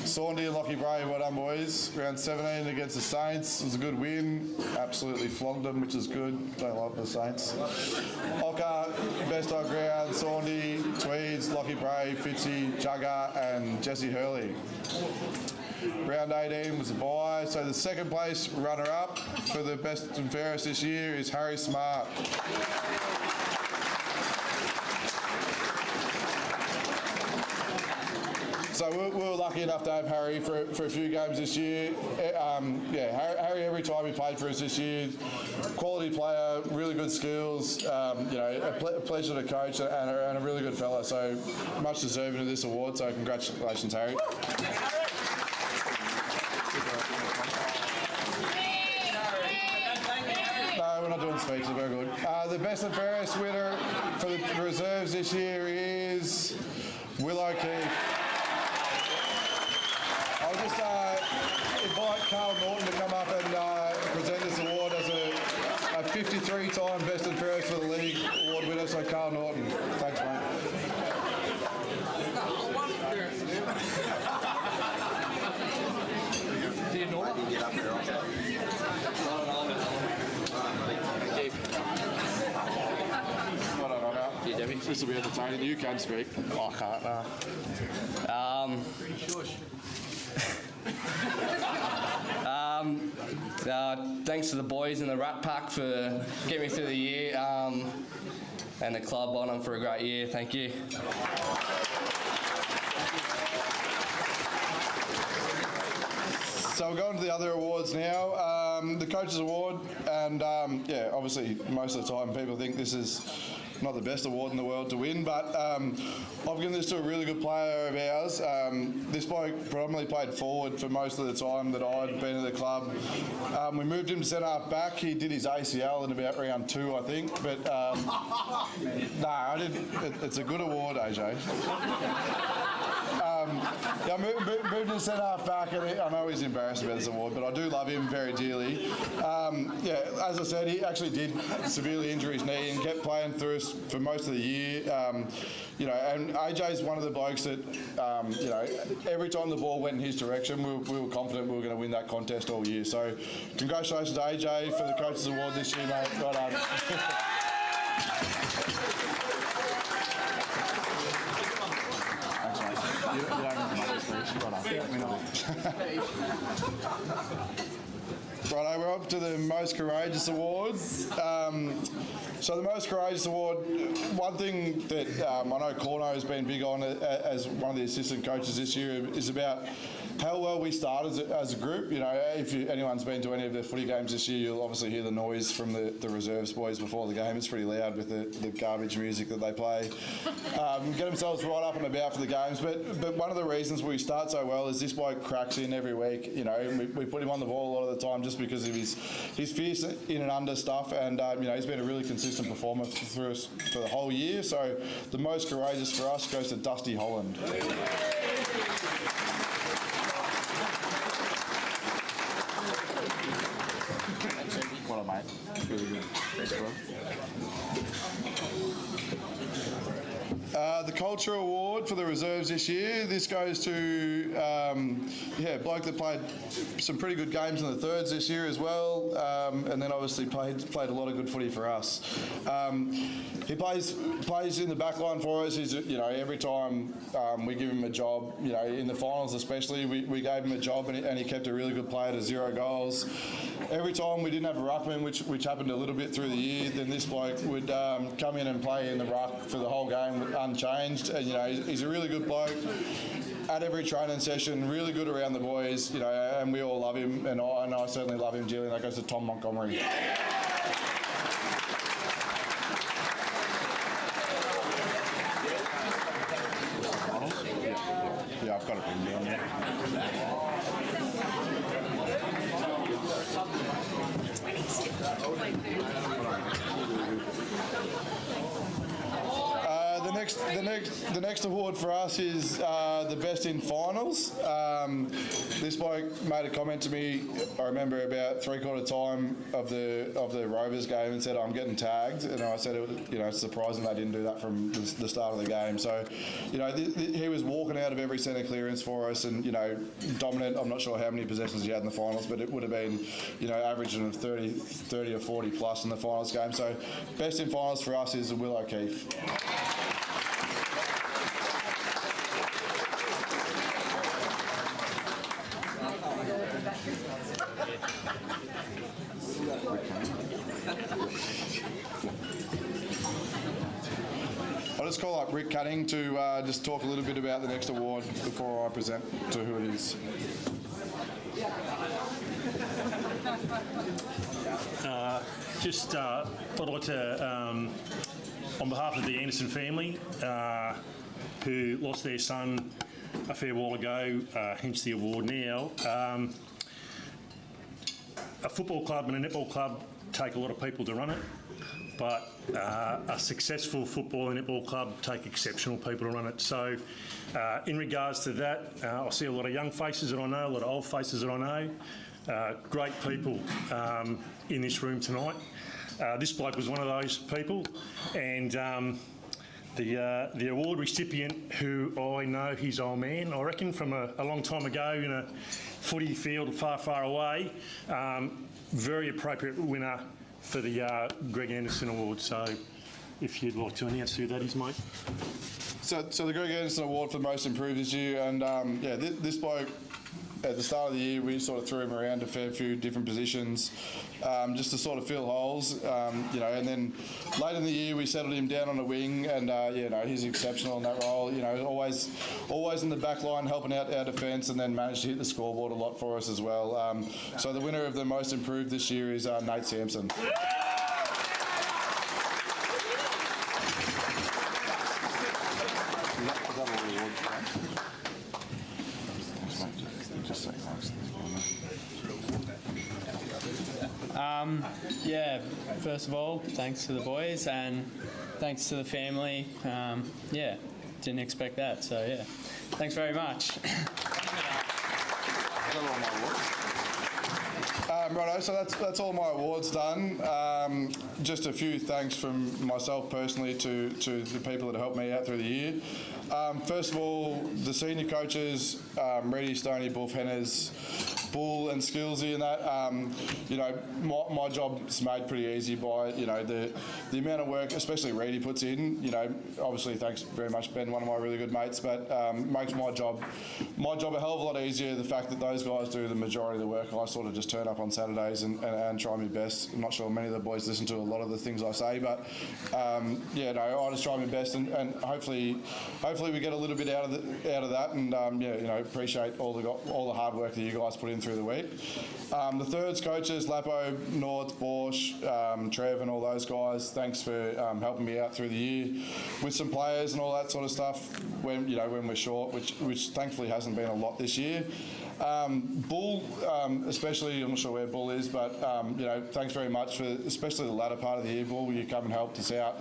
Saundy and Lockie Bray, well done, boys. Round 17 against the Saints, it was a good win, absolutely flogged them, which is good, don't like the Saints. Ocker, best on ground, Saundy, Tweeds, Lockie Bray, Fitzy, Jugger and Jesse Hurley. Round 18 was a bye, so the second place runner-up for the best and fairest this year is Harry Smart. So we were lucky enough to have Harry for a few games this year. Harry, every time he played for us this year, quality player, really good skills, a pleasure to coach and a really good fella. So much deserving of this award, so congratulations, Harry. No, we're not doing speeches, very good. The best and fairest winner for the reserves this year is Will O'Keefe. I'll just invite Carl Norton to come up and present this award as a 53-time best and fairest for the league award winner, so Carl Norton. Thanks, mate. This will be entertaining. You can speak. Oh, I can't. Thanks to the boys in the Rat Pack for getting me through the year, and the club on them for a great year. Thank you. So we'll go on to the other awards now. The Coaches Award, and obviously most of the time people think this is not the best award in the world to win, but I've given this to a really good player of ours. This bloke predominantly played forward for most of the time that I'd been at the club. We moved him to centre half back. He did his ACL in about round 2, I think, but no, I didn't. It's a good award, AJ. moved to centre half back, and I know he's embarrassed about this award, but I do love him very dearly. As I said, he actually did severely injure his knee and kept playing through us for most of the year. And AJ's one of the blokes that, every time the ball went in his direction, we were confident we were going to win that contest all year. So, congratulations to AJ for the Coaches Award this year, mate. Well done. Righto, we're up to the Most Courageous Awards. So the Most Courageous Award, one thing that I know Corno has been big on as one of the assistant coaches this year is about how well we started as a group. If anyone's been to any of the footy games this year, you'll obviously hear the noise from the reserves boys before the game. It's pretty loud with the garbage music that they play. Get themselves right up and about for the games. But one of the reasons we start so well is this bloke cracks in every week. We put him on the ball a lot of the time just because of his fierce in and under stuff. And he's been a really consistent performer for us for the whole year. So the Most Courageous for us goes to Dusty Holland. Well, mate. Really good. Thanks, bro. The Culture Award for the reserves this year. This goes to bloke that played some pretty good games in the thirds this year as well, and then obviously played a lot of good footy for us. He plays in the back line for us. He's every time we give him a job, in the finals especially, we gave him a job and he kept a really good player to 0 goals. Every time we didn't have a ruckman, which happened a little bit through the year, then this bloke would come in and play in the ruck for the whole game unchanged. And, he's a really good bloke at every training session, really good around the boys, and we all love him, and I certainly love him dearly. That goes to Tom Montgomery. Yeah, I've got it written down there. The next award for us is the best in finals. This bloke made a comment to me, I remember about 3/4 time of the Rovers game, and said, "I'm getting tagged," and I said, it's surprising they didn't do that from the start of the game. So, he was walking out of every centre clearance for us, and dominant. I'm not sure how many possessions he had in the finals, but it would have been averaging of 30 or 40 plus in the finals game. So, best in finals for us is Will O'Keefe. I'll just call up Rick Cutting to just talk a little bit about the next award before I present to who it is. I'd like to, on behalf of the Anderson family, who lost their son a fair while ago, hence the award now. A football club and a netball club take a lot of people to run it, but a successful football and netball club take exceptional people to run it. So in regards to that, I see a lot of young faces that I know, a lot of old faces that I know, great people in this room tonight. This bloke was one of those people, and the award recipient, who I know his old man, I reckon, from a long time ago in a footy field far, far away, very appropriate winner for the Greg Anderson Award. So if you'd like to announce who that is, mate. So the Greg Anderson Award for Most Improved this year, and this bloke, at the start of the year, we sort of threw him around a fair few different positions just to sort of fill holes, and then late in the year we settled him down on a wing, and he's exceptional in that role. Always in the back line helping out our defence, and then managed to hit the scoreboard a lot for us as well. So the winner of the Most Improved this year is Nate Sampson. First of all, thanks to the boys and thanks to the family. didn't expect that. So yeah, thanks very much. Righto, so that's all my awards done. Just a few thanks from myself personally to the people that helped me out through the year. First of all, the senior coaches, Reedy, Stoney, Buff, Henners, Bull and Skillsy and that, you know, my job's made pretty easy by, you know, the amount of work, especially Reedy puts in, you know, obviously thanks very much Ben, one of my really good mates, but makes my job a hell of a lot easier, the fact that those guys do the majority of the work. I sort of just turn up on Saturdays and try my best. I'm not sure many of the boys listen to a lot of the things I say, but yeah, no, I just try my best and hopefully we get a little bit out of that, and yeah, you know, appreciate all the hard work that you guys put in through the week. The thirds coaches, Lapo, Nords, Borsch, Trev and all those guys, thanks for helping me out through the year with some players and all that sort of stuff when we're short, which thankfully hasn't been a lot this year. Bull, especially, I'm not sure where Bull is, but you know, thanks very much for especially the latter part of the year, Bull. You come and helped us out,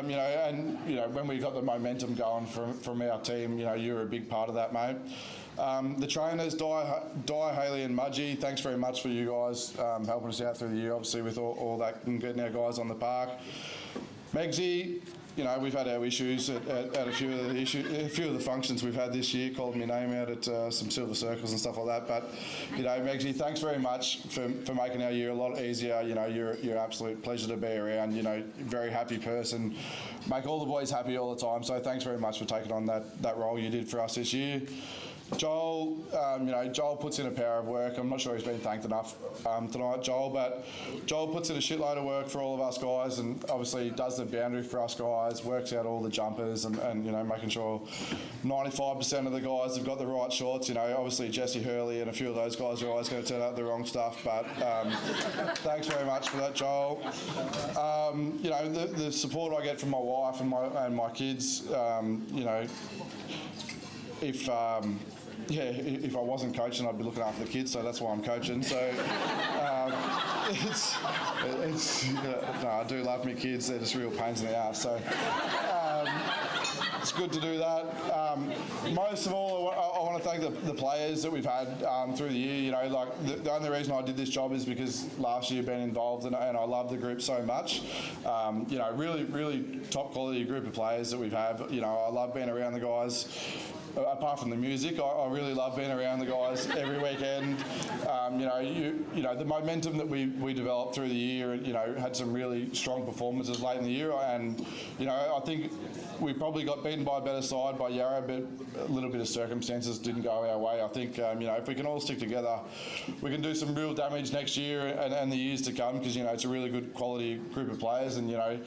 you know, and you know, when we got the momentum going from our team, you know, you were a big part of that, mate. The trainers, Di, Haley and Mudgee, thanks very much for you guys helping us out through the year, obviously with all that and getting our guys on the park. Megsy, you know, we've had our issues at a few of the functions we've had this year, called my name out at some silver circles and stuff like that. But, you know, Megsy, thanks very much for making our year a lot easier. You know, you're an absolute pleasure to be around. You know, very happy person. Make all the boys happy all the time. So thanks very much for taking on that role you did for us this year. Joel, you know, Joel puts in a power of work. I'm not sure he's been thanked enough tonight, Joel, but Joel puts in a shitload of work for all of us guys, and obviously does the boundary for us guys, works out all the jumpers and you know, making sure 95% of the guys have got the right shorts. You know, obviously Jesse Hurley and a few of those guys are always going to turn out the wrong stuff, but thanks very much for that, Joel. You know, the support I get from my wife and my kids, you know, if I wasn't coaching, I'd be looking after the kids, so that's why I'm coaching. So no, I do love my kids. They're just real pains in the ass. So it's good to do that. Most of all, I want to thank the players that we've had through the year. You know, like the only reason I did this job is because last year been involved, and I love the group so much. You know, really top quality group of players that we've had. You know, I love being around the guys. Apart from the music, I really love being around the guys every weekend. You know, the momentum that we developed through the year, you know, had some really strong performances late in the year, and you know, I think we probably got beaten by a better side by Yarra, but a little bit of circumstances didn't go our way. I think you know, if we can all stick together, we can do some real damage next year and the years to come, because you know, it's a really good quality group of players, and you know,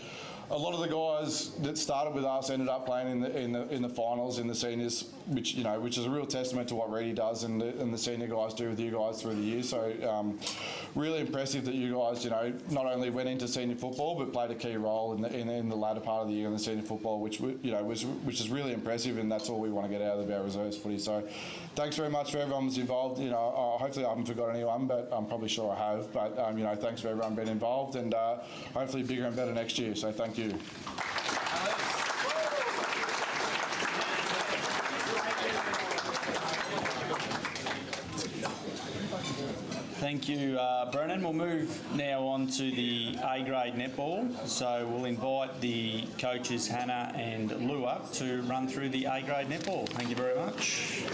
a lot of the guys that started with us ended up playing in the finals in the seniors, which is a real testament to what Reedy does and the senior guys do with you guys through the years. So really impressive that you guys, you know, not only went into senior football but played a key role in the latter part of the year in the senior football, which is really impressive, and that's all we want to get out of our reserves footy. So thanks very much for everyone who's involved. You know, hopefully I haven't forgotten anyone, but I'm probably sure I have. But you know, thanks for everyone being involved, and hopefully bigger and better next year. So thank you. Thank you, Brennan. We'll move now on to the A-grade netball. So we'll invite the coaches Hannah and Lou up to run through the A-grade netball. Thank you very much.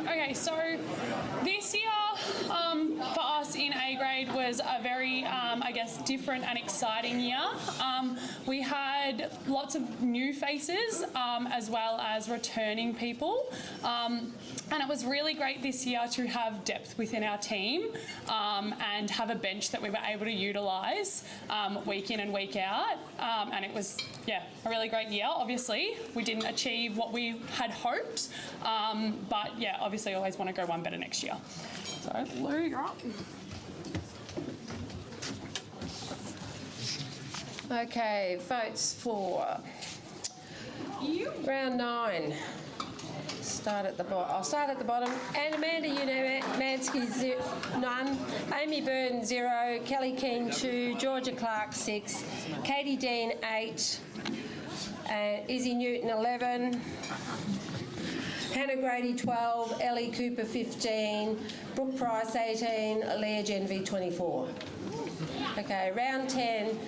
Okay, so this year for us in A grade was a very, I guess, different and exciting year. We had had lots of new faces as well as returning people. And it was really great this year to have depth within our team and have a bench that we were able to utilise week in and week out. And it was, yeah, a really great year. Obviously, we didn't achieve what we had hoped, but yeah, obviously always want to go one better next year. So, Lou, you're up. Okay, votes for round 9. I'll start at the bottom. And Amanda Mansky, none. Amy Byrne, 0. Kelly Keane, 2. Georgia Clark, 6. Katie Dean, 8. Izzy Newton, 11. Hannah Grady, 12. Ellie Cooper, 15. Brooke Price, 18. Leah Genvy, 24. Okay, round 10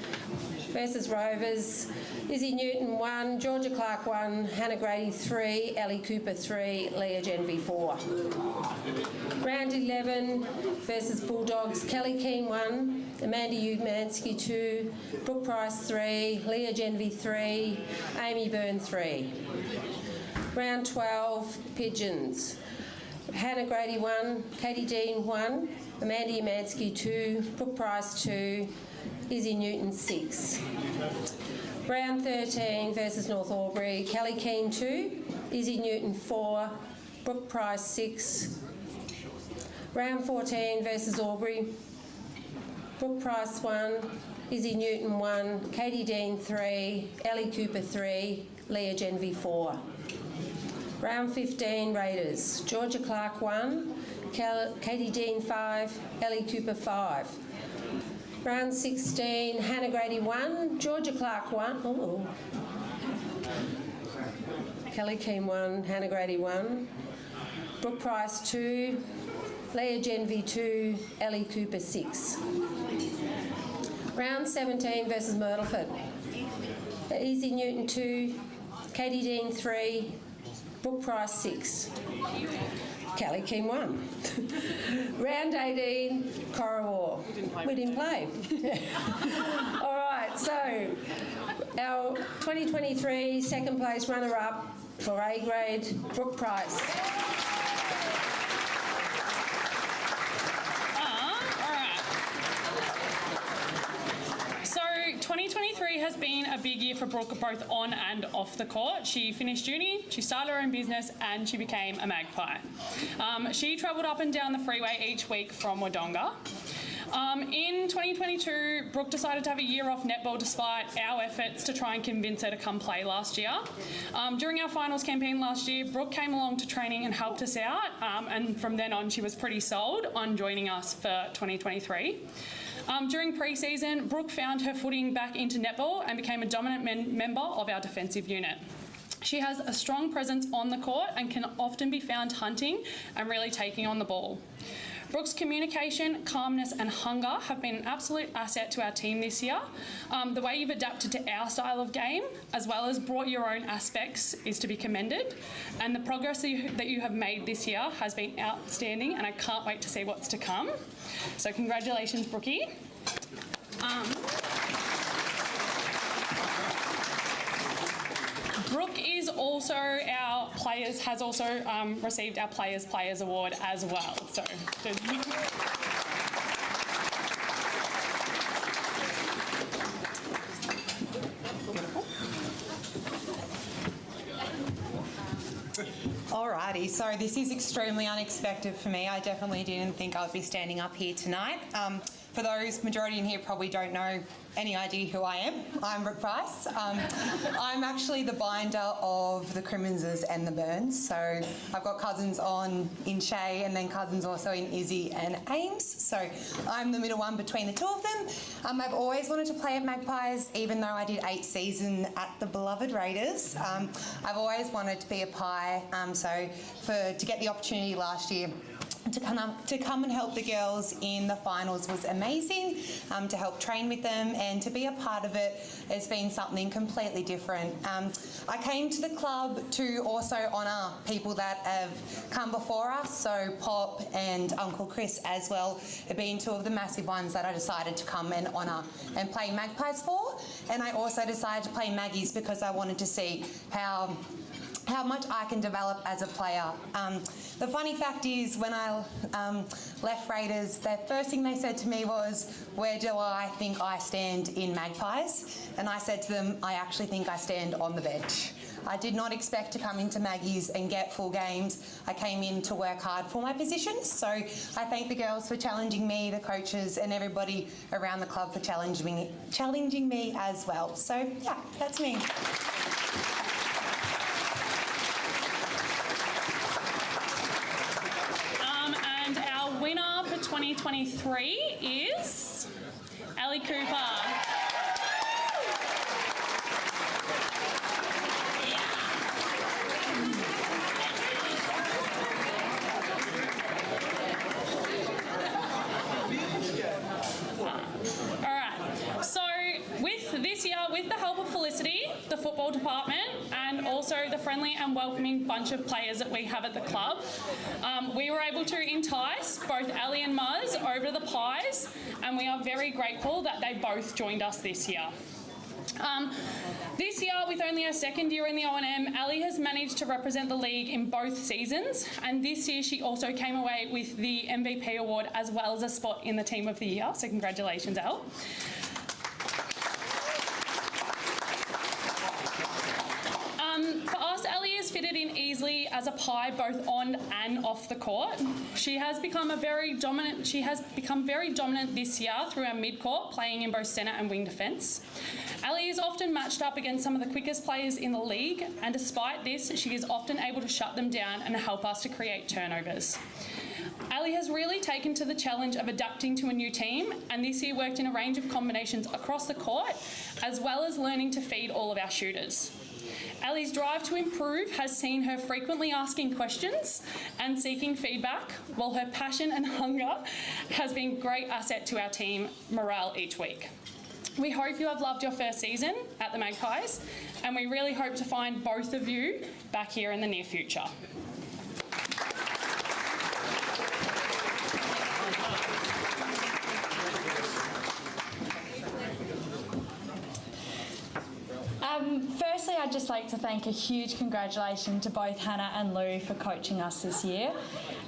versus Rovers. Izzy Newton, 1. Georgia Clark, 1. Hannah Grady, 3. Ellie Cooper, 3. Leah Genvy, 4. Round 11 versus Bulldogs. Kelly Keane, 1. Amanda Umansky, 2. Brooke Price, 3. Leah Genvy, 3. Amy Byrne, 3. Round 12, Pigeons. Hannah Grady, 1. Katie Dean, 1. Amanda Umansky, 2. Brooke Price, 2. Izzy Newton, 6. Round 13 versus North Albury. Kelly Keane, 2. Izzy Newton, 4. Brooke Price, 6. Round 14 versus Albury. Brooke Price, 1. Izzy Newton, 1. Katie Dean, 3. Ellie Cooper, 3. Leah Genvy, 4. Round 15 Raiders. Georgia Clark, 1. Katie Dean, 5. Ellie Cooper, 5. Round 16, Hannah Grady, 1. Georgia Clark, 1. Oh. Kelly Keane, 1. Hannah Grady, 1. Brooke Price, 2. Leah Genvy, 2. Ellie Cooper, 6. Round 17 versus Myrtleford. Izzy Newton, 2. Katie Dean, 3. Brooke Price, 6. Kelly Keane, 1. Round 18, Corriwar. We didn't play. All right, so our 2023 second place runner-up for A grade, Brooke Price. All right. So 2023 has been a big year for Brooke, both on and off the court. She finished uni, she started her own business, and she became a magpie. She travelled up and down the freeway each week from Wodonga. In 2022, Brooke decided to have a year off netball despite our efforts to try and convince her to come play last year. During our finals campaign last year, Brooke came along to training and helped us out, and from then on she was pretty sold on joining us for 2023. During pre-season, Brooke found her footing back into netball and became a dominant member of our defensive unit. She has a strong presence on the court and can often be found hunting and really taking on the ball. Brooke's communication, calmness and hunger have been an absolute asset to our team this year. The way you've adapted to our style of game, as well as brought your own aspects, is to be commended. And the progress that you have made this year has been outstanding, and I can't wait to see what's to come. So congratulations, Brookie. Brooke is also has also received our Players Award as well. So. Alrighty, so this is extremely unexpected for me. I definitely didn't think I'd be standing up here tonight. For those, majority in here probably don't know any idea who I am. I'm Brooke Price. I'm actually the binder of the Crimmonses and the Burns. So I've got cousins in Shay and then cousins also in Izzy and Ames. So I'm the middle one between the two of them. I've always wanted to play at Magpies, even though I did 8 seasons at the beloved Raiders. I've always wanted to be a Pie. So to get the opportunity last year, to come and help the girls in the finals was amazing, to help train with them and to be a part of it has been something completely different. I came to the club to also honour people that have come before us, so Pop and Uncle Chris as well have been two of the massive ones that I decided to come and honour and play Magpies for, and I also decided to play Maggies because I wanted to see how much I can develop as a player. The funny fact is when I left Raiders, the first thing they said to me was, where do I think I stand in Magpies? And I said to them, I actually think I stand on the bench. I did not expect to come into Maggies and get full games. I came in to work hard for my position. So I thank the girls for challenging me, the coaches and everybody around the club for challenging me as well. So yeah, that's me. And our winner for 2023 is Ali Cooper. With the help of Felicity, the football department, and also the friendly and welcoming bunch of players that we have at the club, we were able to entice both Ali and Muzz over to the Pies, and we are very grateful that they both joined us this year. This year, with only her second year in the O&M, Ali has managed to represent the league in both seasons, and this year she also came away with the MVP award as well as a spot in the Team of the Year, so congratulations, Elle. For us, Ali has fitted in easily as a pie both on and off the court. She has become very dominant this year through our mid-court, playing in both centre and wing defence. Ali is often matched up against some of the quickest players in the league, and despite this, she is often able to shut them down and help us to create turnovers. Ali has really taken to the challenge of adapting to a new team, and this year worked in a range of combinations across the court, as well as learning to feed all of our shooters. Ali's drive to improve has seen her frequently asking questions and seeking feedback, while her passion and hunger has been a great asset to our team morale each week. We hope you have loved your first season at the Magpies, and we really hope to find both of you back here in the near future. Firstly, I'd just like to thank a huge congratulations to both Hannah and Lou for coaching us this year.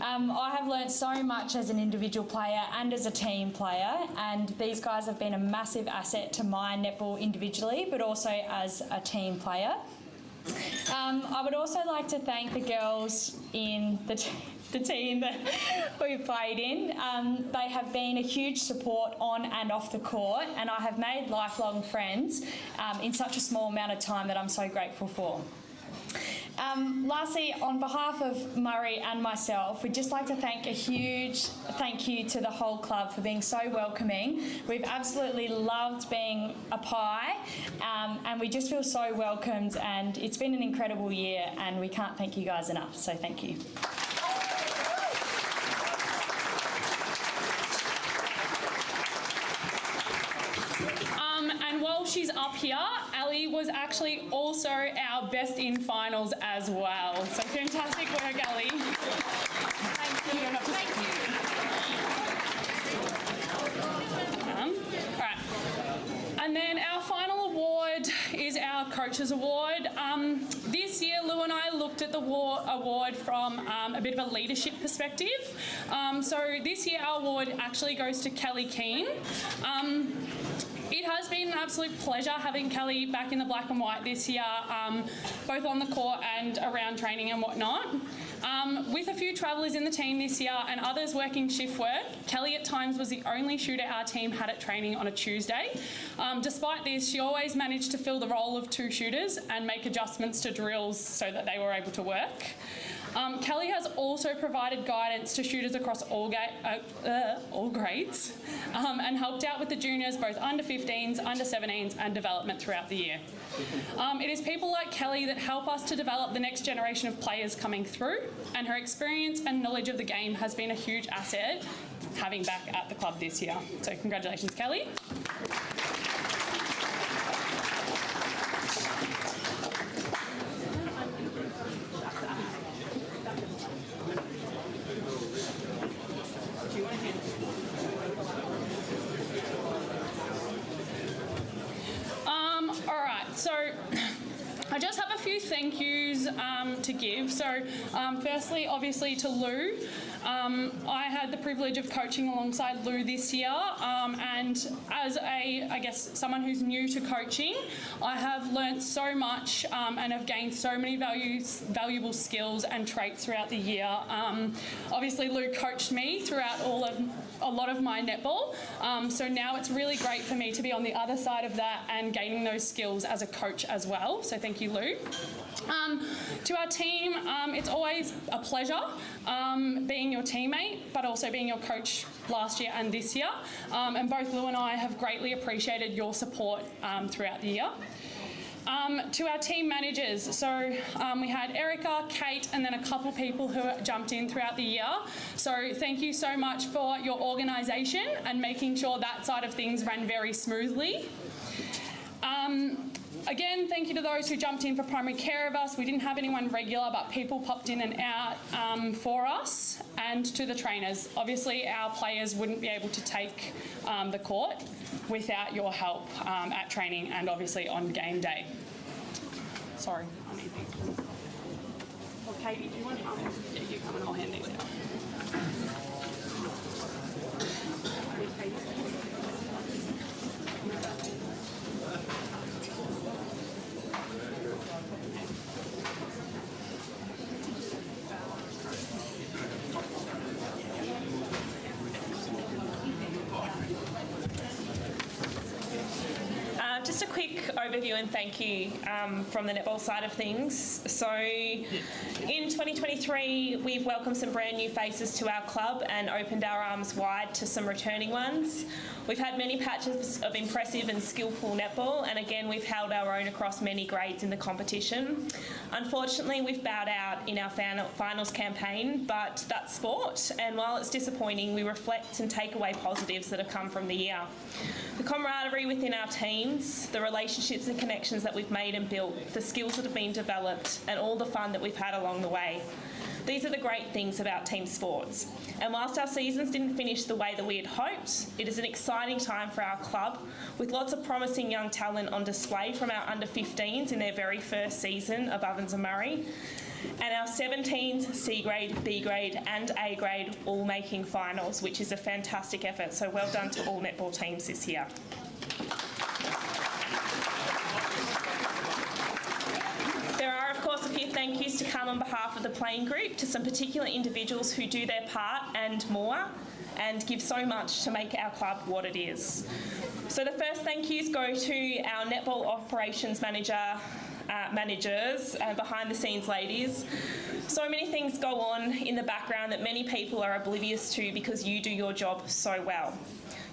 I have learnt so much as an individual player and as a team player, and these guys have been a massive asset to my netball individually, but also as a team player. I would also like to thank the girls in the team that we played in. They have been a huge support on and off the court, and I have made lifelong friends in such a small amount of time that I'm so grateful for. Lastly, on behalf of Murray and myself, we'd just like to thank a huge thank you to the whole club for being so welcoming. We've absolutely loved being a pie, and we just feel so welcomed, and it's been an incredible year, and we can't thank you guys enough, so thank you. And while she's up here, Ali was actually also our best in finals as well. So fantastic work, Ali. Thank you. All right. And then our final award is our Coaches Award. This year, Lou and I looked at the award from a bit of a leadership perspective. So this year, our award actually goes to Kelly Keane. It has been an absolute pleasure having Kelly back in the black and white this year, both on the court and around training and whatnot. With a few travellers in the team this year and others working shift work, Kelly at times was the only shooter our team had at training on a Tuesday. Despite this, she always managed to fill the role of two shooters and make adjustments to drills so that they were able to work. Kelly has also provided guidance to shooters across all grades and helped out with the juniors, both under 15s, under 17s and development throughout the year. It is people like Kelly that help us to develop the next generation of players coming through, and her experience and knowledge of the game has been a huge asset having back at the club this year. So congratulations, Kelly. All right, so I just have a few thank yous to give. So firstly, obviously to Lou. I had the privilege of coaching alongside Lou this year, and as someone who's new to coaching, I have learnt so much and have gained so many valuable skills and traits throughout the year. Obviously, Lou coached me throughout a lot of my netball, so now it's really great for me to be on the other side of that and gaining those skills as a coach as well. So thank you, Lou. To our team, it's always a pleasure being your teammate, but also being your coach last year and this year. And both Lou and I have greatly appreciated your support throughout the year. To our team managers, so we had Erica, Kate, and then a couple people who jumped in throughout the year. So thank you so much for your organisation and making sure that side of things ran very smoothly. Again, thank you to those who jumped in for primary care of us. We didn't have anyone regular, but people popped in and out for us. And to the trainers. Obviously, our players wouldn't be able to take the court without your help at training and obviously on game day. Sorry. Well, Katie, do you want to come? Yeah, you come and I'll hand these out. Just a quick overview and thank you from the netball side of things. So in 2023, we've welcomed some brand new faces to our club and opened our arms wide to some returning ones. We've had many patches of impressive and skillful netball, and again, we've held our own across many grades in the competition. Unfortunately, we've bowed out in our finals campaign, but that's sport, and while it's disappointing, we reflect and take away positives that have come from the year. The camaraderie within our teams, the relationships and connections that we've made and built, the skills that have been developed, and all the fun that we've had along the way. These are the great things about team sports. And whilst our seasons didn't finish the way that we had hoped, it is an exciting time for our club with lots of promising young talent on display from our under 15s in their very first season of Ovens and Murray. And our 17s, C grade, B grade and A grade all making finals, which is a fantastic effort. So well done to all netball teams this year. There are, of course, a few thank yous to come on behalf of the playing group to some particular individuals who do their part and more and give so much to make our club what it is. So the first thank yous go to our netball operations managers and behind the scenes ladies. So many things go on in the background that many people are oblivious to because you do your job so well.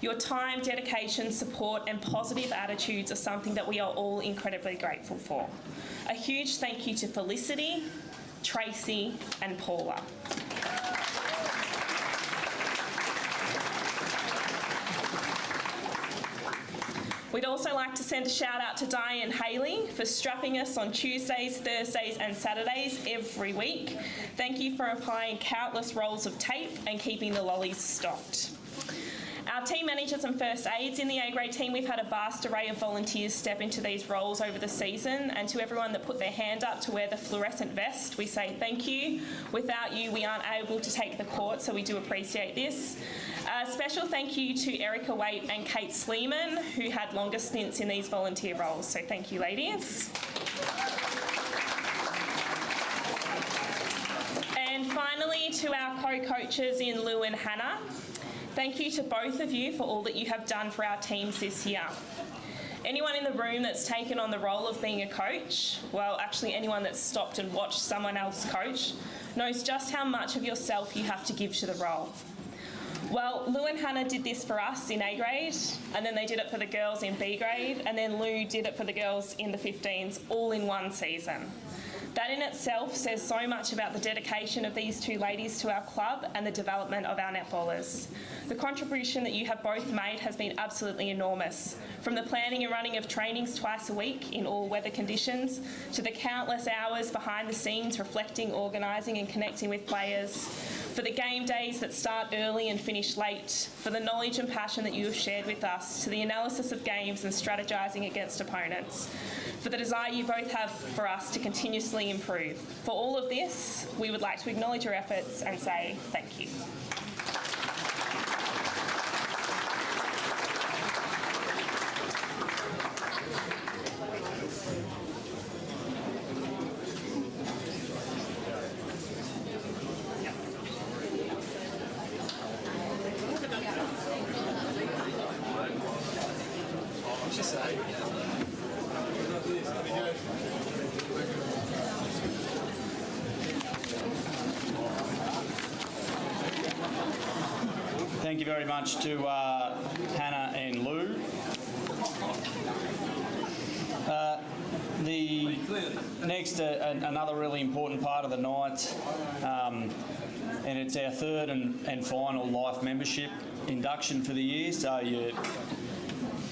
Your time, dedication, support and positive attitudes are something that we are all incredibly grateful for. A huge thank you to Felicity, Tracy and Paula. We'd also like to send a shout out to Diane Haley for strapping us on Tuesdays, Thursdays and Saturdays every week. Thank you for applying countless rolls of tape and keeping the lollies stocked. Our team managers and first aids in the A grade team, we've had a vast array of volunteers step into these roles over the season, and to everyone that put their hand up to wear the fluorescent vest, we say thank you. Without you, we aren't able to take the court, so we do appreciate this. A special thank you to Erica Waite and Kate Sleeman, who had longer stints in these volunteer roles, so thank you, ladies. And finally, to our co-coaches in Lou and Hannah, thank you to both of you for all that you have done for our teams this year. Anyone in the room that's taken on the role of being a coach, well, actually anyone that's stopped and watched someone else coach, knows just how much of yourself you have to give to the role. Well, Lou and Hannah did this for us in A grade, and then they did it for the girls in B grade, and then Lou did it for the girls in the 15s, all in one season. That in itself says so much about the dedication of these two ladies to our club and the development of our netballers. The contribution that you have both made has been absolutely enormous, from the planning and running of trainings twice a week in all weather conditions, to the countless hours behind the scenes reflecting, organising and connecting with players, for the game days that start early and finish late, for the knowledge and passion that you have shared with us, to the analysis of games and strategising against opponents, for the desire you both have for us to continuously improve. For all of this, we would like to acknowledge your efforts and say thank you. Thank you very much to Hannah and Lou. The next, another really important part of the night, and it's our third and final life membership induction for the year. So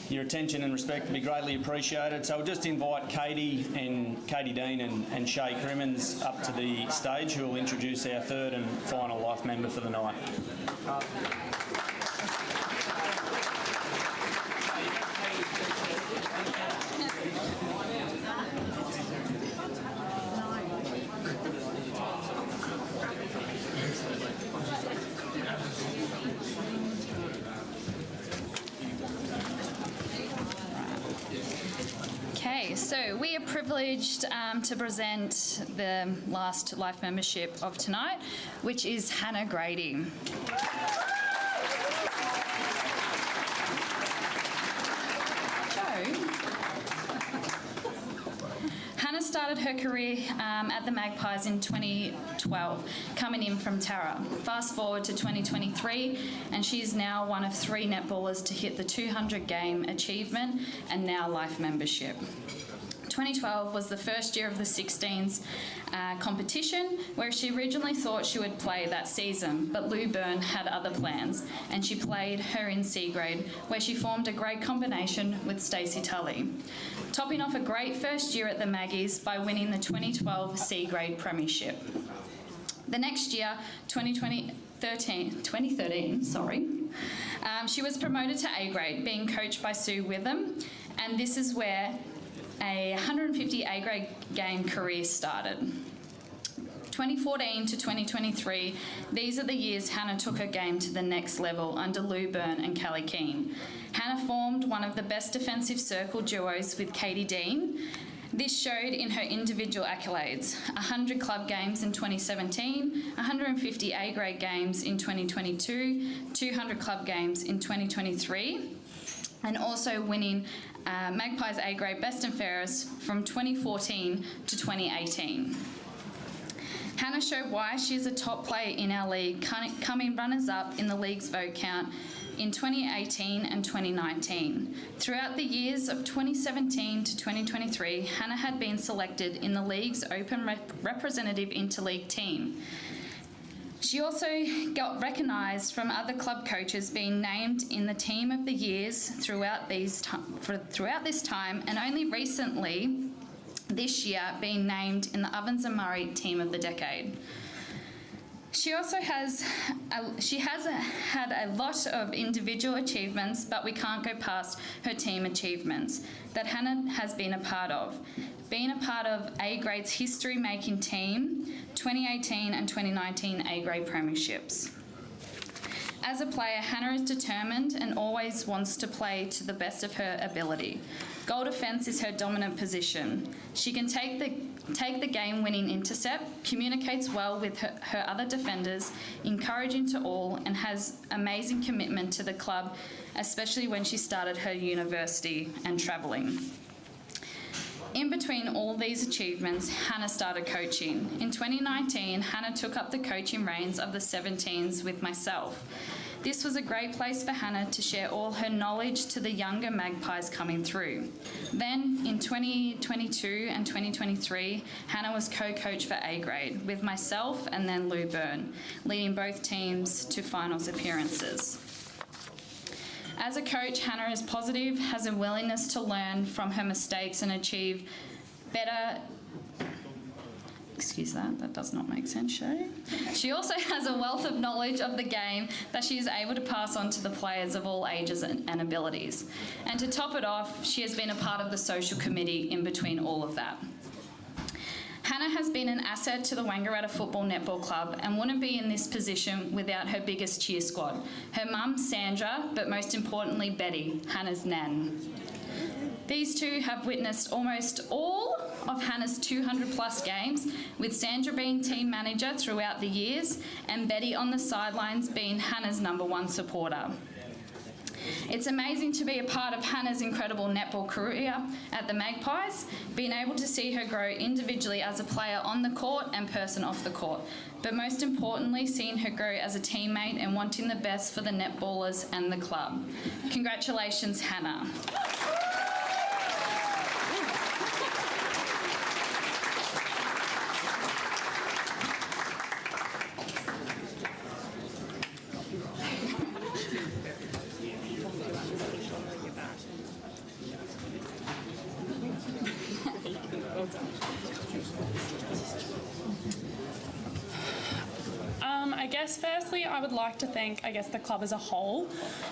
your attention and respect will be greatly appreciated. So we'll just invite Katie Dean and Shay Crimmins up to the stage, who will introduce our third and final life member for the night. Okay, so we are privileged to present the last life membership of tonight, which is Hannah Grady. Hannah started her career at the Magpies in 2012, coming in from Tara. Fast forward to 2023, and she is now one of 3 netballers to hit the 200 game achievement and now life membership. 2012 was the first year of the 16s competition, where she originally thought she would play that season, but Lou Byrne had other plans, and she played her in C grade, where she formed a great combination with Stacey Tully, topping off a great first year at the Maggies by winning the 2012 C grade premiership. The next year, 2013, she was promoted to A grade, being coached by Sue Witham, and this is where a 150 A grade game career started. 2014 to 2023, these are the years Hannah took her game to the next level under Lou Byrne and Kelly Keane. Hannah formed one of the best defensive circle duos with Katie Dean. This showed in her individual accolades: 100 club games in 2017, 150 A grade games in 2022, 200 club games in 2023, and also winning Magpies A grade best and fairest from 2014 to 2018. Hannah showed why she is a top player in our league, coming runners-up in the league's vote count in 2018 and 2019. Throughout the years of 2017 to 2023, Hannah had been selected in the league's open representative interleague team. She also got recognised from other club coaches, being named in the Team of the Years throughout this time, and only recently, this year, being named in the Ovens and Murray Team of the Decade. She also has had a lot of individual achievements, but we can't go past her team achievements that Hannah has been a part of. Being a part of A grade's history-making team, 2018 and 2019 A grade premierships. As a player, Hannah is determined and always wants to play to the best of her ability. Goal defence is her dominant position. She can take the game-winning intercept, communicates well with her other defenders, encouraging to all, and has amazing commitment to the club, especially when she started her university and travelling. In between all these achievements, Hannah started coaching. In 2019, Hannah took up the coaching reins of the 17s with myself. This was a great place for Hannah to share all her knowledge to the younger Magpies coming through. Then, in 2022 and 2023, Hannah was co-coach for A grade with myself and then Lou Byrne, leading both teams to finals appearances. As a coach, Hannah is positive, has a willingness to learn from her mistakes and achieve better. Excuse that does not make sense, Shay. She also has a wealth of knowledge of the game that she is able to pass on to the players of all ages and abilities. And to top it off, she has been a part of the social committee in between all of that. Hannah has been an asset to the Wangaratta Football Netball Club and wouldn't be in this position without her biggest cheer squad, her mum Sandra, but most importantly Betty, Hannah's nan. These two have witnessed almost all of Hannah's 200 plus games, with Sandra being team manager throughout the years and Betty on the sidelines being Hannah's #1 supporter. It's amazing to be a part of Hannah's incredible netball career at the Magpies, being able to see her grow individually as a player on the court and person off the court, but most importantly, seeing her grow as a teammate and wanting the best for the netballers and the club. Congratulations, Hannah. I guess firstly I would like to thank the club as a whole.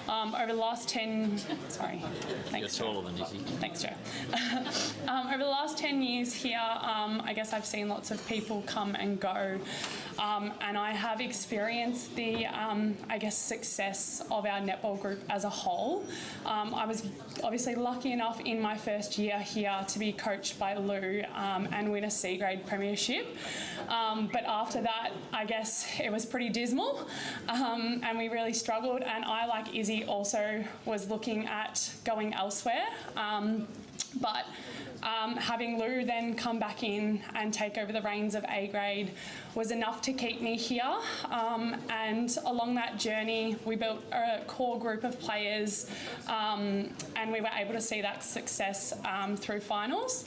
Over the last 10, sorry, thanks Joe. Thanks Joe. Over the last 10 years here, I guess I've seen lots of people come and go, and I have experienced the success of our netball group as a whole. I was obviously lucky enough in my first year here to be coached by Lou and win a C grade premiership, but after that I guess it was pretty dismal, and we really struggled, and I, like Izzy, also was looking at going elsewhere, but having Lou then come back in and take over the reins of A grade was enough to keep me here, and along that journey we built a core group of players, and we were able to see that success through finals.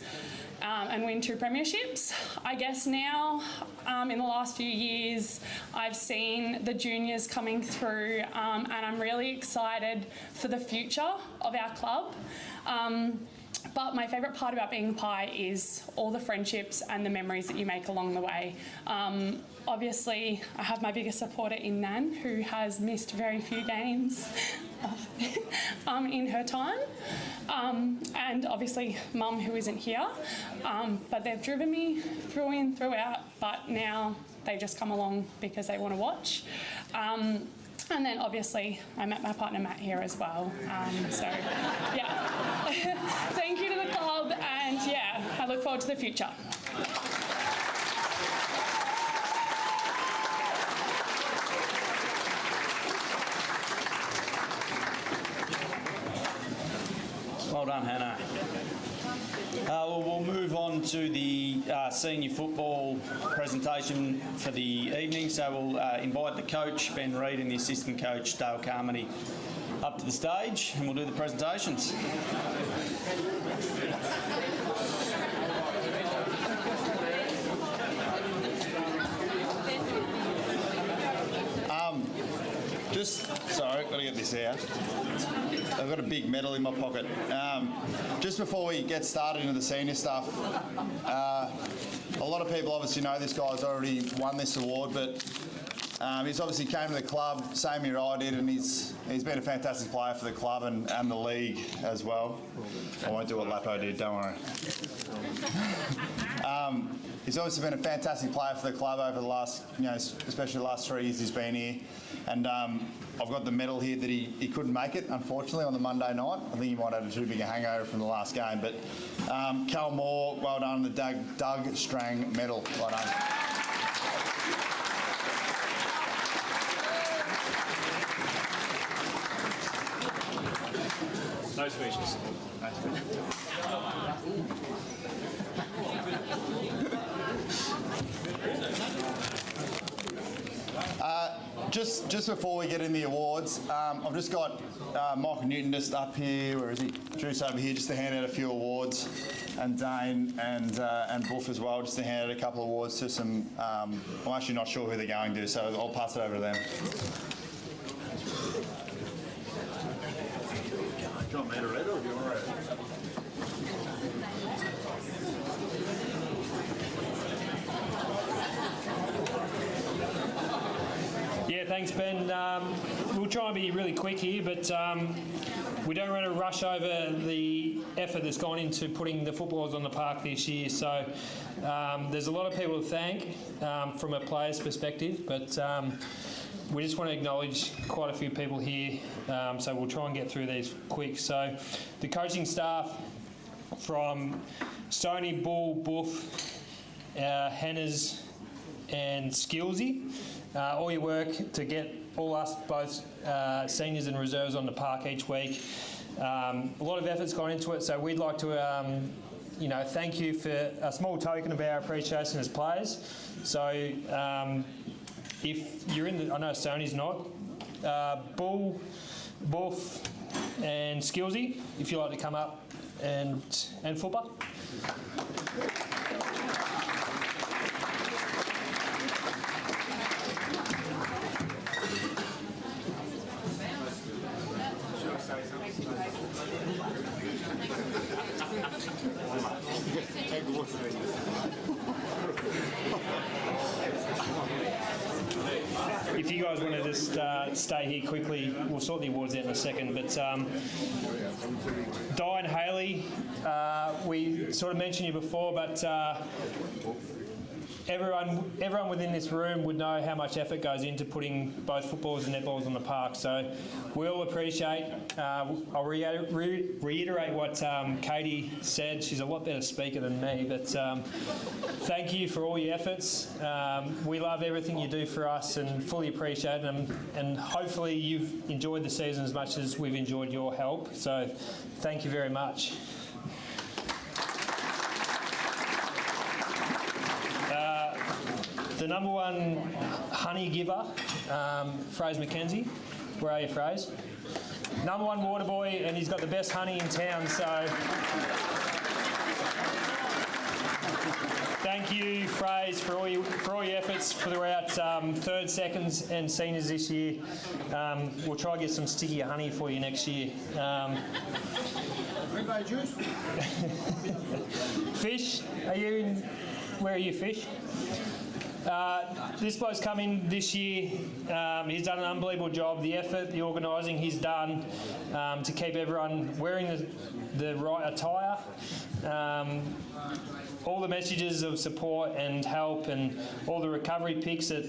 And win 2 premierships. I guess now, in the last few years, I've seen the juniors coming through, and I'm really excited for the future of our club. But my favourite part about being a Pie is all the friendships and the memories that you make along the way. Obviously, I have my biggest supporter in Nan, who has missed very few games in her time, and obviously Mum, who isn't here, but they've driven me through and throughout, but now they just come along because they want to watch. And then obviously I met my partner Matt here as well, so yeah. Thank you to the club, and yeah, I look forward to the future. Well done, Hannah. We'll move on to the senior football presentation for the evening. So we'll invite the coach, Ben Reid, and the assistant coach, Dale Carmody, up to the stage, and we'll do the presentations. Sorry, I've got to get this out. I've got a big medal in my pocket. Just before we get started into the senior stuff, a lot of people obviously know this guy's already won this award, but he's obviously came to the club, same year I did, and he's been a fantastic player for the club and the league as well. I won't do what Lapo did, don't worry. He's obviously been a fantastic player for the club over the last, especially the last 3 years he's been here. And I've got the medal here that he couldn't make it, unfortunately, on the Monday night. I think he might have had too big a hangover from the last game. But Cal Moore, well done, the Doug Strang medal. Well done. No speeches. Just before we get in the awards, I've just got Michael Newton just up here. Where is he? Drew's over here just to hand out a few awards, and Dane and Buff as well, just to hand out a couple of awards to some. I'm actually not sure who they're going to, so I'll pass it over to them. Do you want me to read it or do you want to read it? Yeah, thanks, Ben. We'll try and be really quick here, but we don't want to rush over the effort that's gone into putting the footballers on the park this year. So there's a lot of people to thank from a player's perspective, but we just want to acknowledge quite a few people here, so we'll try and get through these quick. So the coaching staff from Stoney, Bull, Buff, Hannah's and Skillsy, all your work to get all us, both seniors and reserves, on the park each week. A lot of effort's gone into it, so we'd like to thank you for a small token of our appreciation as players. So if you're in the, I know Stoney's not, Bull, Buff and Skillsy, if you'd like to come up and Fooper. If you guys want to just stay here quickly, we'll sort the awards out in a second. But Di and Haley, we sort of mentioned you before, but everyone within this room would know how much effort goes into putting both footballs and netballs on the park. So we all appreciate. I'll reiterate what Katie said. She's a lot better speaker than me, but thank you for all your efforts. We love everything you do for us and fully appreciate them. And hopefully you've enjoyed the season as much as we've enjoyed your help. So thank you very much. The number one honey giver, Fraser McKenzie. Where are you, Fraser? Number one water boy, and he's got the best honey in town, so thank you, Fraser, for all your efforts throughout third, seconds and seniors this year. We'll try to get some stickier honey for you next year. Fish, where are you, Fish? This bloke's come in this year. He's done an unbelievable job. The effort, the organising he's done to keep everyone wearing the right attire. All the messages of support and help and all the recovery picks that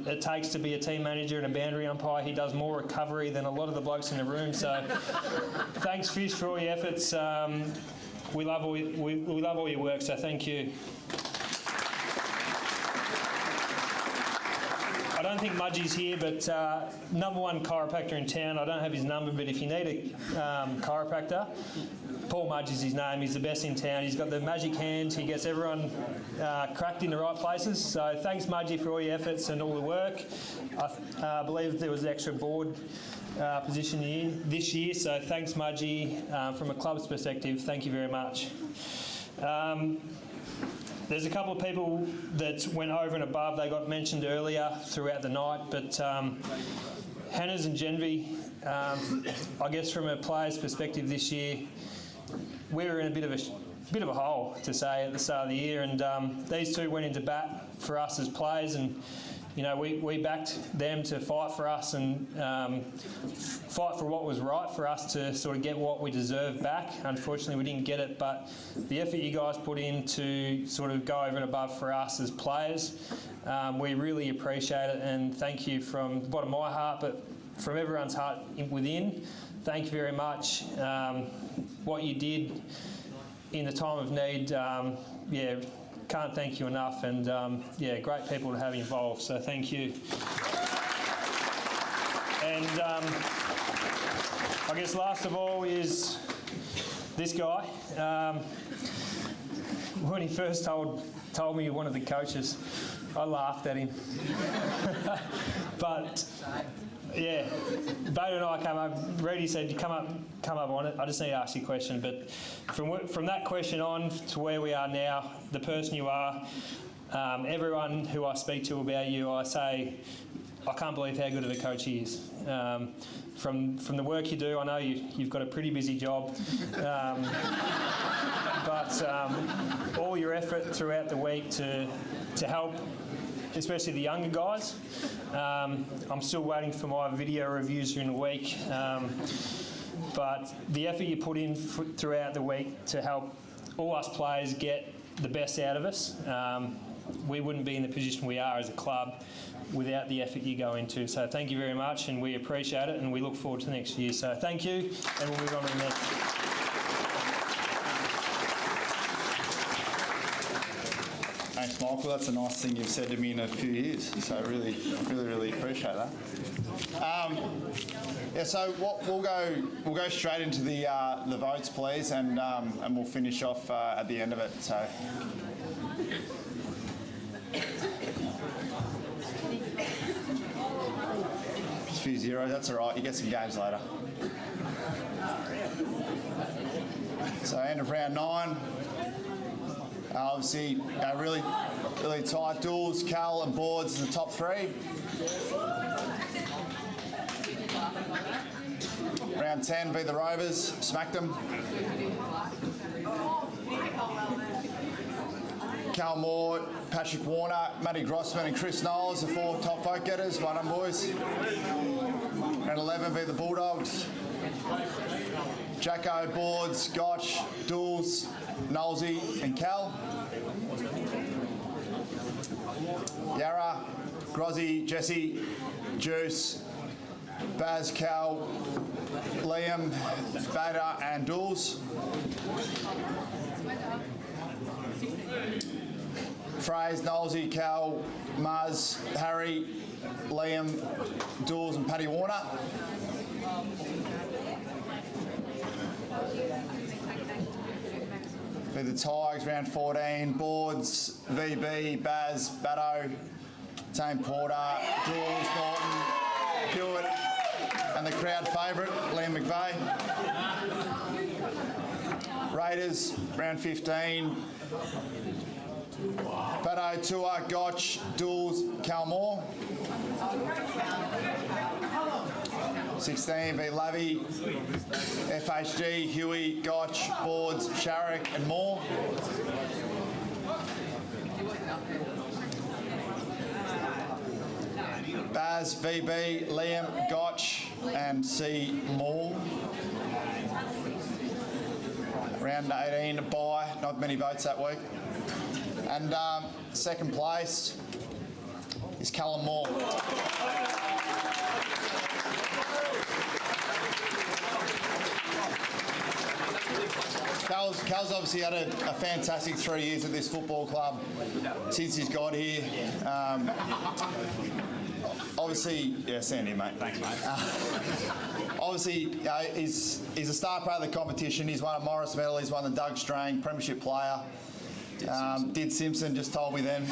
it takes to be a team manager and a boundary umpire. He does more recovery than a lot of the blokes in the room. So thanks, Fish, for all your efforts. We love all your work, so thank you. I don't think Mudgie's here, but number one chiropractor in town. I don't have his number, but if you need a chiropractor, Paul Mudgie's his name. He's the best in town. He's got the magic hands. He gets everyone cracked in the right places. So thanks, Mudgie, for all your efforts and all the work. I believe there was an extra board position this year. So thanks, Mudgie. From a club's perspective, thank you very much. There's a couple of people that went over and above. They got mentioned earlier throughout the night, but Hannah's and Genvy, I guess from a player's perspective this year, we were in a bit of a hole, to say, at the start of the year, and these two went into bat for us as players, and we backed them to fight for us and fight for what was right for us to sort of get what we deserved back. Unfortunately, we didn't get it, but the effort you guys put in to sort of go over and above for us as players, we really appreciate it, and thank you from the bottom of my heart, but from everyone's heart within. Thank you very much. What you did in the time of need, can't thank you enough, and great people to have involved, so thank you. And I guess last of all is this guy, when he first told me he wanted the coaches, I laughed at him. But yeah, Bader and I came up. Reedy said, "Come up on it. I just need to ask you a question." But from that question on to where we are now, the person you are, everyone who I speak to about you, I say, I can't believe how good of a coach he is. From the work you do, I know you've got a pretty busy job, but all your effort throughout the week to help, especially the younger guys. I'm still waiting for my video reviews during the week, but the effort you put in throughout the week to help all us players get the best out of us, we wouldn't be in the position we are as a club without the effort you go into. So thank you very much, and we appreciate it, and we look forward to next year. So thank you, and we'll move on to the next. Thanks, Michael. That's the nicest thing you've said to me in a few years. So really appreciate that. Yeah. So we'll go straight into the votes, please, and we'll finish off at the end of it. So. A few zeros. That's all right. You get some games later. So end of round 9. Obviously, really tight duels. Cal and Boards in the top 3. Round 10 beat the Rovers, smacked them. Cal Moore, Patrick Warner, Matty Grossman and Chris Knowles, the 4 top vote getters. Well done, boys. Round 11 beat the Bulldogs. Jacko, Boards, Gotch, Duels, Knowlesy and Cal. Yarra, Grozzy, Jesse, Juice, Baz, Cal, Liam, Bader and Duels. Fraze, Knowlesy, Cal, Muzz, Harry, Liam, Duels and Paddy Warner. For the Tigers, round 14, Boards, VB, Baz, Batto, Tame Porter, Duels, Norton, Hewitt, and the crowd favourite, Liam McVeigh. Raiders, round 15, Batto, Tua, Gotch, Duels, Cal Moore. 16 beat Lavy, FHG, Huey, Gotch, Boards, Sharrock and Moore. Baz, VB, Liam, Gotch and C. Moore. Round 18, bye, not many votes that week. And second place is Callum Moore. Cal's obviously had a fantastic 3 years at this football club since he's got here. Obviously, yeah, Sandy, mate. Thanks, mate. Obviously, he's a star player of the competition. He's won a Morris Medal. He's won the Doug Strang Premiership Player. Did Simpson just told me then.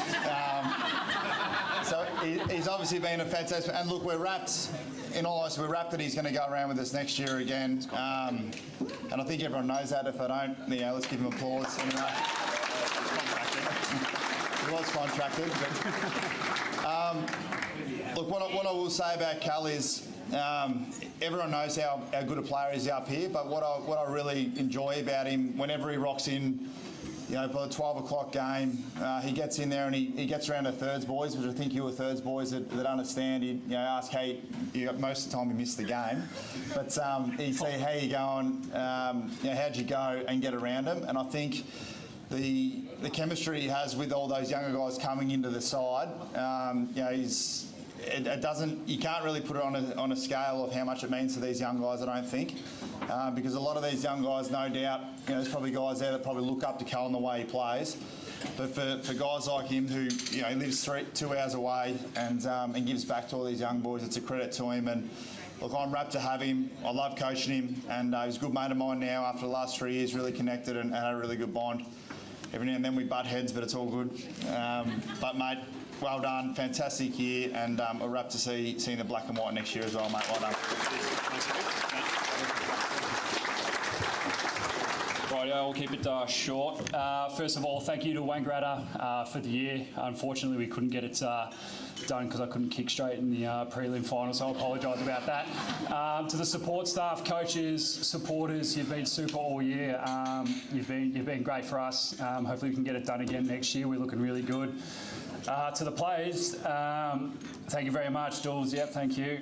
So he's obviously been a fantastic. And look, we're wrapped. In all honesty, we're wrapped that he's going to go around with us next year again. And I think everyone knows that. If they don't, yeah, let's give him applause. Anyway. He was contracted. Look, what I will say about Cal is everyone knows how good a player he is up here, but what I really enjoy about him, whenever he rocks in, you know, by the 12 o'clock game, he gets in there and he gets around to thirds boys, which I think you were thirds boys that understand. He ask, hey, most of the time you miss the game, but he say, how you going, how'd you go, and get around him. And I think the chemistry he has with all those younger guys coming into the side, it doesn't. You can't really put it on a scale of how much it means to these young guys, I don't think, because a lot of these young guys, no doubt, there's probably guys there that probably look up to Cal in the way he plays. But for guys like him who he lives 2 hours away and gives back to all these young boys, it's a credit to him. And look, I'm rapt to have him. I love coaching him, and he's a good mate of mine now after the last 3 years, really connected and had a really good bond. Every now and then we butt heads, but it's all good. But, mate, well done. Fantastic year, and we're rapt to seeing the black and white next year as well, mate. Well done. Right, I'll keep it short. First of all, thank you to Wangaratta for the year. Unfortunately, we couldn't get it done because I couldn't kick straight in the prelim final, so I apologise about that. To the support staff, coaches, supporters, you've been super all year. You've been great for us. Hopefully we can get it done again next year. We're looking really good. To the players, thank you very much, Jules. Yep, thank you.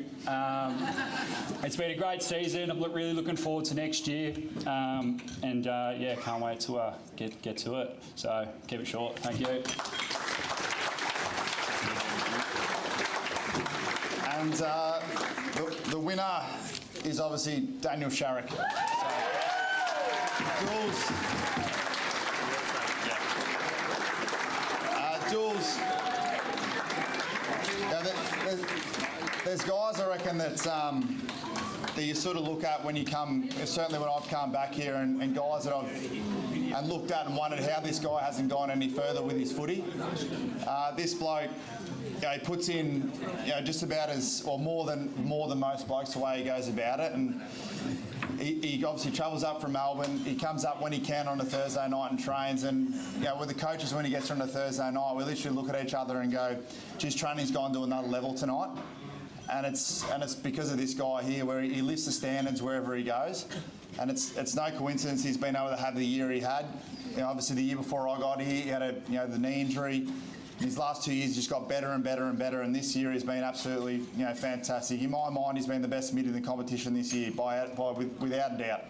It's been a great season. I'm really looking forward to next year, and yeah, can't wait to get to it. So keep it short. Thank you. And the winner is obviously Daniel Sharrock. Jules. There's guys, I reckon, that you sort of look at when you come, certainly when I've come back here, and guys that I've looked at and wondered how this guy hasn't gone any further with his footy. This bloke, he puts in, just about as, or more than most blokes, the way he goes about it, and he obviously travels up from Melbourne. He comes up when he can on a Thursday night and trains, and with the coaches, when he gets on a Thursday night, we literally look at each other and go, geez, training's gone to another level tonight. And it's because of this guy here, where he lifts the standards wherever he goes, and it's no coincidence he's been able to have the year he had. Obviously the year before I got here, he had the knee injury. His last 2 years just got better and better and better, and this year he's been absolutely fantastic. In my mind, he's been the best mid in the competition this year, without a doubt.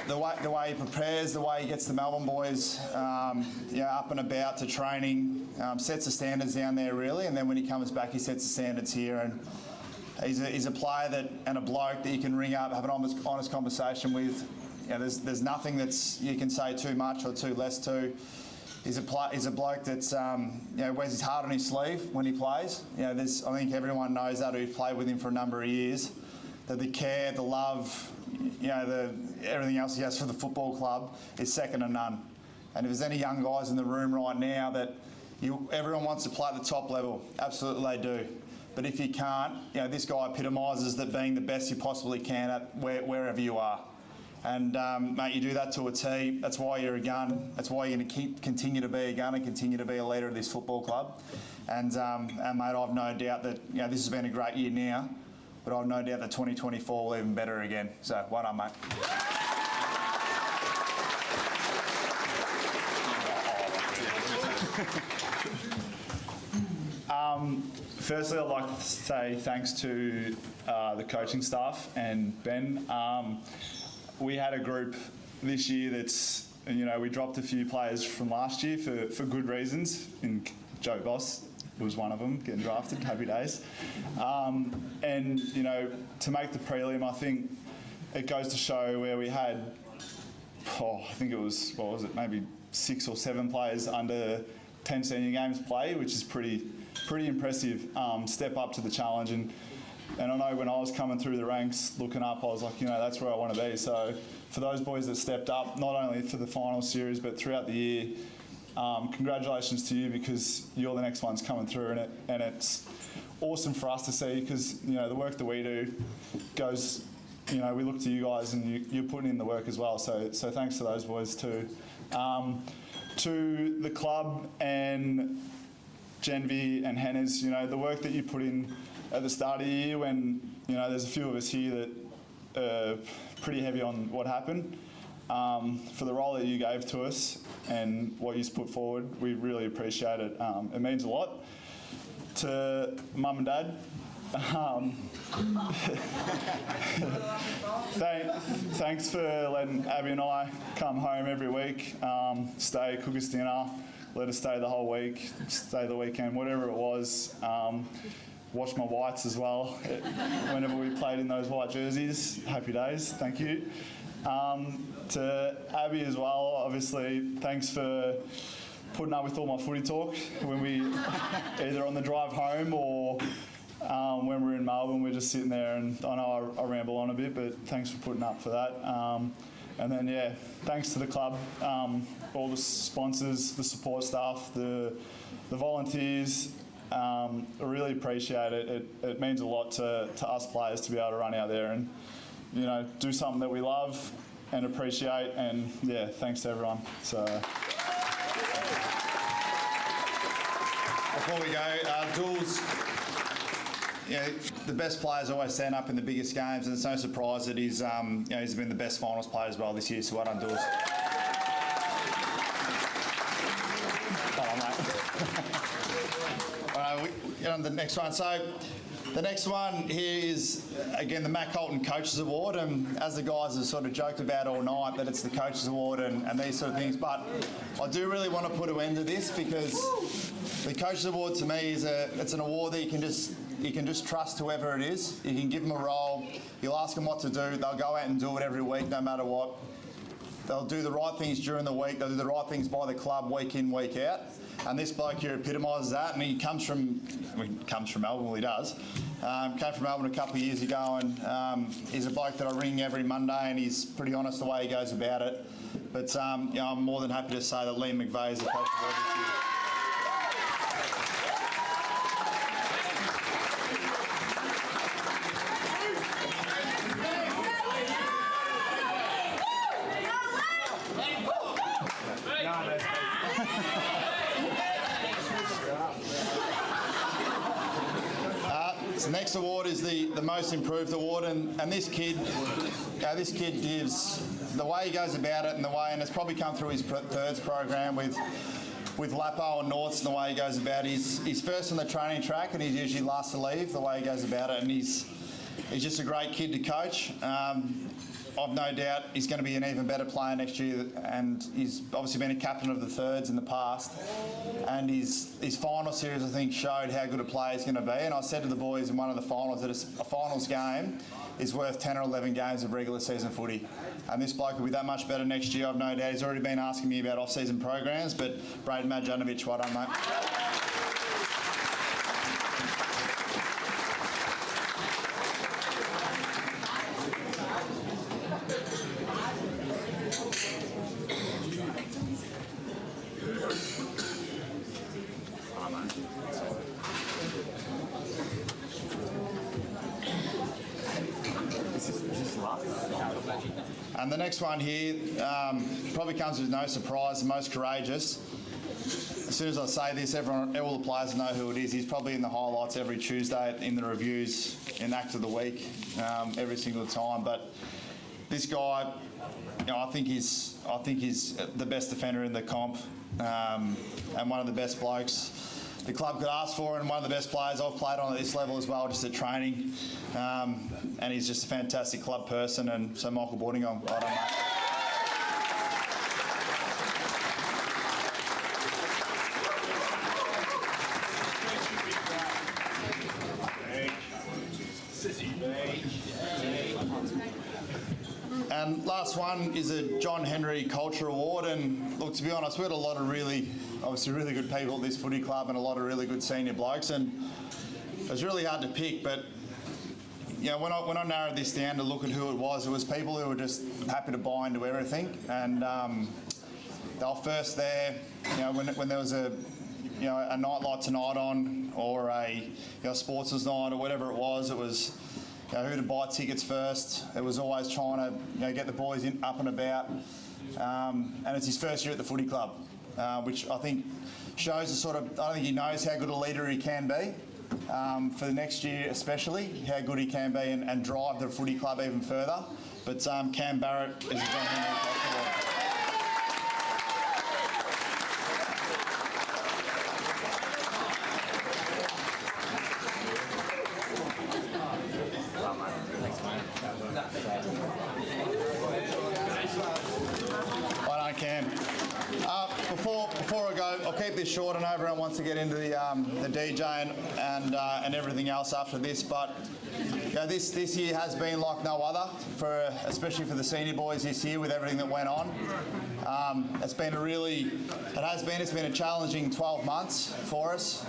The way he prepares, the way he gets the Melbourne boys up and about to training, sets the standards down there really, and then when he comes back he sets the standards here, and he's a player and a bloke that you can ring up, have an honest conversation with. There's nothing that's you can say too much or too less to. He's a bloke that's wears his heart on his sleeve when he plays. I think everyone knows that who's played with him for a number of years. That the care, the love, everything else he has for the football club is second to none. And if there's any young guys in the room right now that everyone wants to play at the top level, absolutely they do. But if you can't, this guy epitomises that being the best you possibly can at wherever you are. And mate, you do that to a T. That's why you're a gun. That's why you're going to continue to be a gun and continue to be a leader of this football club. And mate, I've no doubt that this has been a great year now, but I've no doubt that 2024 will even better again. So well done, mate. Firstly, I'd like to say thanks to the coaching staff and Ben. We had a group this year that's, we dropped a few players from last year for good reasons. And Joe Boss was one of them, getting drafted, happy days. And, to make the prelim, I think it goes to show where we had, I think it was, maybe 6 or 7 players under 10 senior games play, which is pretty impressive step up to the challenge. And I know when I was coming through the ranks, looking up, I was like, that's where I want to be. So for those boys that stepped up, not only for the final series, but throughout the year, congratulations to you, because you're the next ones coming through, and it's awesome for us to see, because, the work that we do goes, we look to you guys and you're putting in the work as well. So thanks to those boys too. To the club and Genvi and Henners, the work that you put in at the start of the year when, there's a few of us here that are pretty heavy on what happened. For the role that you gave to us and what you put forward, we really appreciate it. It means a lot. To Mum and Dad, thanks for letting Abby and I come home every week, stay, cook us dinner, let us stay the whole week, stay the weekend, whatever it was. Watch my whites as well whenever we played in those white jerseys. Happy days, thank you. To Abby as well, obviously, thanks for putting up with all my footy talk when we either on the drive home or when we're in Melbourne. We're just sitting there, and I know I ramble on a bit, but thanks for putting up for that. And then, yeah, thanks to the club, all the sponsors, the support staff, the volunteers. I really appreciate it. It means a lot to us players to be able to run out there and, you know, do something that we love and appreciate. And, yeah, thanks to everyone. So. Before we go, Jules, you know, the best players always stand up in the biggest games, and it's no surprise that he's, you know, he's been the best finals player as well this year. So well done, Jules. All right, we get on to the next one. So the next one here is, again, the Matt Colton Coaches Award, and as the guys have sort of joked about all night that it's the Coaches Award and these sort of things, but I do really want to put an end to this, because the Coaches Award to me is it's an award that you can just trust whoever it is. You can give them a role, you'll ask them what to do, they'll go out and do it every week no matter what. They'll do the right things during the week, they'll do the right things by the club week in, week out. And this bloke here epitomises that, and he comes from Melbourne, well he does. Came from Melbourne a couple of years ago, and he's a bloke that I ring every Monday, and he's pretty honest the way he goes about it. But you know, I'm more than happy to say that Liam McVeigh is the Coach of the Award this year. The next award is the Most Improved Award, and this kid gives, the way he goes about it and the way, and it's probably come through his thirds program with Lapo and Norts and the way he goes about it. He's first on the training track and he's usually last to leave, the way he goes about it, and he's just a great kid to coach. I've no doubt he's going to be an even better player next year, and he's obviously been a captain of the thirds in the past, and his final series I think showed how good a player he's going to be. And I said to the boys in one of the finals that a finals game is worth 10 or 11 games of regular season footy, and this bloke will be that much better next year, I've no doubt. He's already been asking me about off-season programs, but Braden Madjanovic, well done, mate. And the next one here probably comes with no surprise, the most courageous. As soon as I say this, all the players know who it is. He's probably in the highlights every Tuesday, in the reviews, in Act of the Week, every single time. But this guy, you know, I think he's the best defender in the comp, and one of the best blokes the club could ask for, and one of the best players I've played on at this level as well, just at training. And he's just a fantastic club person, and so Michael Boardingham, well done, mate. And last one is a John Henry Culture Award, and look, to be honest, we had a lot of obviously really good people at this footy club and a lot of really good senior blokes, and it was really hard to pick, but you know, when I narrowed this down to look at who it was people who were just happy to buy into everything, and they were first there, you know, when there was a night like tonight on, or a sportsman's night or whatever it was who to buy tickets first. It was always trying to get the boys up and about, and it's his first year at the footy club, which I think shows I don't think he knows how good a leader he can be. For the next year especially, how good he can be and drive the footy club even further. But Cam Barrett is a John Henry Culture Award. Well done, Cam. Before I go, I'll keep keep this short. I know everyone wants to get into the DJ and everything else after this, but this year has been like no other, especially for the senior boys this year with everything that went on. It's been a challenging 12 months for us.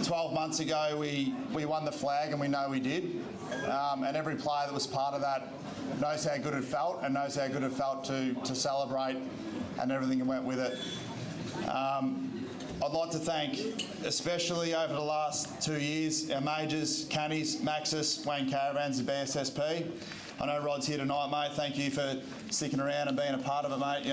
12 months ago we won the flag, and we know we did. And every player that was part of that knows how good it felt, and knows how good it felt to celebrate and everything that went with it. I'd like to thank, especially over the last 2 years, our majors, Cannies, Maxis, Wayne Caravans, and BSSP. I know Rod's here tonight, mate. Thank you for sticking around and being a part of it, mate.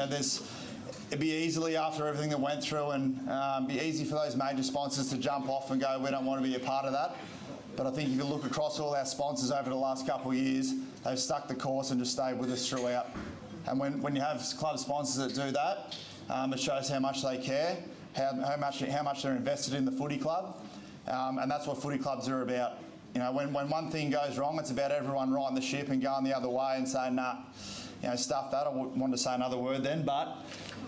It'd be easily, after everything that went through, and be easy for those major sponsors to jump off and go, we don't want to be a part of that. But I think if you look across all our sponsors over the last couple of years, they've stuck the course and just stayed with us throughout. And when you have club sponsors that do that, it shows how much they care, how much they're invested in the footy club, and that's what footy clubs are about. When one thing goes wrong, it's about everyone righting the ship and going the other way and saying, nah, stuff that. I wanted to say another word then, but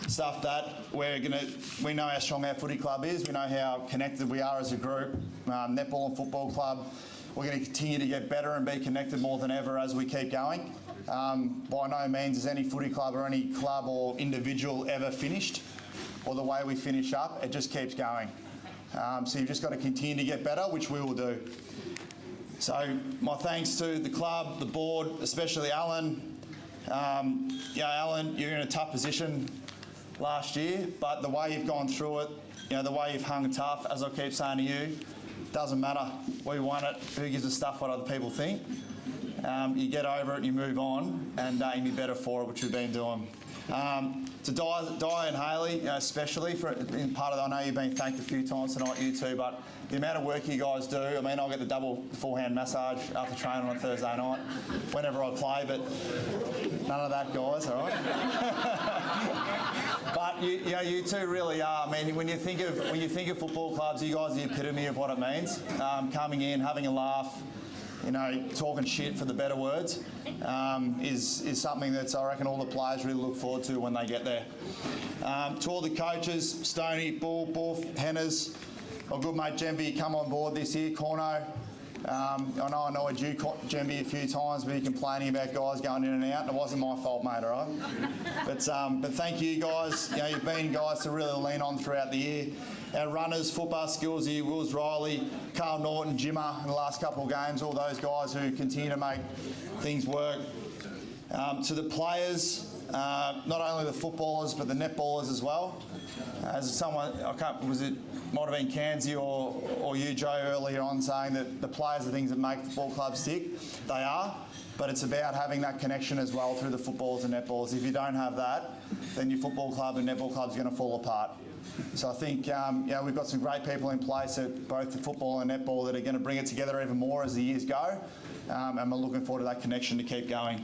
stuff that. We know how strong our footy club is. We know how connected we are as a group. Netball and football club. We're going to continue to get better and be connected more than ever as we keep going. By no means is any footy club or any club or individual ever finished, or the way we finish up. It just keeps going. So you've just got to continue to get better, which we will do. So my thanks to the club, the board, especially Alan. Alan, you're in a tough position last year, but the way you've gone through it, the way you've hung tough, as I keep saying to you, doesn't matter. We won it. Who gives a stuff what other people think? You get over it and you move on, and you be better for it, which we've been doing. To Di and Hayley, especially for in part of, I know you've been thanked a few times tonight, you two, but the amount of work you guys do. I mean, I'll get the double forehand massage after training on a Thursday night, whenever I play, but none of that, guys. All right. But you two really are. I mean, when you think of football clubs, you guys are the epitome of what it means. Coming in, having a laugh, talking shit for the better words, is something that I reckon all the players really look forward to when they get there. To all the coaches, Stoney, Bull, Buff, Henners, my good mate Jemby come on board this year, Corno. I know I annoyed you, Jemby, a few times, but you're complaining about guys going in and out, and it wasn't my fault, mate, all right? But thank you guys. You've been guys to really lean on throughout the year. Our runners, football skillsy, Wills Riley, Carl Norton, Jimmer in the last couple of games, all those guys who continue to make things work. To the players, not only the footballers but the netballers as well. As someone, might have been Kanzi or you, Joe, earlier on saying that the players are things that make football clubs tick. They are, but it's about having that connection as well through the footballers and netballs. If you don't have that, then your football club and netball club is going to fall apart. So I think we've got some great people in place at both the football and netball that are going to bring it together even more as the years go, and we're looking forward to that connection to keep going.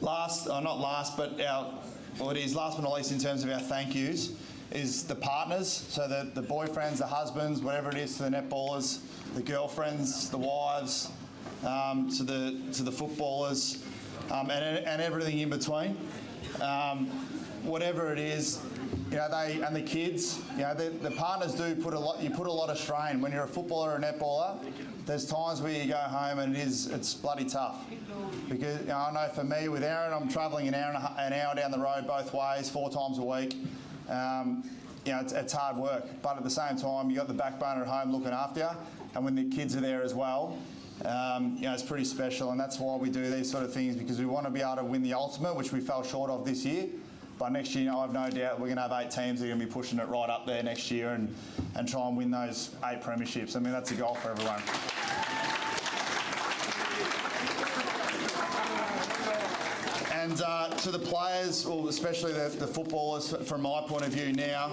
Last but not least in terms of our thank yous, is the partners, so the boyfriends, the husbands, whatever it is to the netballers, the girlfriends, the wives, to the footballers, and everything in between. Whatever it is, they and the kids, the partners do put a lot. You put a lot of strain when you're a footballer or a netballer. There's times where you go home and it's bloody tough, because I know for me with Aaron, I'm travelling an hour down the road both ways, 4 times a week. It's hard work, but at the same time, you got the backbone at home looking after you, and when the kids are there as well, it's pretty special, and that's why we do these sort of things, because we want to be able to win the ultimate, which we fell short of this year. But next year, I have no doubt we're going to have 8 teams that are going to be pushing it right up there next year and try and win those 8 premierships. I mean, that's a goal for everyone. And to the players, well, especially the footballers, from my point of view now,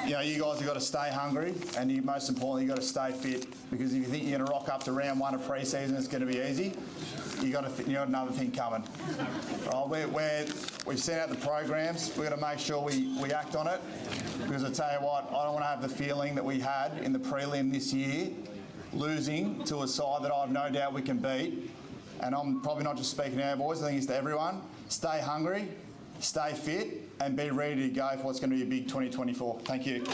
you guys have got to stay hungry, and most importantly, you've got to stay fit, because if you think you're going to rock up to round 1 of pre-season, it's going to be easy. You got another thing coming. We've sent out the programs. We've got to make sure we act on it, because I tell you what, I don't want to have the feeling that we had in the prelim this year, losing to a side that I have no doubt we can beat. And I'm probably not just speaking to our boys, I think it's to everyone. Stay hungry, stay fit, and be ready to go for what's going to be a big 2024. Thank you.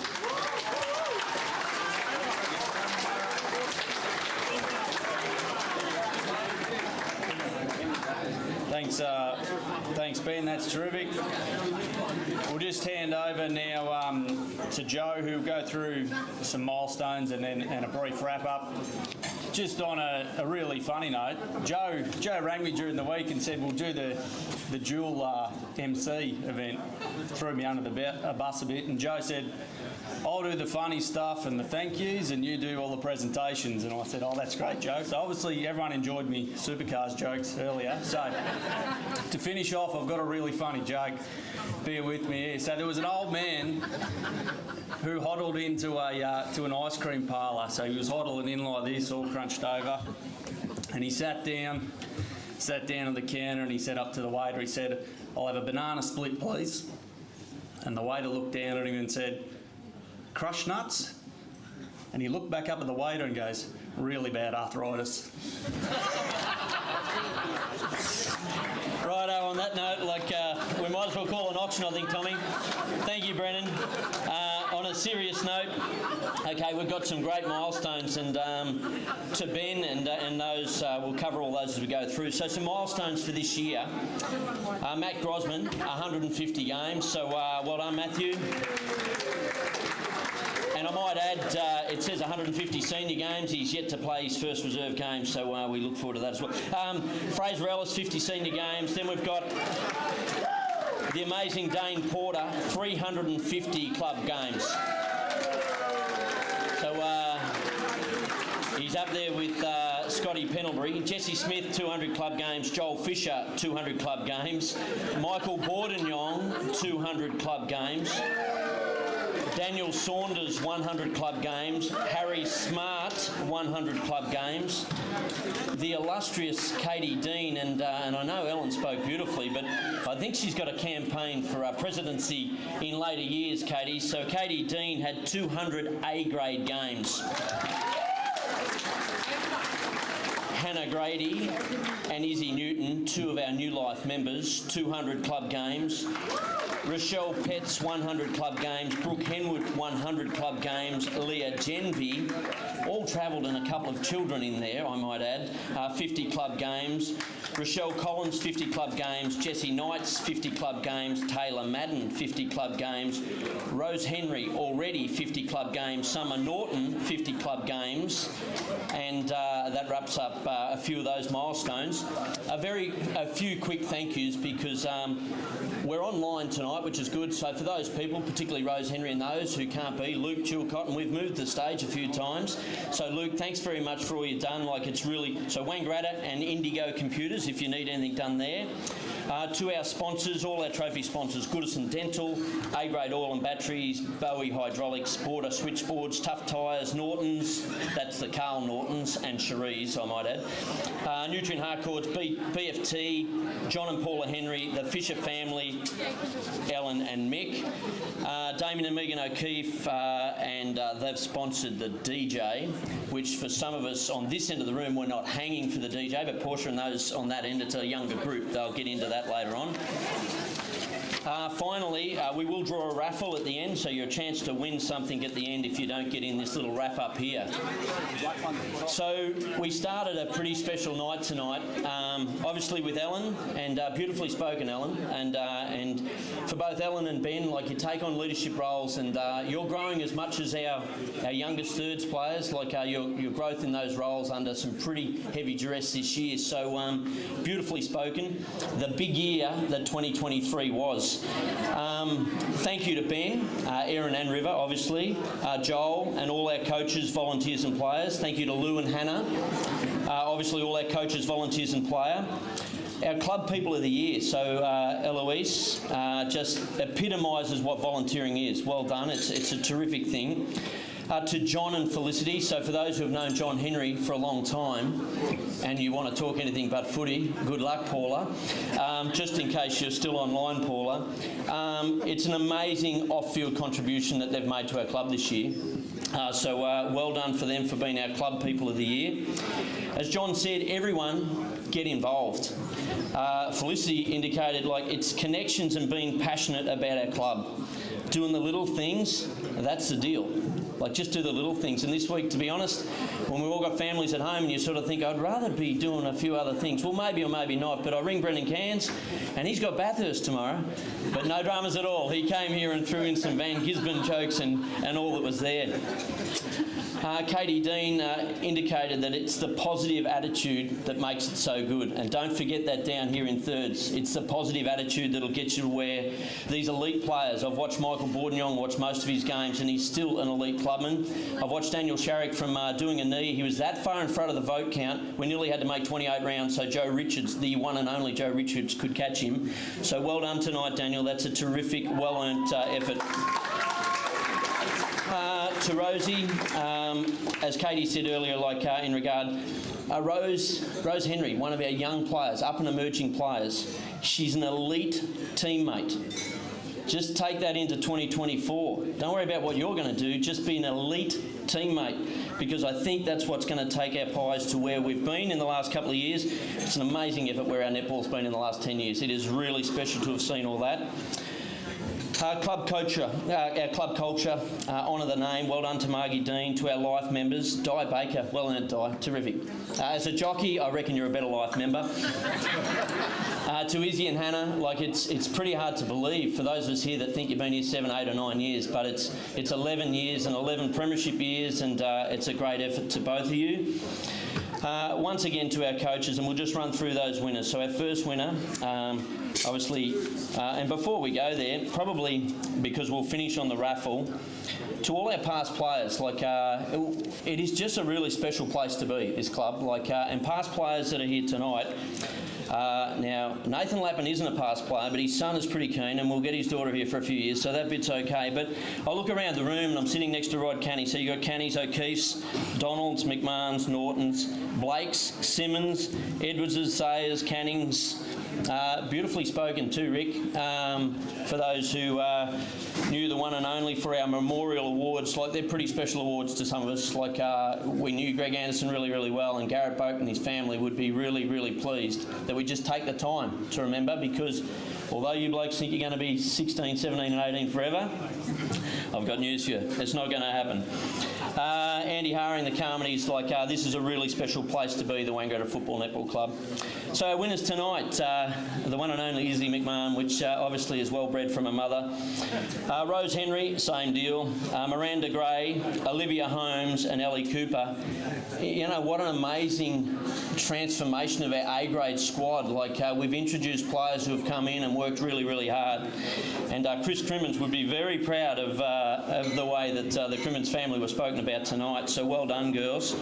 Thanks, Ben. That's terrific. We'll just hand over now to Joe, who'll go through some milestones and a brief wrap-up. Just on a really funny note, Joe rang me during the week and said we'll do the dual MC event. Threw me under the bus a bit, and Joe said, I'll do the funny stuff and the thank yous and you do all the presentations. And I said, oh, that's great, Joe. So obviously everyone enjoyed me supercars jokes earlier. So to finish off, I've got a really funny joke. Bear with me here. So there was an old man who huddled into to an ice cream parlour. So he was huddling in like this, all crunched over. And he sat down on the counter and he said up to the waiter, he said, I'll have a banana split, please. And the waiter looked down at him and said, crushed nuts? And he looked back up at the waiter and goes, really bad arthritis. Righto, on that note, we might as well call an auction, I think, Tommy. Thank you, Brennan. On a serious note, okay, we've got some great milestones, and to Ben and those, we'll cover all those as we go through. So some milestones for this year. Matt Grosman, 150 games, so well done, Matthew. And I might add, it says 150 senior games. He's yet to play his first reserve game, so we look forward to that as well. Fraser Ellis, 50 senior games. Then we've got the amazing Dane Porter, 350 club games. So he's up there with Scotty Pendlebury. Jesse Smith, 200 club games. Joel Fisher, 200 club games. Michael Bordignon, 200 club games. Daniel Saunders, 100 club games. Harry Smart, 100 club games. The illustrious Katie Dean, and I know Ellen spoke beautifully, but I think she's got a campaign for presidency in later years, Katie. So Katie Dean had 200 A-grade games. Hannah Grady and Izzy Newton, two of our New Life members, 200 club games. Rochelle Petts, 100 club games. Brooke Henwood, 100 club games. Leah Genvy, all travelled and a couple of children in there, I might add, 50 club games. Rochelle Collins, 50 club games. Jessie Knights, 50 club games. Taylor Madden, 50 club games. Rose Henry, already 50 club games. Summer Norton, 50 club games. And that wraps up a few of those milestones. A few quick thank yous, because we're online tonight, which is good. So for those people, particularly Rose Henry and those who can't be, Luke Chilcott, and we've moved the stage a few times. So Luke, thanks very much for all you've done. So Wangaratta and Indigo Computers, if you need anything done there. To our sponsors, all our trophy sponsors, Goodison Dental, A-grade oil and batteries, Bowie Hydraulics, Border Switchboards, Tough Tyres, Nortons, that's the Carl Nortons, and Cherise, I might add. Nutrient Harcourts, BFT, John and Paula Henry, the Fisher family, Ellen and Mick, Damien and Megan O'Keefe, and they've sponsored the DJ, which for some of us on this end of the room, we're not hanging for the DJ, but Portia and those on that end, it's a younger group. They'll get into that later on. Finally, we will draw a raffle at the end, so you're a chance to win something at the end if you don't get in this little wrap-up here. So we started a pretty special night tonight, obviously with Ellen, and beautifully spoken Ellen, and for both Ellen and Ben, you take on leadership roles, and you're growing as much as our youngest thirds players, your growth in those roles under some pretty heavy duress this year. So beautifully spoken. The big year that 2023 was. Thank you to Ben, Erin and River, obviously, Joel and all our coaches, volunteers and players. Thank you to Lou and Hannah, obviously all our coaches, volunteers and player. Our club people of the year, so Eloise just epitomises what volunteering is. Well done, it's a terrific thing. To John and Felicity, so for those who have known John Henry for a long time and you want to talk anything but footy, good luck, Paula. Just in case you're still online, Paula. It's an amazing off-field contribution that they've made to our club this year. So well done for them for being our club people of the year. As John said, everyone get involved. Felicity indicated it's connections and being passionate about our club. Doing the little things, that's the deal. Just do the little things. And this week, to be honest, when we've all got families at home and you sort of think, I'd rather be doing a few other things. Well, maybe or maybe not, but I ring Brendan Cairns and he's got Bathurst tomorrow. But no dramas at all. He came here and threw in some Van Gisborne jokes and all that was there. Katie Dean indicated that it's the positive attitude that makes it so good. And don't forget that down here in thirds. It's the positive attitude that'll get you to where these elite players. I've watched Michael Bourdignon watch most of his games and he's still an elite clubman. I've watched Daniel Sharrock from doing a knee. He was that far in front of the vote count. We nearly had to make 28 rounds so Joe Richards, the one and only Joe Richards, could catch him. So well done tonight, Daniel. That's a terrific, well-earned effort. To Rosie, as Katie said earlier, in regard, Rose Henry, one of our young players, up and emerging players. She's an elite teammate. Just take that into 2024. Don't worry about what you're going to do. Just be an elite teammate, because I think that's what's going to take our Pies to where we've been in the last couple of years. It's an amazing effort where our netball's been in the last 10 years. It is really special to have seen all that. Our club culture, honour the name. Well done to Margie Dean, to our life members. Di Baker, well earned, Di, terrific. As a jockey, I reckon you're a better life member. To Izzy and Hannah, it's pretty hard to believe for those of us here that think you've been here 7, 8 or 9 years, but it's 11 years and 11 premiership years, and it's a great effort to both of you. Once again to our coaches, and we'll just run through those winners. So our first winner, obviously, and before we go there, probably because we'll finish on the raffle, to all our past players, it is just a really special place to be, this club, and past players that are here tonight. Now, Nathan Lappin isn't a past player, but his son is pretty keen, and we'll get his daughter here for a few years, so that bit's okay. But I look around the room, and I'm sitting next to Rod Canny. So you've got Cannys, O'Keefe's, Donalds, McMahons, Nortons, Blakes, Simmons, Edwardses, Sayers, Cannings. Beautifully spoken too, Rick. For those who knew the one and only for our memorial awards, they're pretty special awards to some of us. We knew Greg Anderson really, really well, and Garrett Boak and his family would be really, really pleased that we just take the time to remember, because although you blokes think you're going to be 16, 17 and 18 forever, I've got news for you. It's not going to happen. Andy Haring, the Carmodies, this is a really special place to be, the Wangaratta Football Netball Club. So our winners tonight, the one and only Izzy McMahon, which obviously is well bred from her mother. Rose Henry, same deal. Miranda Gray, Olivia Holmes and Ellie Cooper. You know, what an amazing transformation of our A-grade squad. We've introduced players who have come in and worked really, really hard. And Chris Crimmins would be very proud of the way that the Crimmins family were spoken about tonight. So well done, girls.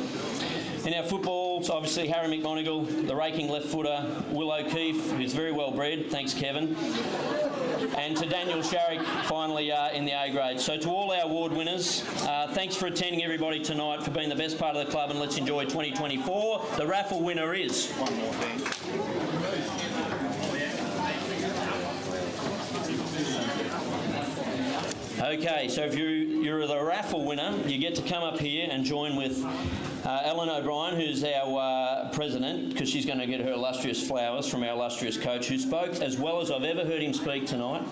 In our footballs, obviously Harry McMonigal, the raking left footer, Will O'Keefe, who's very well bred, thanks Kevin, and to Daniel Sharrock, finally in the A grade. So to all our award winners, thanks for attending everybody tonight, for being the best part of the club, and let's enjoy 2024. The raffle winner is... One more thing. Okay, so if you're the raffle winner, you get to come up here and join with Ellen O'Brien, who's our president, because she's going to get her illustrious flowers from our illustrious coach, who spoke as well as I've ever heard him speak tonight.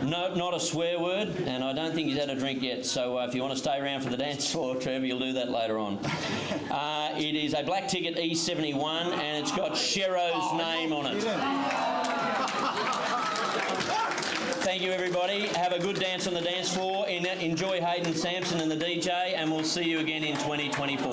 No, not a swear word, and I don't think he's had a drink yet, so if you want to stay around for the dance floor, Trevor, you'll do that later on. It is a black ticket E71, and it's got Shero's name on it. Thank you, everybody. Have a good dance on the dance floor. Enjoy Hayden Sampson and the DJ, and we'll see you again in 2024.